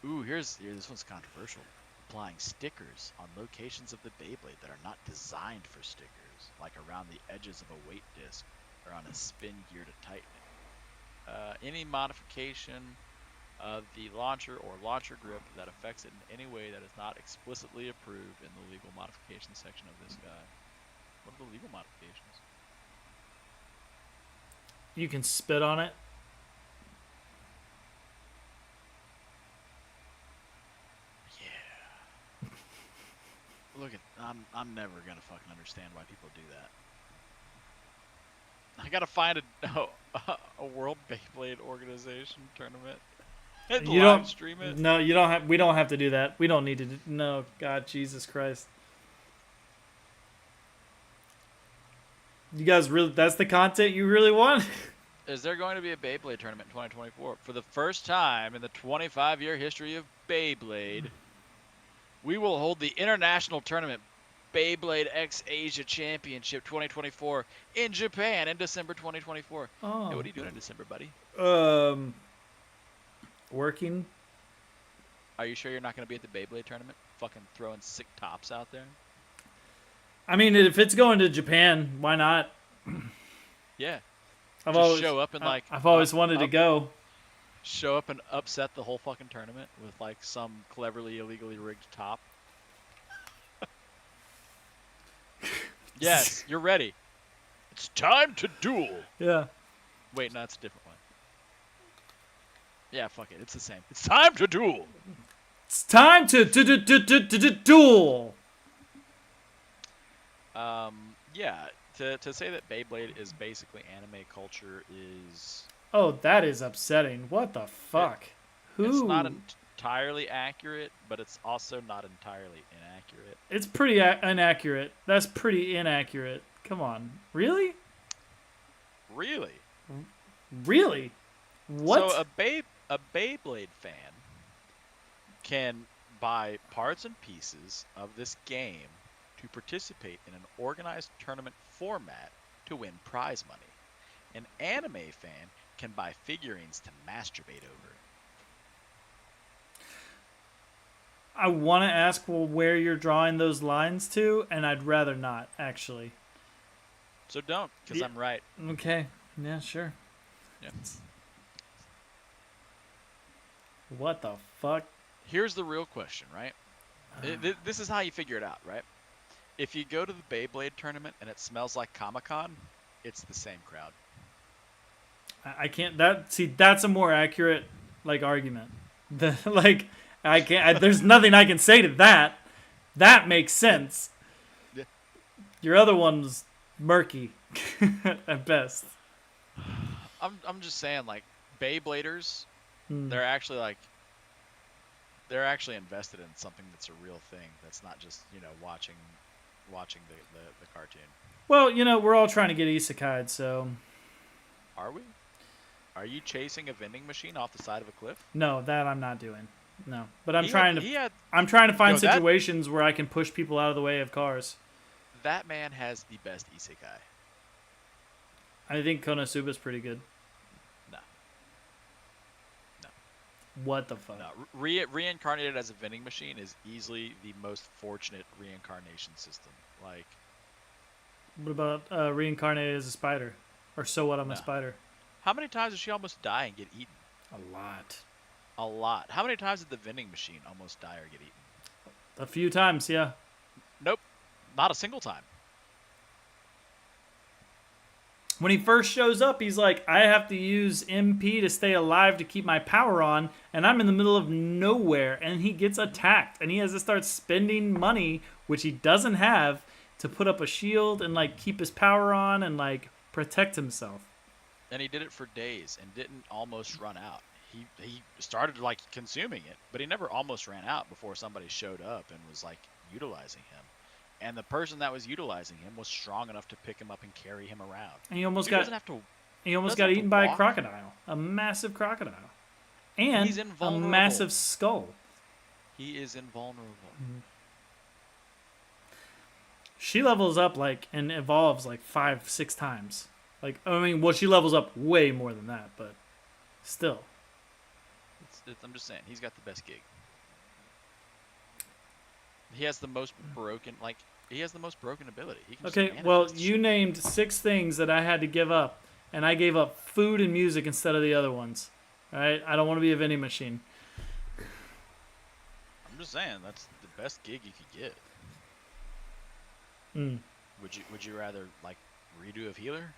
Ooh, this one's controversial. Applying stickers on locations of the Beyblade that are not designed for stickers, like around the edges of a weight disc or on a spin gear to tighten it. Any modification of the launcher or launcher grip that affects it in any way that is not explicitly approved in the legal modification section of this guide. What are the legal modifications? You can spit on it. Yeah. Look at I'm never gonna fucking understand why people do that. I gotta find a World Beyblade organization tournament and You live don't stream it. No, you don't have. We don't have to do that. We don't need to. No, God, Jesus Christ. You guys really? That's the content you really want? Is there going to be a Beyblade tournament in 2024? For the first time in the 25-year history of Beyblade, we will hold the international tournament Beyblade X Asia Championship 2024 in Japan in December 2024. Oh. Hey, what are you doing in December, buddy? Working. Are you sure you're not going to be at the Beyblade tournament? Fucking throwing sick tops out there? I mean, if it's going to Japan, why not? Yeah. I've Just always show up and like. I've always wanted to go. Show up and upset the whole fucking tournament with like some cleverly illegally rigged top. Yes, you're ready. It's time to duel. Yeah. Wait, no, it's a different one. Yeah, fuck it. It's the same. It's time to duel. It's time to duel. Yeah. To say that Beyblade is basically anime culture is. Oh, that is upsetting. What the fuck? It's not entirely accurate, but it's also not entirely inaccurate. It's pretty inaccurate. That's pretty inaccurate. Come on. Really? Really? Really? What? So a Beyblade fan can buy parts and pieces of this game to participate in an organized tournament format to win prize money. An anime fan can buy figurines to masturbate over. I want to ask where you're drawing those lines to, and I'd rather not, actually. So don't, because Yeah. I'm right. Okay. Yeah, sure. Yeah. What the fuck? Here's the real question, right? This is how you figure it out, right? If you go to the Beyblade tournament and it smells like Comic-Con, it's the same crowd. I can't. That's a more accurate like argument. Like I can't. There's nothing I can say to that. That makes sense. Yeah. Your other one's murky at best. I'm just saying, like, Beybladers, Hmm. they're actually invested in something that's a real thing. That's not just, watching the cartoon. Well, we're all trying to get isekai'd, so Are we? Are you chasing a vending machine off the side of a cliff? no, that I'm not doing. No, but I'm He trying to find Yo, that- situations where I can push people out of the way of cars. That man has the best isekai. I think Konosuba's pretty good. No. No. What the fuck? No, reincarnated as a vending machine is easily the most fortunate reincarnation system. Like, What about reincarnated as a spider? Or so what? I'm a No. spider. how many times did she almost die and get eaten? A lot. A lot. How many times did the vending machine almost die or get eaten? A few times, yeah. Nope. Not a single time. When he first shows up, he's like, I have to use MP to stay alive to keep my power on, and I'm in the middle of nowhere, and he gets attacked, and he has to start spending money, which he doesn't have, to put up a shield and like keep his power on and like protect himself. And he did it for days and didn't almost run out. He started like consuming it, but he never almost ran out before somebody showed up and was like utilizing him. And the person that was utilizing him was strong enough to pick him up and carry him around. And he almost Dude doesn't got have to. He almost doesn't got have to eaten by a walk. crocodile, a massive crocodile, and He's a invulnerable. massive skull. He is invulnerable. She levels up like and evolves like 5-6 times. Like I mean, well, she levels up way more than that, but still. I'm just saying, he's got the best gig. He has the most broken, ability. He can just Okay, manage well, this you shit. named 6 things that I had to give up, and I gave up food and music instead of the other ones. All right, I don't want to be a vending machine. I'm just saying, that's the best gig you could get. Mm. Would you rather like redo of healer?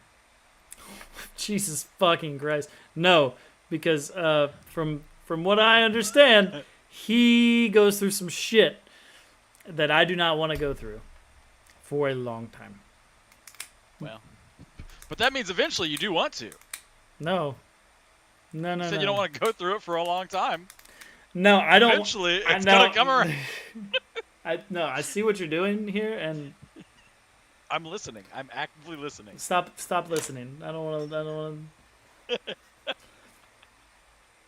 Jesus fucking Christ, no, because from what I understand, he goes through some shit that I do not want to go through for a long time. Well, but that means eventually you do want to. No. No, You no, said no. you don't want to go through it for a long time. No, I don't. Eventually, it's no. gonna come around. I see what you're doing here, and I'm listening. I'm actively listening. stop listening. I don't want to.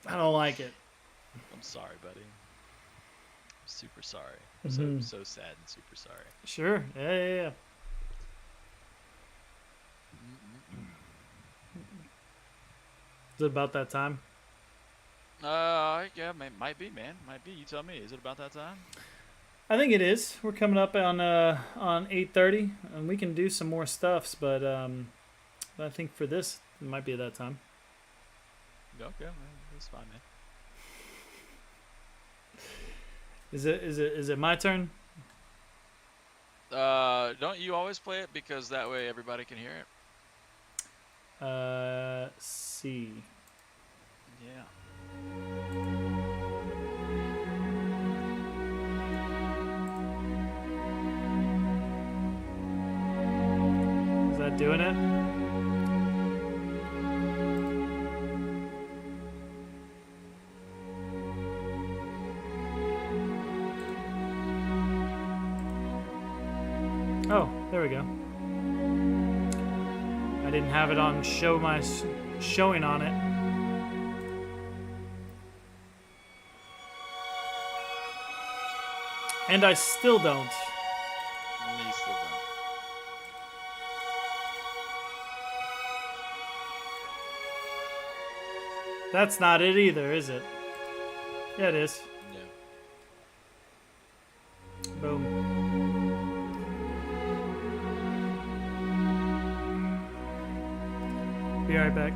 I don't like it. I'm sorry, buddy. I'm super sorry. Mhm. So sad and super sorry. Sure. Yeah. Is it about that time? Yeah, might be, man. Might be. You tell me. Is it about that time? I think it is. We're coming up on 8:30, and we can do some more stuffs, but I think for this it might be at that time. Okay, man, that's fine, man. Is it my turn? Don't you always play it because that way everybody can hear it? C. Yeah. Is that doing it? Oh, there we go. I didn't have it on showing on it. And I still don't. You still don't. That's not it either, is it? Yeah, it is. Yeah. Boom. Be right back.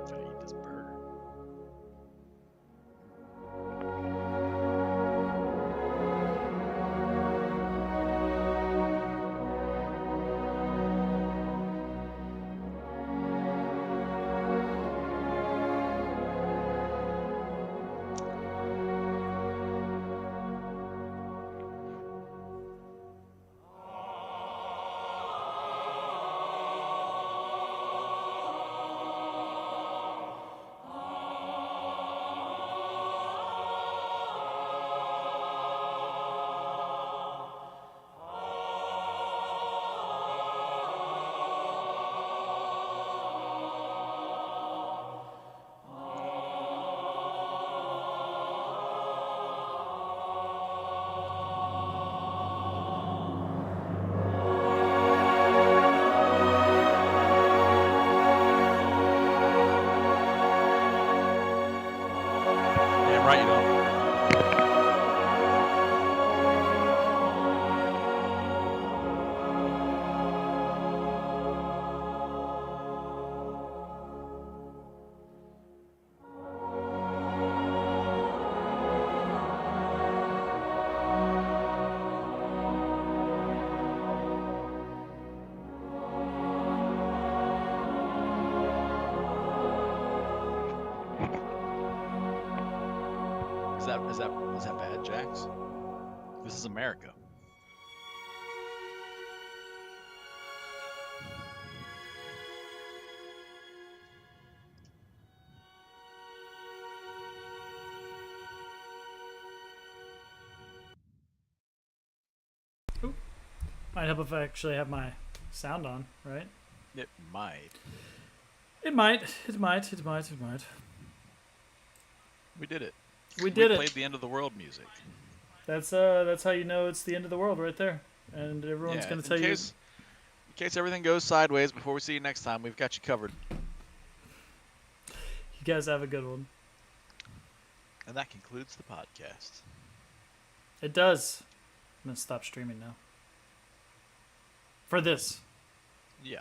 Gotta eat this burger. Damn right you don't. Is that bad, Jax? This is America. Might help if I actually have my sound on, right? It might. It might. It might. It might. It might. We did it. We did we it. played the end of the world music. That's how you know it's the end of the world right there, and everyone's Yeah, gonna tell you. in case everything goes sideways before we see you next time, we've got you covered. You guys have a good one. And that concludes the podcast. It does. I'm gonna stop streaming now. For this. Yeah.